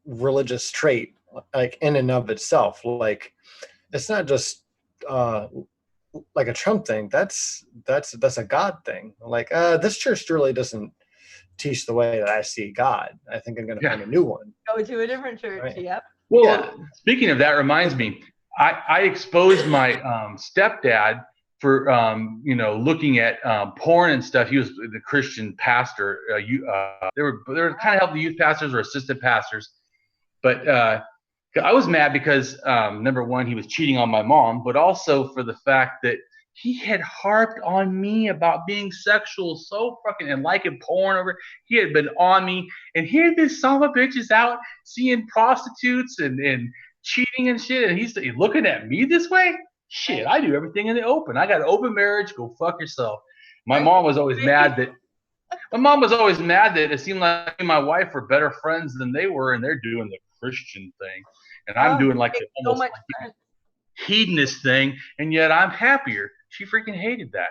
Speaker 1: religious trait, like in and of itself. Like, it's not just like a Trump thing. That's a God thing. Like, this church really doesn't teach the way that I see God. I think I'm going to find a new one.
Speaker 2: Go to a different church. Right. Yep.
Speaker 3: Well, speaking of that, reminds me, I exposed my stepdad for looking at porn and stuff. He was the Christian pastor. They were kind of helping the youth pastors or assistant pastors, but I was mad because number one, he was cheating on my mom, but also for the fact that he had harped on me about being sexual so fucking and liking porn over. He had been on me, and here this son of a bitch is out seeing prostitutes and cheating and shit, and he's looking at me this way. Shit, I do everything in the open. I got an open marriage. Go fuck yourself. My mom was always mad that it seemed like me and my wife were better friends than they were, and they're doing the Christian thing, and I'm doing like the almost like hedonist thing, and yet I'm happier. She freaking hated that.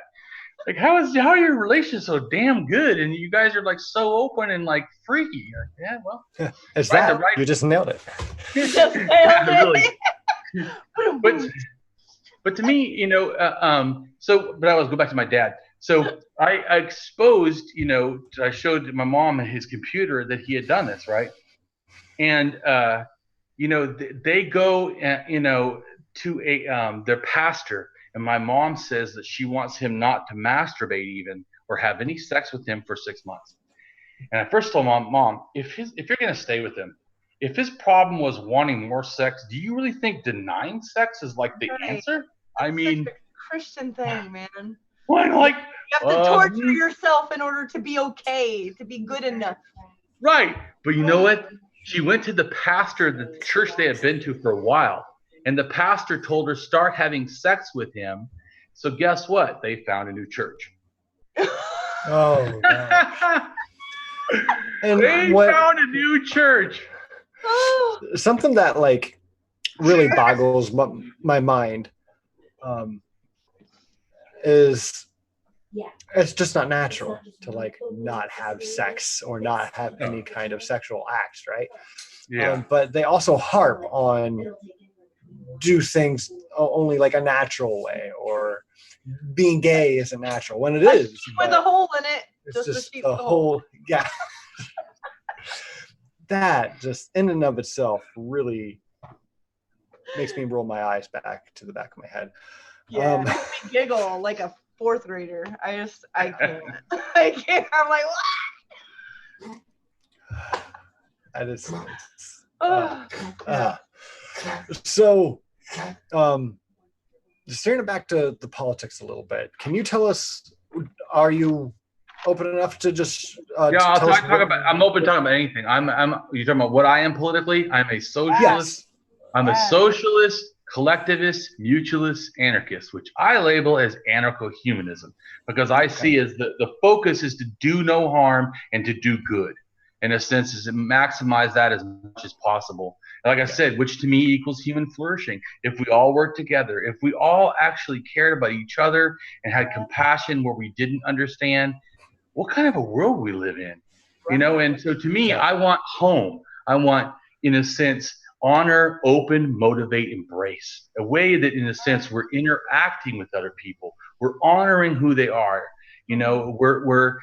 Speaker 3: Like, how are your relations so damn good, and you guys are like so open and like freaky? Like, yeah, well,
Speaker 1: it's that you just nailed it.
Speaker 2: You just nailed it.
Speaker 3: Really. But to me, but I was go back to my dad. So I exposed, I showed my mom his computer that he had done this, right? And they go, to their pastor, and my mom says that she wants him not to masturbate even or have any sex with him for 6 months. And I first told Mom, if you're gonna stay with him, if his problem was wanting more sex, do you really think denying sex is like the answer?
Speaker 2: I mean, such a Christian thing, man.
Speaker 3: Like
Speaker 2: you have to torture yourself in order to be okay, to be good enough.
Speaker 3: Right, but you know what? She went to the pastor of the church they had been to for a while, and the pastor told her start having sex with him. So guess what? They found a new church.
Speaker 1: Oh, gosh. And
Speaker 3: they found a new church.
Speaker 1: Something that like really boggles my mind is it's just not natural to like not have sex or not have any kind of sexual acts, right?
Speaker 3: Yeah.
Speaker 1: But they also harp on do things only like a natural way, or being gay isn't natural when it is.
Speaker 2: With a hole in it.
Speaker 1: It's just a hole. Yeah. That just in and of itself really makes me roll my eyes back to the back of my head.
Speaker 2: Yeah, it makes me giggle like a fourth grader. I can't. I can't. I'm like, what?
Speaker 1: So, just turning back to the politics a little bit, can you tell us, are you open enough to just
Speaker 3: I'm open to talking about anything. You're talking about what I am politically? I'm a socialist.
Speaker 1: Yes.
Speaker 3: I'm a socialist, collectivists, mutualists, anarchists, which I label as anarcho-humanism, because I see as the focus is to do no harm and to do good. In a sense, is to maximize that as much as possible. Like I said, which to me equals human flourishing. If we all work together, if we all actually cared about each other and had compassion where we didn't understand, what kind of a world we live in? You know, and so to me, I want home. I want, in a sense, honor, open, motivate, embrace. A way that, in a sense, we're interacting with other people. We're honoring who they are. You know, we're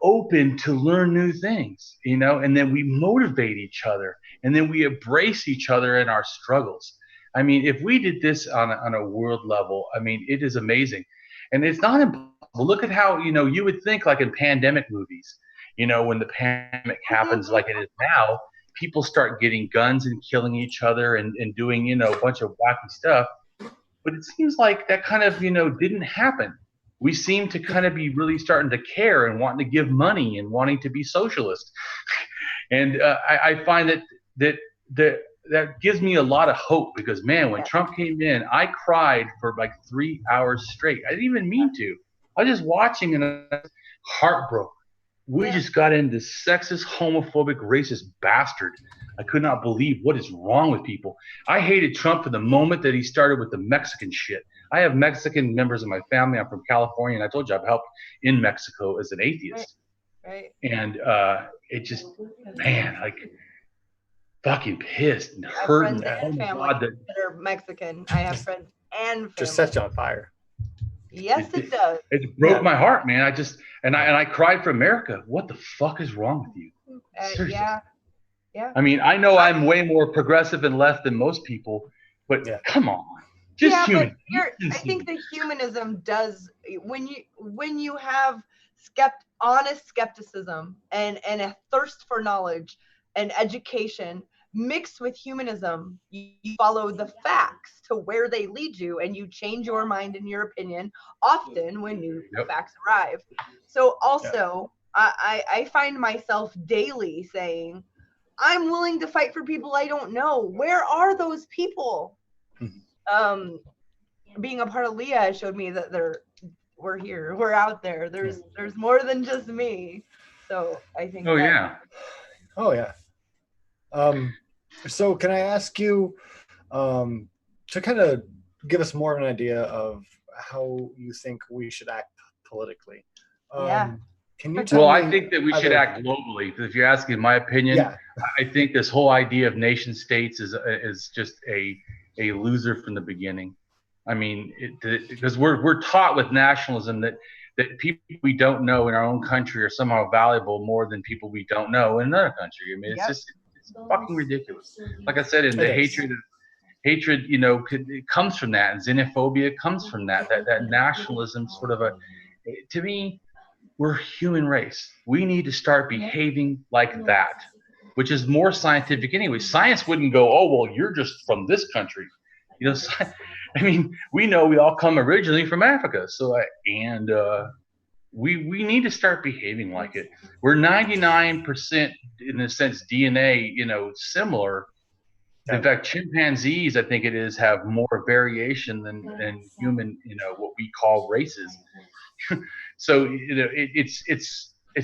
Speaker 3: open to learn new things, you know, and then we motivate each other, and then we embrace each other in our struggles. I mean, if we did this on a world level, I mean, it is amazing. And it's not impossible. Look at how, you know, you would think like in pandemic movies, you know, when the pandemic happens like it is now, people start getting guns and killing each other and doing, you know, a bunch of wacky stuff. But it seems like that kind of, you know, didn't happen. We seem to kind of be really starting to care and wanting to give money and wanting to be socialist. And I find that gives me a lot of hope, because, man, when Trump came in, I cried for like 3 hours straight. I didn't even mean to. I was just watching and heartbroken. We just got into sexist, homophobic, racist bastard. I could not believe what is wrong with people. I hated Trump from the moment that he started with the Mexican shit. I have Mexican members of my family. I'm from California, and I told you I've helped in Mexico as an atheist.
Speaker 2: Right.
Speaker 3: And it just, man, like, fucking pissed and hurting.
Speaker 2: Oh my God, that are Mexican. I have friends and family.
Speaker 1: Just sets you on fire.
Speaker 2: Yes, it does.
Speaker 3: It broke my heart, man. I cried for America. What the fuck is wrong with you? Seriously.
Speaker 2: Yeah.
Speaker 3: I mean, I know I'm way more progressive and left than most people, but come on. Just human.
Speaker 2: I think the humanism does, when you have honest skepticism and a thirst for knowledge and education mixed with humanism, you follow the facts to where they lead you, and you change your mind and your opinion often when new facts arrive. So also, I find myself daily saying, I'm willing to fight for people I don't know. Where are those people? Being a part of LEAH showed me that we're here, we're out there. There's more than just me. So I think.
Speaker 1: Oh yeah. So can I ask you to kind of give us more of an idea of how you think we should act politically? Can you tell me?
Speaker 3: I think that we should act globally. If you're asking my opinion, I think this whole idea of nation states is just a loser from the beginning. I mean, because we're taught with nationalism that people we don't know in our own country are somehow valuable more than people we don't know in another country. I mean, it's fucking ridiculous. Like I said, and the hatred, you know, it comes from that, and xenophobia comes from that nationalism sort of to me, we're a human race. We need to start behaving like that, which is more scientific anyway. Science wouldn't go, oh, well, you're just from this country. You know, I mean, we know we all come originally from Africa. So, we need to start behaving like it. We're 99%, in a sense, DNA, you know, similar. In fact, chimpanzees, I think it is, have more variation than human, you know, what we call races. So, you know, it's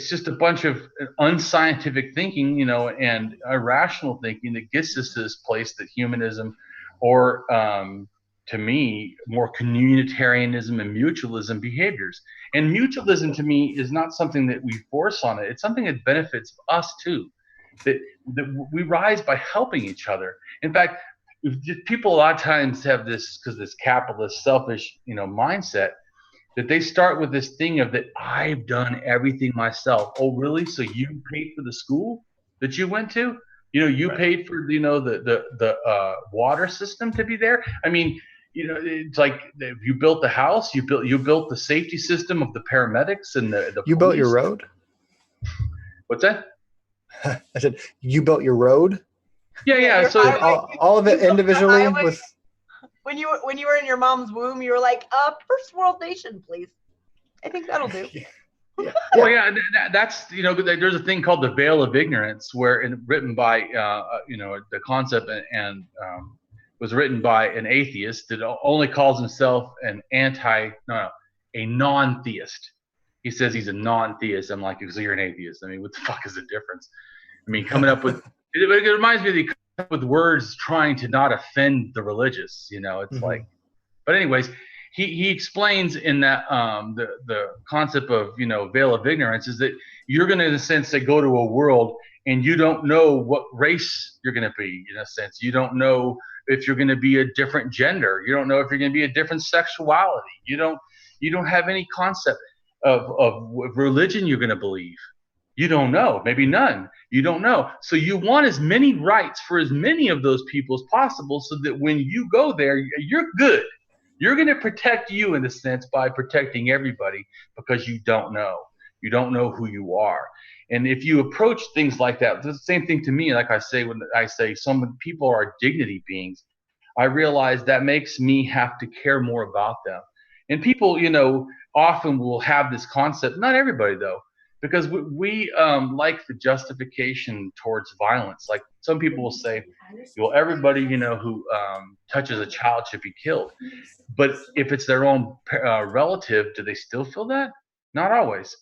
Speaker 3: just a bunch of unscientific thinking, you know, and irrational thinking that gets us to this place that humanism, or to me, more communitarianism and mutualism behaviors. And mutualism to me is not something that we force on it. It's something that benefits us too. That we rise by helping each other. In fact, people a lot of times have this, because this capitalist, selfish, you know, mindset, that they start with this thing of that I've done everything myself. Oh, really? So you paid for the school that you went to? You know, you paid for, you know, the water system to be there. I mean, you know, it's like you built the house, you built the safety system of the paramedics and the
Speaker 1: You
Speaker 3: police.
Speaker 1: built your road?
Speaker 3: What's that?
Speaker 1: I said, you built your road?
Speaker 3: Yeah. So
Speaker 1: all of it individually with.
Speaker 2: When you were in your mom's womb, you were like, first world nation, please. I think that'll do.
Speaker 3: Well, that's, you know, there's a thing called the veil of ignorance, where written by, you know, the concept and was written by an atheist that only calls himself a non-theist. He says he's a non-theist. I'm like, so you're an atheist. I mean, what the fuck is the difference? I mean, coming up with it reminds me of the with words trying to not offend the religious. It's like, but anyways, he explains in that the concept of veil of ignorance is that you're going to, in a sense, go to a world and you don't know what race you're going to be. In a sense, you don't know if you're going to be a different gender. You don't know if you're going to be a different sexuality. You don't have any concept of what religion you're going to believe. You don't know, maybe none. You don't know. So you want as many rights for as many of those people as possible so that when you go there, you're good. You're going to protect you, in a sense, by protecting everybody because you don't know. You don't know who you are. And if you approach things like that, it's the same thing to me. Like I say, when I say some people are dignity beings, I realize that makes me have to care more about them. And people, often will have this concept, not everybody though, because we like the justification towards violence. Like some people will say, well, everybody, who touches a child should be killed. But if it's their own relative, do they still feel that? Not always.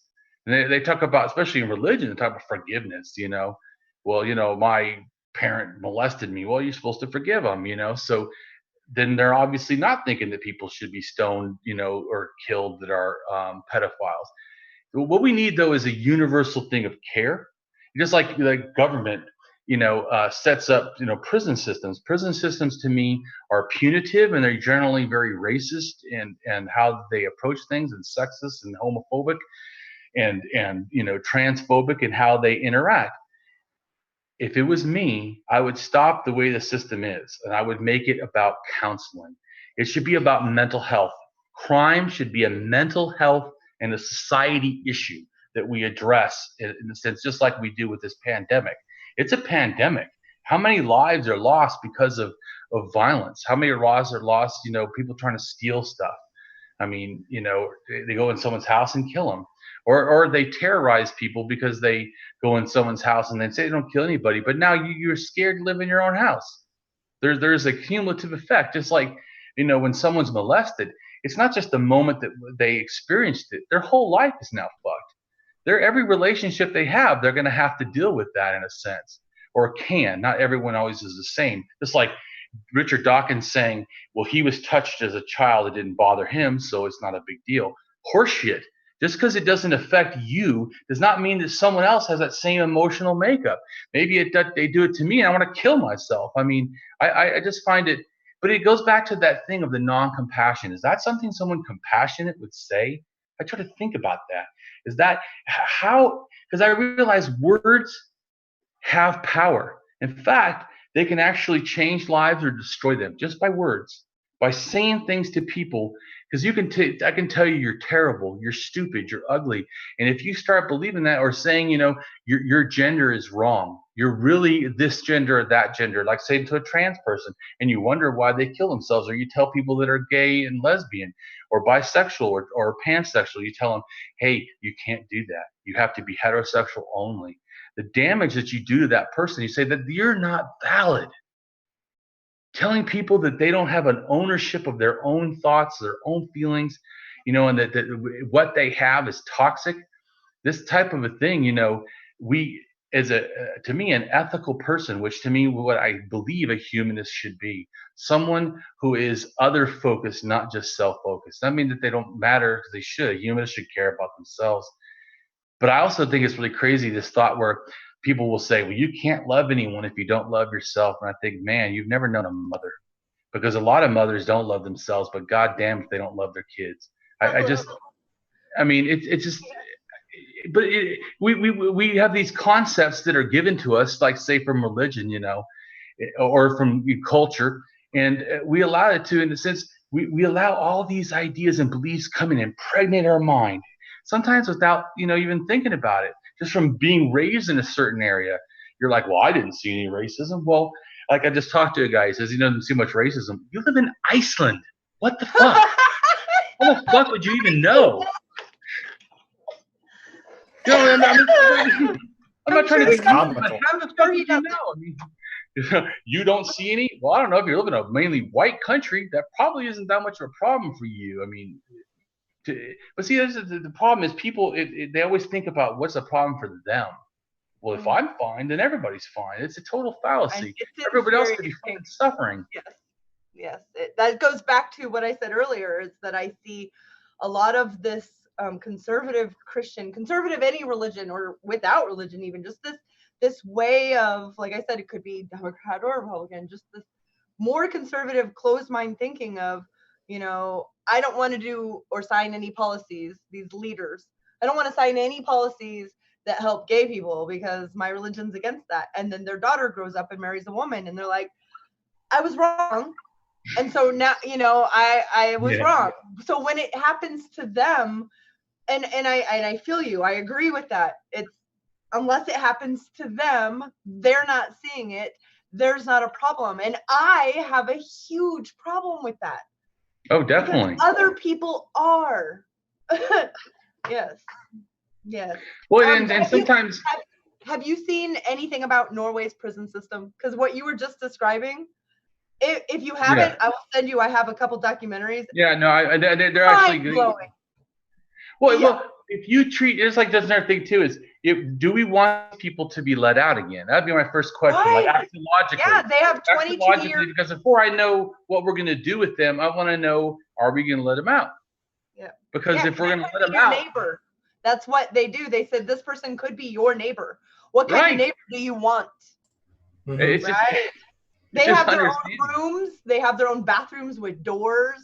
Speaker 3: And they talk about, especially in religion, they talk about forgiveness, Well, my parent molested me. Well, you're supposed to forgive them, So then they're obviously not thinking that people should be stoned, or killed that are pedophiles. What we need, though, is a universal thing of care. Just like the government, sets up, prison systems. Prison systems, to me, are punitive, and they're generally very racist and how they approach things, and sexist and homophobic and transphobic in how they interact. If it was me, I would stop the way the system is, and I would make it about counseling. It should be about mental health. Crime should be a mental health and a society issue that we address, in a sense, just like we do with this pandemic. It's a pandemic. How many lives are lost because of violence? How many lives are lost, people trying to steal stuff? I mean, they go in someone's house and kill them. Or they terrorize people because they go in someone's house and they say they don't kill anybody, but now you're scared to live in your own house. There's a cumulative effect. Just like, when someone's molested, it's not just the moment that they experienced it. Their whole life is now fucked. Every relationship they have, they're going to have to deal with that in a sense, or can. Not everyone always is the same. Just like Richard Dawkins saying, well, he was touched as a child, it didn't bother him, so it's not a big deal. Horseshit. Just because it doesn't affect you does not mean that someone else has that same emotional makeup. Maybe they do it to me and I want to kill myself. I mean, I just find it, but it goes back to that thing of the non-compassion. Is that something someone compassionate would say? I try to think about that. Is that how, because I realize words have power. In fact, they can actually change lives or destroy them just by words, by saying things to people. Because I can tell you you're terrible, you're stupid, you're ugly. And if you start believing that or saying, your gender is wrong, you're really this gender or that gender, like say to a trans person, and you wonder why they kill themselves, or you tell people that are gay and lesbian or bisexual or pansexual, you tell them, hey, you can't do that. You have to be heterosexual only. The damage that you do to that person, you say that you're not valid. Telling people that they don't have an ownership of their own thoughts, their own feelings, and that what they have is toxic. This type of a thing, we, as to me, an ethical person, which to me, what I believe a humanist should be, someone who is other focused, not just self-focused. I mean that they don't matter, because they should. Humanists should care about themselves. But I also think it's really crazy, this thought where people will say, well, you can't love anyone if you don't love yourself. And I think, man, you've never known a mother, because a lot of mothers don't love themselves, but goddamn if they don't love their kids. We have these concepts that are given to us, like say from religion, or from culture, and we allow it to, in a sense, we allow all these ideas and beliefs come and impregnate our mind, sometimes without, even thinking about it. Just from being raised in a certain area, you're like, well, I didn't see any racism. Well, like I just talked to a guy, he says he doesn't see much racism. You live in Iceland. What the fuck? How the fuck would you even know? I'm not trying to be comical. How the fuck would you know? I mean, You don't see any? Well, I don't know. If you live in a mainly white country, that probably isn't that much of a problem for you. I mean, but see, the problem is people, they always think about what's the problem for them. Well, if I'm fine, then everybody's fine. It's a total fallacy. Everybody else could be fucking suffering.
Speaker 2: Yes. That goes back to what I said earlier, is that I see a lot of this conservative Christian, conservative any religion or without religion even, just this way of, like I said, it could be Democrat or Republican, just this more conservative, closed mind thinking of, I don't want to do or sign any policies, these leaders. I don't want to sign any policies that help gay people because my religion's against that. And then their daughter grows up and marries a woman and they're like, I was wrong. And so now, I was wrong. So when it happens to them, and I feel you, I agree with that. It's, unless it happens to them, they're not seeing it. There's not a problem. And I have a huge problem with that.
Speaker 3: Oh, definitely.
Speaker 2: Because other people are. Yes.
Speaker 3: Well, and sometimes.
Speaker 2: Have you seen anything about Norway's prison system? Because what you were just describing, if you haven't, I will send you. I have a couple documentaries.
Speaker 3: Yeah, no, they're actually
Speaker 2: blowing.
Speaker 3: Well, if you treat, it's like that's another thing too. Is do we want people to be let out again? That'd be my first question.
Speaker 2: Right.
Speaker 3: Like axiologically.
Speaker 2: Yeah, they have 22 years.
Speaker 3: Because before I know what we're going to do with them, I want to know: are we going to let them out?
Speaker 2: Yeah.
Speaker 3: Because if we're going to let them
Speaker 2: your
Speaker 3: out,
Speaker 2: neighbor. That's what they do. They said this person could be your neighbor. What kind of neighbor do you want?
Speaker 3: It's
Speaker 2: right.
Speaker 3: Just,
Speaker 2: they have their own rooms. They have their own bathrooms with doors.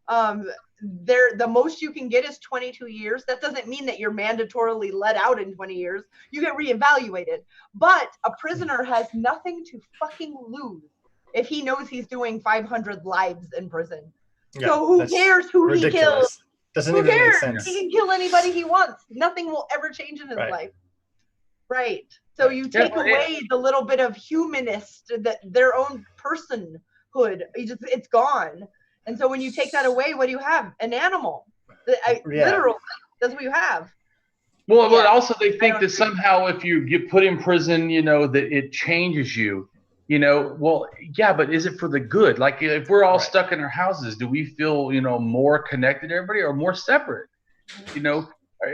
Speaker 2: The most you can get is 22 years. That doesn't mean that you're mandatorily let out in 20 years. You get reevaluated. But a prisoner has nothing to fucking lose if he knows he's doing 500 lives in prison. Yeah, so who cares who ridiculous. He kills?
Speaker 1: Doesn't
Speaker 2: who
Speaker 1: even
Speaker 2: cares?
Speaker 1: make sense.
Speaker 2: He can kill anybody he wants. Nothing will ever change in his life. Right. So you take away the little bit of humanist, their own personhood. It's gone. And so when you take that away, what do you have? An animal. Literally, that's what you have.
Speaker 3: Well, but also they think that somehow if you get put in prison, that it changes you. Well, yeah, but is it for the good? Like if we're all stuck in our houses, do we feel, more connected to everybody or more separate?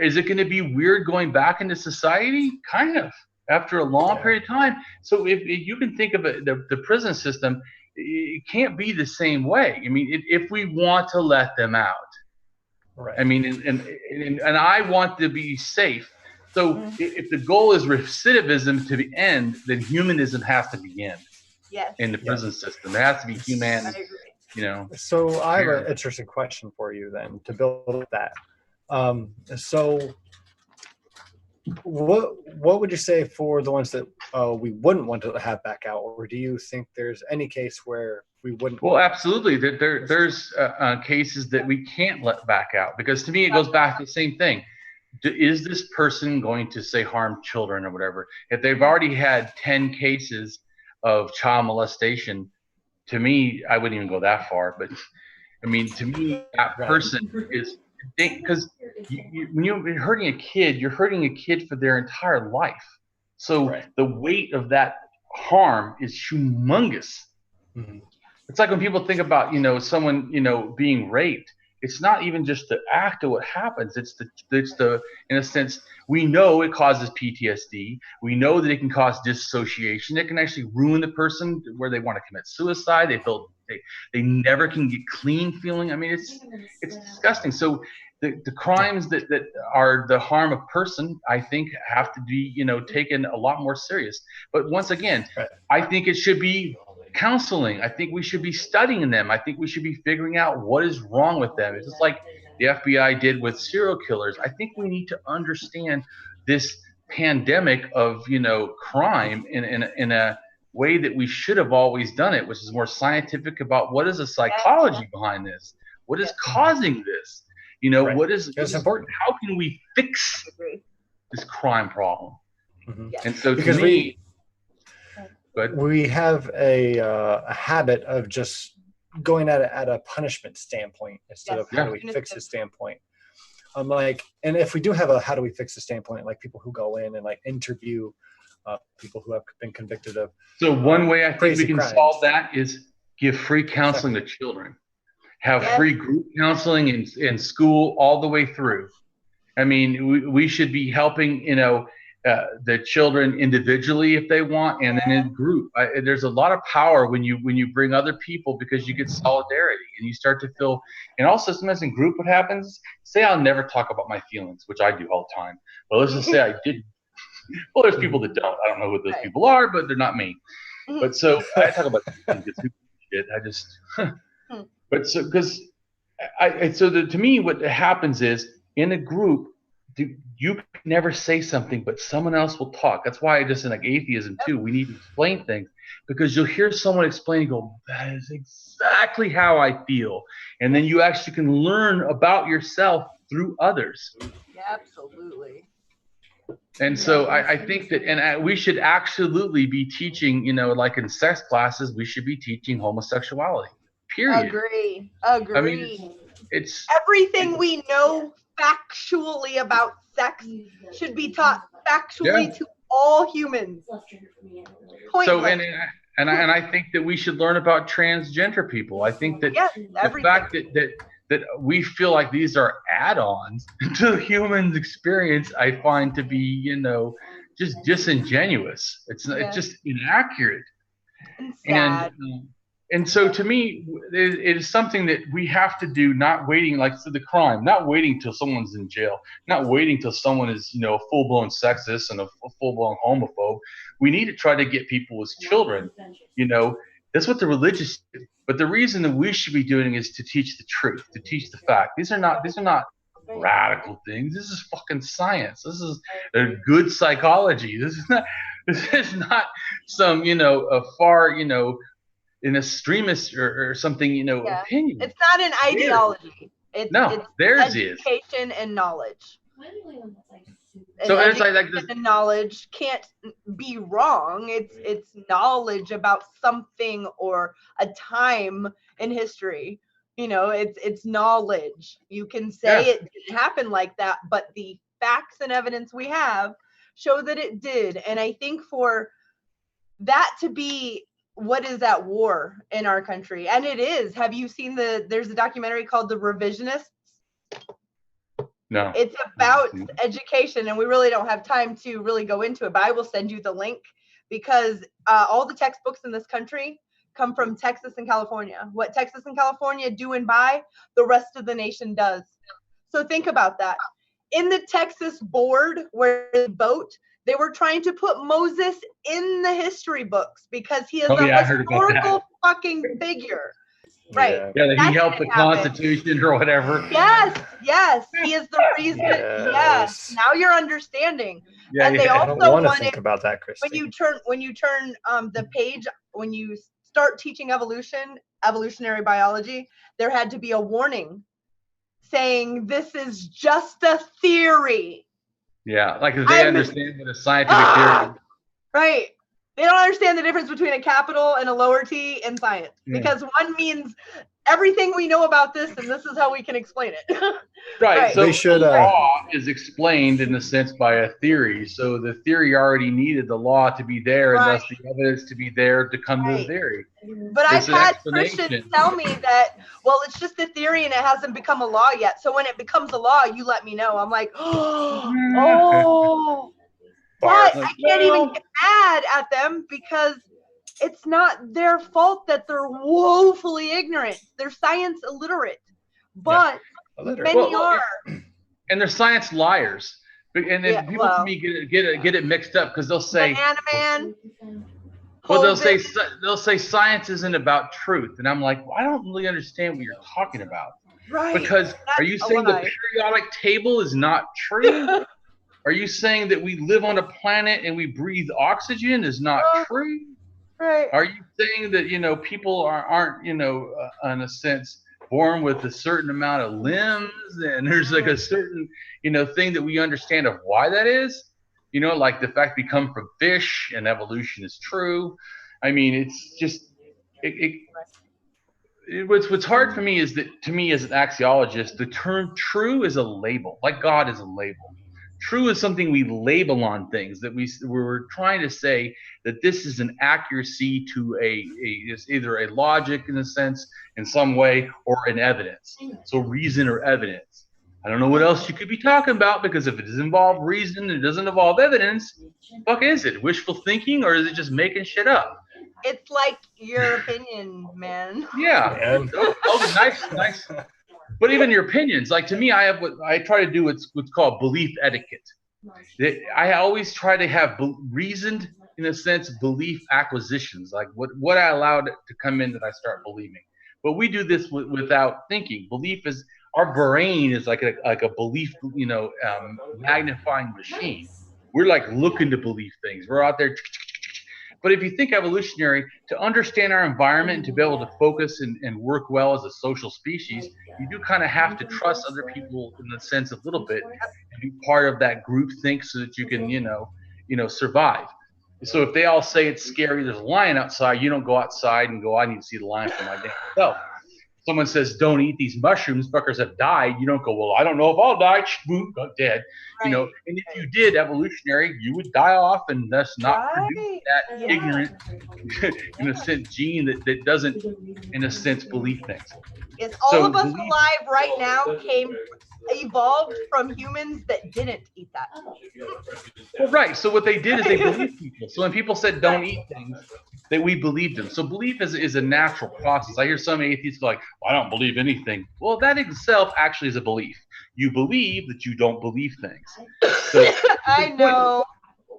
Speaker 3: Is it going to be weird going back into society? Kind of, after a long period of time. So if you can think of it, the prison system, it can't be the same way. I mean, if we want to let them out, I mean, and I want to be safe. So if the goal is recidivism to the end, then humanism has to begin.
Speaker 2: Yes.
Speaker 3: In the prison system, there has to be humanity.
Speaker 1: So I have an interesting question for you then to build that. So what would you say for the ones that we wouldn't want to have back out, or do you think there's any case where we wouldn't?
Speaker 3: Well, absolutely. There's cases that we can't let back out, because to me it goes back to the same thing. Is this person going to say harm children or whatever? If they've already had 10 cases of child molestation, to me, I wouldn't even go that far. But I mean, to me, that person is, because when you're hurting a kid, you're hurting a kid for their entire life. So the weight of that harm is humongous. Mm-hmm. It's like when people think about, someone, being raped. It's not even just the act of what happens. It's the in a sense, we know it causes PTSD. We know that it can cause dissociation. It can actually ruin the person where they want to commit suicide. They never can get clean feeling. I mean, it's disgusting. So the crimes that are the harm of person, I think, have to be, taken a lot more serious. But once again, I think it should be counseling. I think we should be studying them. I think we should be figuring out what is wrong with them. It's just like the FBI did with serial killers. I think we need to understand this pandemic of, crime in a way that we should have always done it, which is more scientific about what is the psychology behind this? What is causing this? What is important? How can we fix this crime problem? Mm-hmm. And so to me,
Speaker 1: we have a habit of just going at it at a punishment standpoint instead of how do we fix it standpoint. And if we do have a how do we fix the standpoint, like people who go in and like interview people who have been convicted of.
Speaker 3: So one way I think we can
Speaker 1: crimes.
Speaker 3: solve that is give free counseling to children. Have free group counseling in school all the way through. I mean, we should be helping, the children individually if they want, and then in group. There's a lot of power when you bring other people, because you get solidarity and you start to feel. And also sometimes in group, what happens? Say I'll never talk about my feelings, which I do all the time. But let's just say I did. Well, there's people that don't. I don't know who those people are, but they're not me. But so I talk about shit. I just. But so because to me, what happens is in a group, you can never say something, but someone else will talk. That's why just in like atheism too, we need to explain things, because you'll hear someone explain and go, that is exactly how I feel. And then you actually can learn about yourself through others.
Speaker 2: Yeah, absolutely.
Speaker 3: And so I think that, and we should absolutely be teaching, like in sex classes, we should be teaching homosexuality, period.
Speaker 2: Agree.
Speaker 3: I mean, it's
Speaker 2: everything we know factually about sex should be taught factually to all humans.
Speaker 3: So and I think that we should learn about transgender people. I think that the fact that we feel like these are add-ons to the human experience, I find to be just disingenuous. It's just inaccurate.
Speaker 2: And sad.
Speaker 3: And so to me, it is something that we have to do, not waiting, like the crime, not waiting till someone's in jail, not waiting till someone is, a full-blown sexist and a full-blown homophobe. We need to try to get people as children, that's what the religious do. But the reason that we should be doing is to teach the truth, to teach the fact. These are not radical things. This is fucking science. This is a good psychology. This is not some, a far, an extremist or something, opinion.
Speaker 2: It's not an ideology. It's
Speaker 3: theirs
Speaker 2: education and knowledge.
Speaker 3: So it's like
Speaker 2: and knowledge can't be wrong. It's knowledge about something or a time in history. It's knowledge. You can say it didn't happen like that, but the facts and evidence we have show that it did. And I think for that to be what is at war in our country, and it is. Have you seen there's a documentary called The Revisionists?
Speaker 3: No.
Speaker 2: It's about education, and we really don't have time to really go into it, but I will send you the link, because all the textbooks in this country come from Texas and California. What Texas and California do and buy, the rest of the nation does. So think about that. In the Texas board where they vote, they were trying to put Moses in the history books because he is a historical fucking figure. Right.
Speaker 3: Yeah, that he helped the Constitution or whatever.
Speaker 2: Yes. He is the reason. Yes. Now you're understanding.
Speaker 1: Yeah,
Speaker 2: and they also
Speaker 1: I don't want to think about that, Christy.
Speaker 2: When you turn the page, when you start teaching evolutionary biology, there had to be a warning saying this is just a theory.
Speaker 3: Yeah, like they understand what a scientific theory.
Speaker 2: Right. They don't understand the difference between a capital and a lower T in science, because one means everything we know about this, and this is how we can explain it.
Speaker 3: Right. So the law is explained in a sense by a theory. So the theory already needed the law to be there, and thus the evidence to be there to come to the theory.
Speaker 2: But I've had Christians tell me that, well, it's just a theory and it hasn't become a law yet. So when it becomes a law, you let me know. I'm like, oh. But I can't even get mad at them, because it's not their fault that they're woefully ignorant. They're science illiterate, but many are.
Speaker 3: And they're science liars. And then people to me get it mixed up, because they'll say, well, they'll say science isn't about truth, and I'm like, well, I don't really understand what you're talking about.
Speaker 2: Right.
Speaker 3: Because are you saying the periodic table is not true? Are you saying that we live on a planet and we breathe oxygen is not true?
Speaker 2: Right.
Speaker 3: Are you saying that, people aren't, in a sense, born with a certain amount of limbs, and there's like a certain, thing that we understand of why that is? Like the fact we come from fish and evolution is true. I mean, it's just, what's hard for me is that, to me as an axiologist, the term true is a label, like God is a label. True is something we label on things, that we're trying to say that this is an accuracy to is either a logic in a sense, in some way, or an evidence. So reason or evidence. I don't know what else you could be talking about, because if it doesn't involve reason, it doesn't involve evidence, fuck is it? Wishful thinking, or is it just making shit up?
Speaker 2: It's like your opinion, man.
Speaker 3: Yeah. Oh, nice. But even your opinions, like, to me, I try to do what's called belief etiquette. I always try to have reasoned, in a sense, belief acquisitions, like what I allowed to come in that I start believing. But we do this without thinking. Belief is, our brain is like a belief, magnifying machine. We're like looking to believe things. We're out there. But if you think evolutionary, to understand our environment and to be able to focus and work well as a social species, you do kind of have to trust other people in the sense a little bit and be part of that group think so that you can, survive. So if they all say it's scary, there's a lion outside, you don't go outside and go, I need to see the lion for my damn self. Someone says, don't eat these mushrooms, fuckers have died. You don't go, well, I don't know if I'll die. Boom, got dead.
Speaker 2: Right.
Speaker 3: And if you did evolutionary, you would die off and thus not produce that ignorant, in a sense, gene that doesn't, in a sense, believe things.
Speaker 2: Yes, all of us alive right now evolved from humans that didn't eat that.
Speaker 3: Well, right. So what they did is they believed people. So when people said don't eat things, that we believed them. So belief is a natural process. I hear some atheists like, well, I don't believe anything. Well, that itself actually is a belief. You believe that you don't believe things. So
Speaker 2: I know.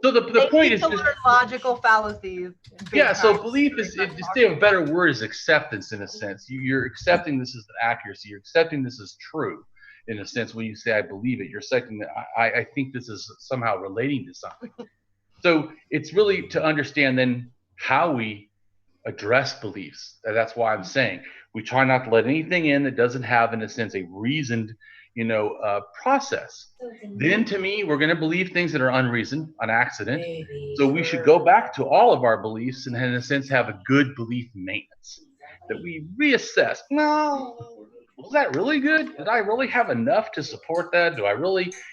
Speaker 3: So the point is
Speaker 2: just logical fallacies.
Speaker 3: Yeah. So belief is, to say a better word, is acceptance in a sense. You're accepting this as an accuracy. You're accepting this as true in a sense. When you say I believe it, you're accepting that I think this is somehow relating to something. So it's really to understand then how we address beliefs. That's why I'm saying we try not to let anything in that doesn't have, in a sense, a reasoned, process. Then to me, we're going to believe things that are unreasoned, on accident. So we should go back to all of our beliefs and, in a sense, have a good belief maintenance, that we reassess. No, was that really good? Did I really have enough to support that?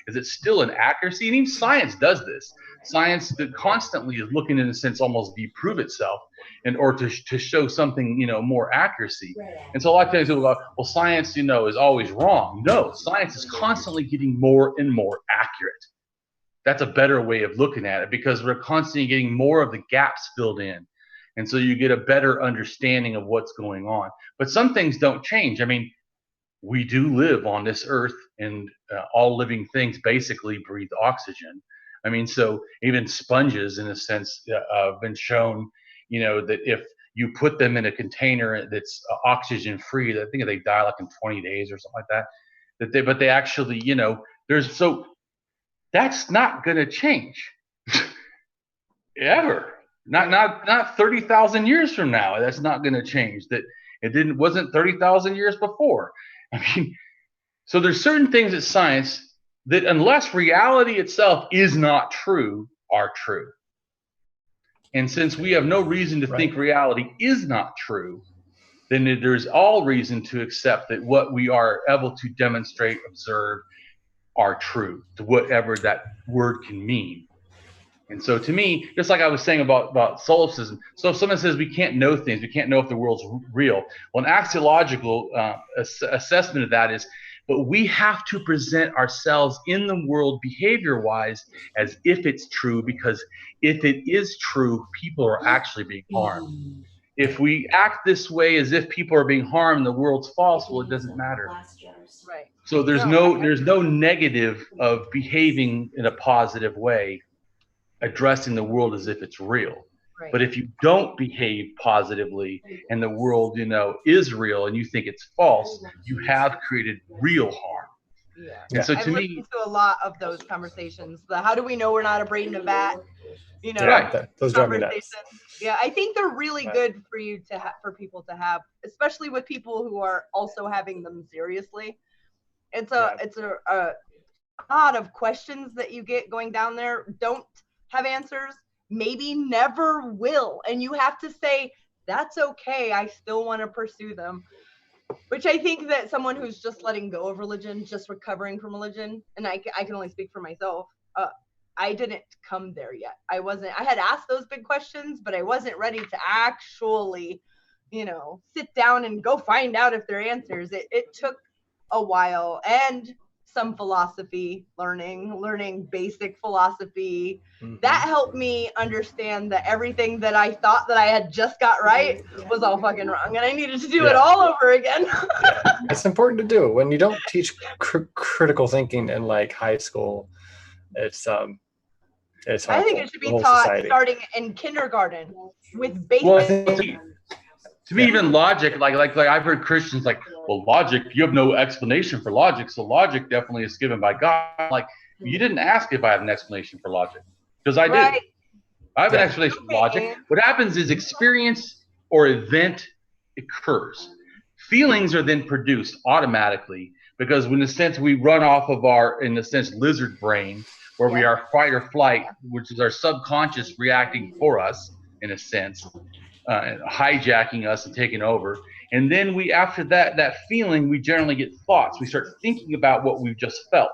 Speaker 3: Is it still an accuracy? And even science does this. Science that constantly is looking, in a sense, almost to prove itself or to show something, more accuracy. And so a lot of times people go, well, science, is always wrong. No, science is constantly getting more and more accurate. That's a better way of looking at it, because we're constantly getting more of the gaps filled in. And so you get a better understanding of what's going on. But some things don't change. I mean, we do live on this earth, and all living things basically breathe oxygen. I mean, so even sponges, in a sense, have been shown, that if you put them in a container that's oxygen free, I think they die like in 20 days or something like that. But they actually, so that's not going to change ever. Not 30,000 years from now. That's not going to change. That it wasn't 30,000 years before. I mean, so there's certain things in science that, unless reality itself is not true, are true. And since we have no reason to think reality is not true, then there's all reason to accept that what we are able to demonstrate, observe, are true, to whatever that word can mean. And so to me, just like I was saying about solipsism, so if someone says we can't know things, we can't know if the world's real, well, an axiological assessment of that is, but we have to present ourselves in the world behavior-wise as if it's true, because if it is true, people are actually being harmed. If we act this way as if people are being harmed and the world's false, well, it doesn't matter.
Speaker 2: Right.
Speaker 3: So there's no negative of behaving in a positive way, addressing the world as if it's real.
Speaker 2: Right.
Speaker 3: But if you don't behave positively and the world, is real and you think it's false, you have created real harm.
Speaker 2: Yeah.
Speaker 3: And so
Speaker 2: I've listened to a lot of those conversations. How do we know we're not a brain in a vat?
Speaker 1: Those drive me nuts.
Speaker 2: Yeah, I think they're really good for you for people to have, especially with people who are also having them seriously. It's a lot of questions that you get going down there. Don't have answers. Maybe never will. And you have to say, that's okay. I still want to pursue them. Which I think that someone who's just letting go of religion, just recovering from religion, and I can only speak for myself, I didn't come there yet. I had asked those big questions, but I wasn't ready to actually, sit down and go find out if there are answers. It took a while, and some philosophy learning basic philosophy. Mm-hmm. That helped me understand that everything that I thought that I had just got right was all fucking wrong, and I needed to do it all over again.
Speaker 1: It's important to do. When you don't teach critical thinking in like high school, it's harmful.
Speaker 2: I think it should be taught starting in kindergarten with basic.
Speaker 3: To me, even logic, like I've heard Christians like, well, logic, you have no explanation for logic, so logic definitely is given by God. Like, you didn't ask if I have an explanation for logic, because I did. I have an explanation for logic. What happens is experience or event occurs. Feelings are then produced automatically, because in a sense, we run off of our, in a sense, lizard brain, where we are fight or flight, which is our subconscious reacting for us, in a sense. Hijacking us and taking over, and then we, after that feeling, we generally get thoughts. We start thinking about what we've just felt.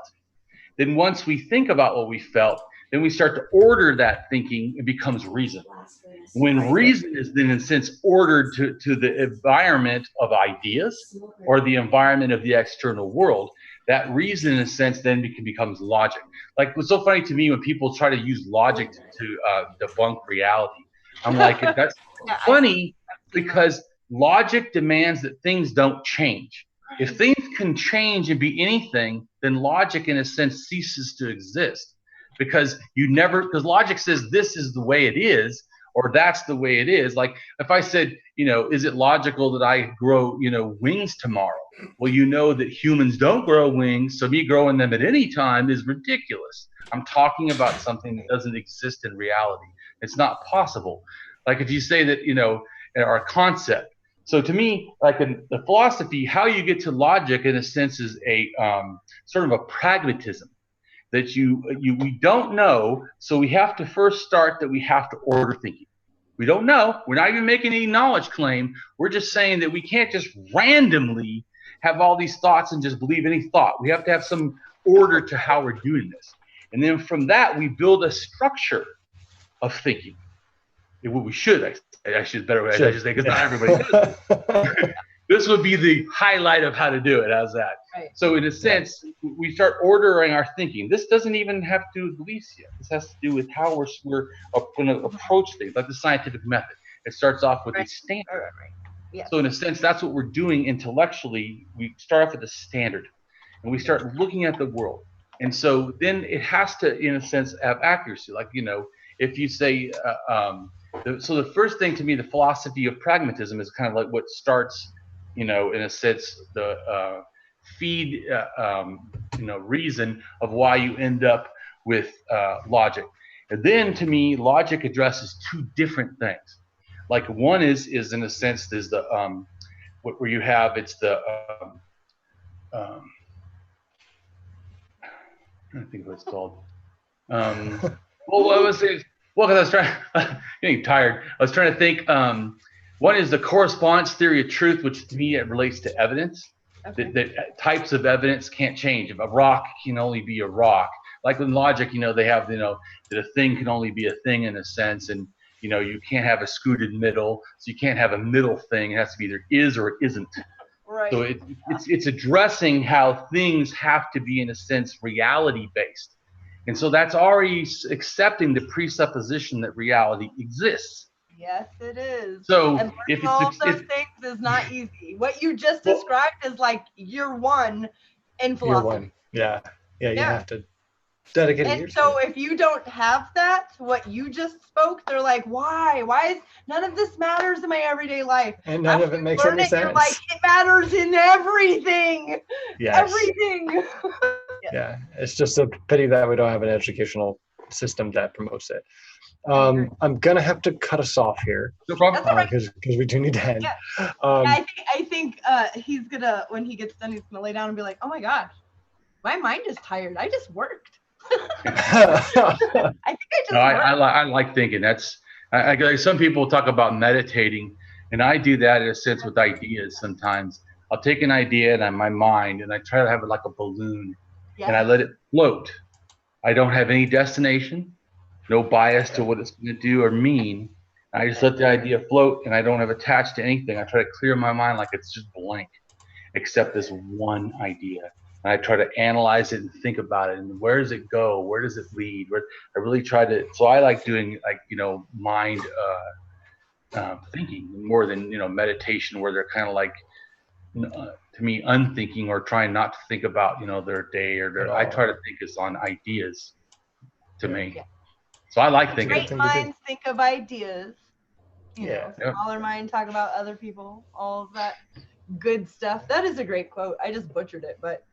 Speaker 3: Then once we think about what we felt, then we start to order that thinking. It becomes reason. When reason is then in a sense ordered to the environment of ideas or the environment of the external world, that reason in a sense then becomes logic. Like, what's so funny to me when people try to use logic to debunk reality, I'm like, that's funny, because logic demands that things don't change. If things can change and be anything, then logic in a sense ceases to exist, because logic says this is the way it is, or that's the way it is. Like if I said, is it logical that I grow, wings tomorrow? Well, that humans don't grow wings, so me growing them at any time is ridiculous. I'm talking about something that doesn't exist in reality. It's not possible. Like if you say that, or a concept. So to me, like in the philosophy, how you get to logic in a sense is a sort of a pragmatism that we don't know. So we have to first start that we have to order thinking. We don't know. We're not even making any knowledge claim. We're just saying that we can't just randomly have all these thoughts and just believe any thought. We have to have some order to how we're doing this. And then from that, we build a structure of thinking. What we should, I should say, because not everybody does it. This would be the highlight of how to do it. How's that? Right. So in a sense, we start ordering our thinking. This doesn't even have to do with beliefs yet. This has to do with how we're going to approach things, like the scientific method. It starts off with a standard. Right. Yeah. So in a sense, that's what we're doing intellectually. We start off with a standard, and we start looking at the world. And so then it has to, in a sense, have accuracy. Like, if you say, so the first thing to me, the philosophy of pragmatism is kind of like what starts, in a sense, the feed, reason of why you end up with logic. And then to me, logic addresses two different things. Like one is in a sense, there's the where you have, it's the I don't think what it's called. Because I was getting tired. I was trying to think. One is the correspondence theory of truth, which to me it relates to evidence. Okay. That types of evidence can't change. If a rock can only be a rock, like in logic, they have that a thing can only be a thing in a sense, and you can't have a scooted middle, so you can't have a middle thing. It has to be either is or it isn't. Right. So it's addressing how things have to be in a sense reality based. And so that's already accepting the presupposition that reality exists.
Speaker 2: Yes, it is.
Speaker 3: So
Speaker 2: and learning all those things is not easy. What you just described is like year one in philosophy.
Speaker 1: Year one. Yeah. You have to dedicate a year.
Speaker 2: And so if you don't have that, what you just spoke, they're like, why? Why is none of this matters in my everyday life?
Speaker 1: And none of it makes any sense.
Speaker 2: You're like, it matters in everything.
Speaker 1: Yes.
Speaker 2: Everything.
Speaker 1: Yeah. It's just a pity that we don't have an educational system that promotes it. I'm gonna have to cut us off here.
Speaker 3: No problem.
Speaker 1: Because we do need to end.
Speaker 2: Yeah. I think he's gonna, when he gets done, he's gonna lay down and be like, oh my gosh, my mind is tired. I just worked.
Speaker 3: I like thinking. That's some people talk about meditating, and I do that in a sense with ideas sometimes. I'll take an idea in my mind and I try to have it like a balloon,
Speaker 2: Yeah.
Speaker 3: and I let it float. I don't have any destination, no bias to what it's going to do or mean. I just let the idea float, and I don't have attached to anything. I try to clear my mind like it's just blank, except this one idea. And I try to analyze it and think about it. And where does it go? Where does it lead? I really try to. So I like doing mind thinking more than meditation, where they're kind of like to me unthinking or trying not to think about their day or their. I try to think it's on ideas. To me.
Speaker 2: Yeah.
Speaker 3: So I like thinking.
Speaker 2: Great minds think of ideas. Smaller mind talk about other people. All of that good stuff. That is a great quote. I just butchered it, but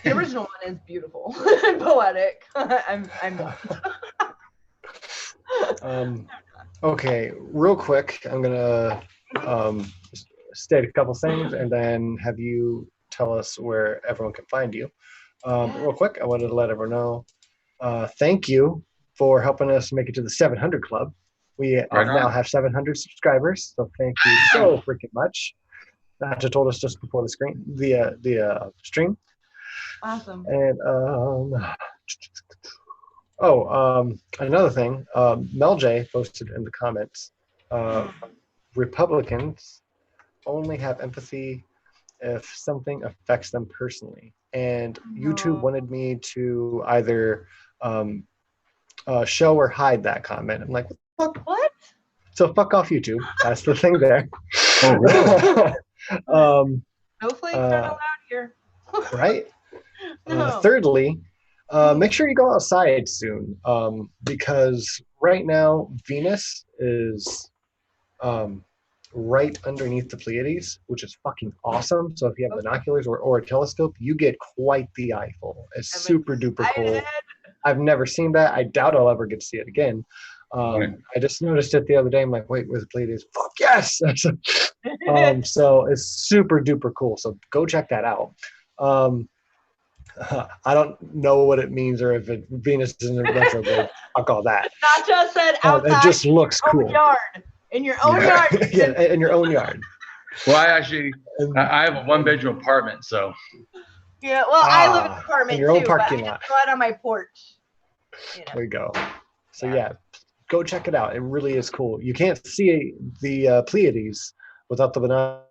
Speaker 2: the original one is beautiful and poetic. I'm done.
Speaker 1: Okay, real quick, I'm gonna state a couple things and then have you tell us where everyone can find you. Real quick, I wanted to let everyone know. Thank you for helping us make it to the 700 club. We now have 700 subscribers, so thank you so freaking much. Nacha told us just before the stream.
Speaker 2: Awesome.
Speaker 1: And another thing, Mel J posted in the comments, Republicans only have empathy if something affects them personally. And YouTube wanted me to either show or hide that comment. I'm like,
Speaker 2: what?
Speaker 1: So fuck off, YouTube. That's the thing there.
Speaker 3: Oh, really?
Speaker 2: No flakes aren't allowed here.
Speaker 1: Right?
Speaker 2: No.
Speaker 1: Thirdly, make sure you go outside soon, because right now Venus is right underneath the Pleiades, which is fucking awesome. So if you have binoculars or a telescope, you get quite the eyeful. It's super duper cool. I've never seen that. I doubt I'll ever get to see it again. I just noticed it the other day. I'm like, wait, where's the Pleiades? Fuck yes! So it's super duper cool. So go check that out. I don't know what it means or if Venus is in retrograde. I'll call that.
Speaker 2: Nacha said outside.
Speaker 1: It just looks cool.
Speaker 2: Yard. In your own yard.
Speaker 1: Yeah, in your own yard.
Speaker 3: Well, I have a 1-bedroom apartment, so.
Speaker 2: Yeah, well, I live in an apartment
Speaker 1: in your own
Speaker 2: too,
Speaker 1: parking
Speaker 2: but
Speaker 1: lot.
Speaker 2: I go out on my porch.
Speaker 1: There you go. So yeah, go check it out. It really is cool. You can't see the Pleiades without the binoculars.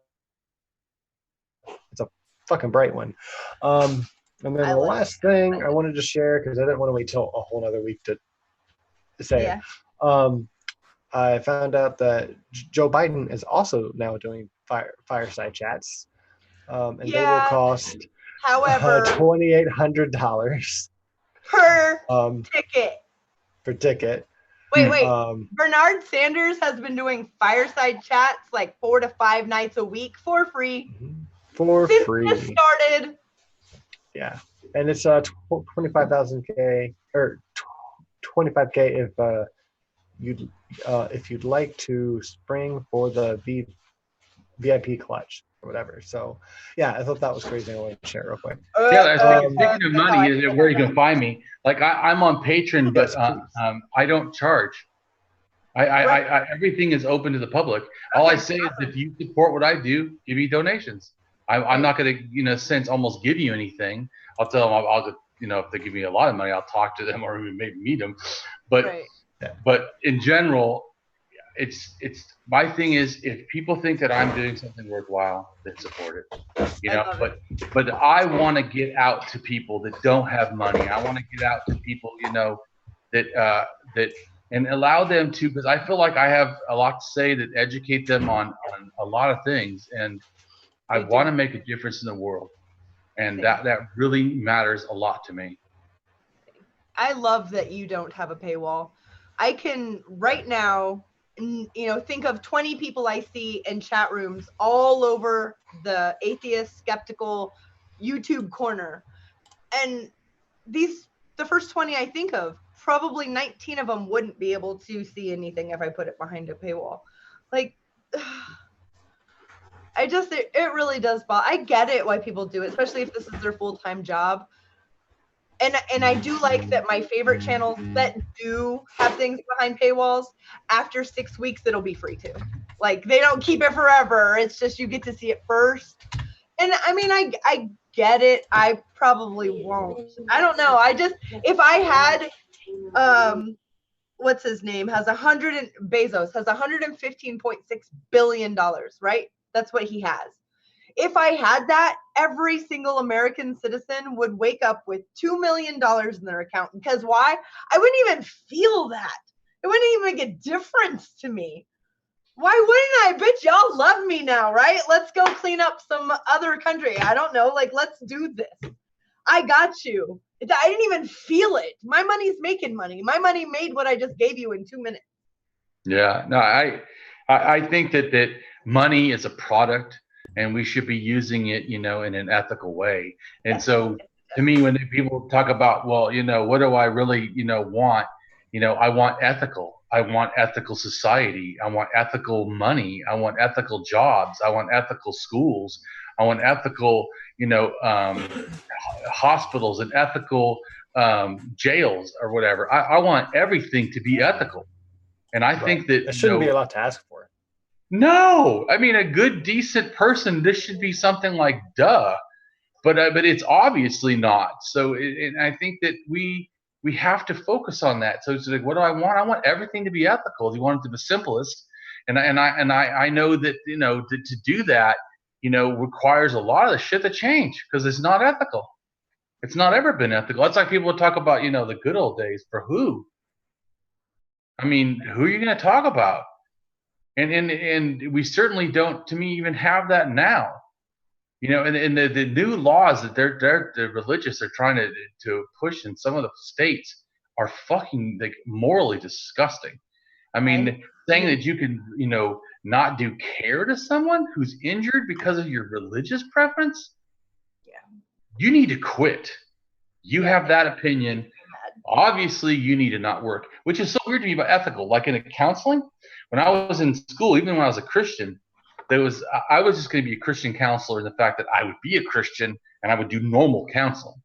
Speaker 1: It's a fucking bright one. And then the last thing I wanted to share, because I didn't want to wait till a whole other week to say it. I found out that Joe Biden is also now doing fireside chats, and they will cost,
Speaker 2: however,
Speaker 1: $2,800
Speaker 2: per ticket.
Speaker 1: Per ticket.
Speaker 2: Wait. Bernard Sanders has been doing fireside chats like 4 to 5 nights a week for free.
Speaker 1: For
Speaker 2: since
Speaker 1: free.
Speaker 2: This started.
Speaker 1: Yeah, and it's 25,000 or 25K if you'd like to spring for the VIP clutch or whatever. So yeah, I thought that was crazy. I wanted to share it real quick.
Speaker 3: Speaking of money, is where you can find me. Like I'm on Patreon, but I don't charge. I everything is open to the public. All I say is if you support what I do, give me donations. I'm not going to, in a sense, almost give you anything. I'll tell them I'll just, if they give me a lot of money, I'll talk to them or maybe meet them. But in general, it's my thing is if people think that I'm doing something worthwhile, then support it. But I want to get out to people that don't have money. I want to get out to people, that and allow them to, because I feel like I have a lot to say that educate them on a lot of things, and I want to make a difference in the world, and that really matters a lot to me.
Speaker 2: I love that you don't have a paywall. I can right now, think of 20 people I see in chat rooms all over the atheist, skeptical YouTube corner. And the first 20 I think of, probably 19 of them wouldn't be able to see anything if I put it behind a paywall. Like, it really does bother. I get it why people do it, especially if this is their full-time job. And I do like that my favorite channels that do have things behind paywalls, after 6 weeks, it'll be free too. Like, they don't keep it forever. It's just you get to see it first. And I mean, I get it. I probably won't. I don't know. If I had, what's his name? Bezos has $115.6 billion, right? That's what he has. If I had that, every single American citizen would wake up with $2 million in their account. Because why? I wouldn't even feel that. It wouldn't even make a difference to me. Why wouldn't I? Bitch, y'all love me now, right? Let's go clean up some other country. I don't know. Like, let's do this. I got you. I didn't even feel it. My money's making money. My money made what I just gave you in 2 minutes.
Speaker 3: Yeah, no, I think that money is a product, and we should be using it, in an ethical way. And so, to me, when people talk about, well, what do I really, want? I want ethical. I want ethical society. I want ethical money. I want ethical jobs. I want ethical schools. I want ethical, hospitals and ethical jails or whatever. I want everything to be ethical. And I think that
Speaker 1: it shouldn't be a lot to ask for.
Speaker 3: No, I mean, a good, decent person, this should be something like duh, but it's obviously not. So, and I think that we have to focus on that. So it's like, what do I want? I want everything to be ethical. You want it to be the simplest, and I know that to do that requires a lot of the shit to change because it's not ethical. It's not ever been ethical. That's like people talk about the good old days. For who? I mean, who are you going to talk about? And we certainly don't, to me, even have that now. And the new laws that the religious are trying to push in some of the states are fucking like morally disgusting. I mean, saying that you can, not do care to someone who's injured because of your religious preference. Yeah. You need to quit. You have that opinion. Obviously, you need to not work, which is so weird to me about ethical. Like in counseling, when I was in school, even when I was a Christian, I was just going to be a Christian counselor in the fact that I would be a Christian and I would do normal counseling.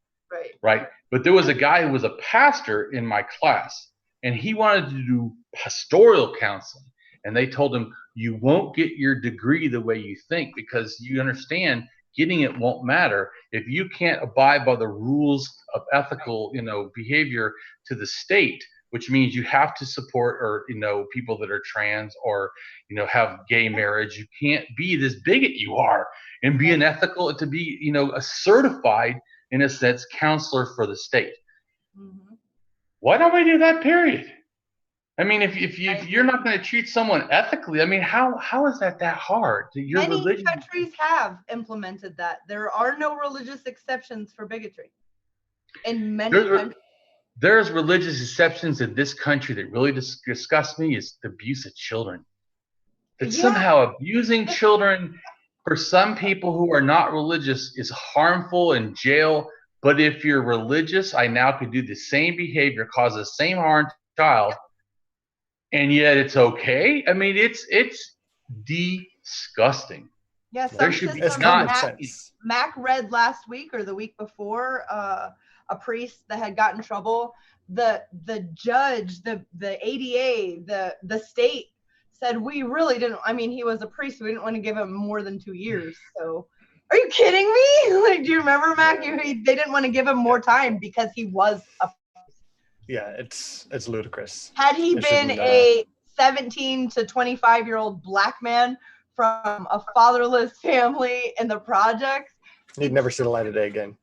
Speaker 3: Right. But there was a guy who was a pastor in my class, and he wanted to do pastoral counseling. And they told him, you won't get your degree the way you think because you understand getting it won't matter if you can't abide by the rules of ethical, behavior to the state, which means you have to support or, people that are trans or, have gay marriage. You can't be this bigot you are and be an ethical to be, a certified, in a sense, counselor for the state. Mm-hmm. Why don't we do that, period? I mean, if you're not going to treat someone ethically, I mean, how is that hard?
Speaker 2: Many countries have implemented that. There are no religious exceptions for bigotry in many countries.
Speaker 3: There's religious exceptions in this country that really disgust me is the abuse of children. That somehow abusing children for some people who are not religious is harmful in jail. But if you're religious, I now could do the same behavior, cause the same harm to a child, and yet it's okay. I mean, it's disgusting.
Speaker 2: Yeah, there should be common sense. Mac read last week or the week before a priest that had gotten in trouble. The judge, the ADA, the state said we really didn't. I mean, he was a priest. We didn't want to give him more than 2 years. So, are you kidding me? Like, do you remember, Mac? They didn't want to give him more time because he was a priest.
Speaker 1: Yeah, it's ludicrous.
Speaker 2: Had he been a 17 to 25-year-old black man from a fatherless family in the projects,
Speaker 1: he'd never see the light of day again.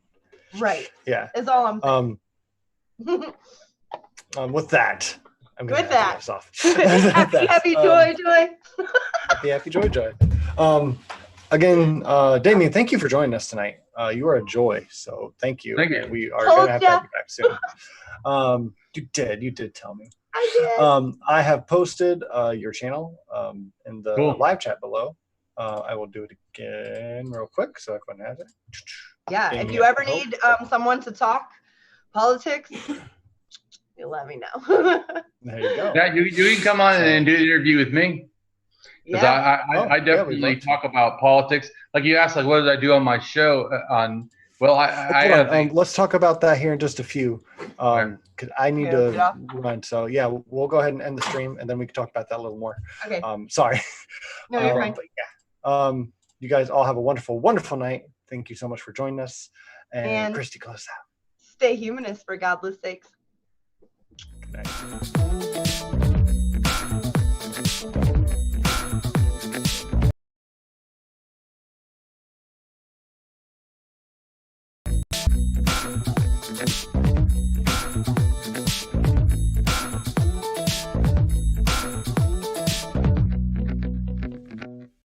Speaker 2: Right.
Speaker 1: Yeah.
Speaker 2: Is all I'm saying.
Speaker 1: With that, I'm going to have to off.
Speaker 2: happy joy.
Speaker 1: happy joy. Again, Damien, thank you for joining us tonight. You are a joy, so thank you.
Speaker 3: Thank you.
Speaker 1: We are going to have you back soon. You did tell me.
Speaker 2: I did.
Speaker 1: I have posted your channel in the live chat below. I will do it again real quick so everyone has it.
Speaker 2: Yeah, if you ever need someone to talk politics, you let me know.
Speaker 1: There you go.
Speaker 3: Yeah, you can come on and do an interview with me. Because I definitely talk about politics. Like you asked, like what did I do on my show on? Well,
Speaker 1: let's talk about that here in just a few, because I need to run. So yeah, we'll go ahead and end the stream, and then we can talk about that a little more.
Speaker 2: Okay.
Speaker 1: Sorry.
Speaker 2: No, you're fine.
Speaker 1: But yeah. You guys all have a wonderful, wonderful night. Thank you so much for joining us. And Christy, close out.
Speaker 2: Stay humanist for godless sakes.
Speaker 1: Good night.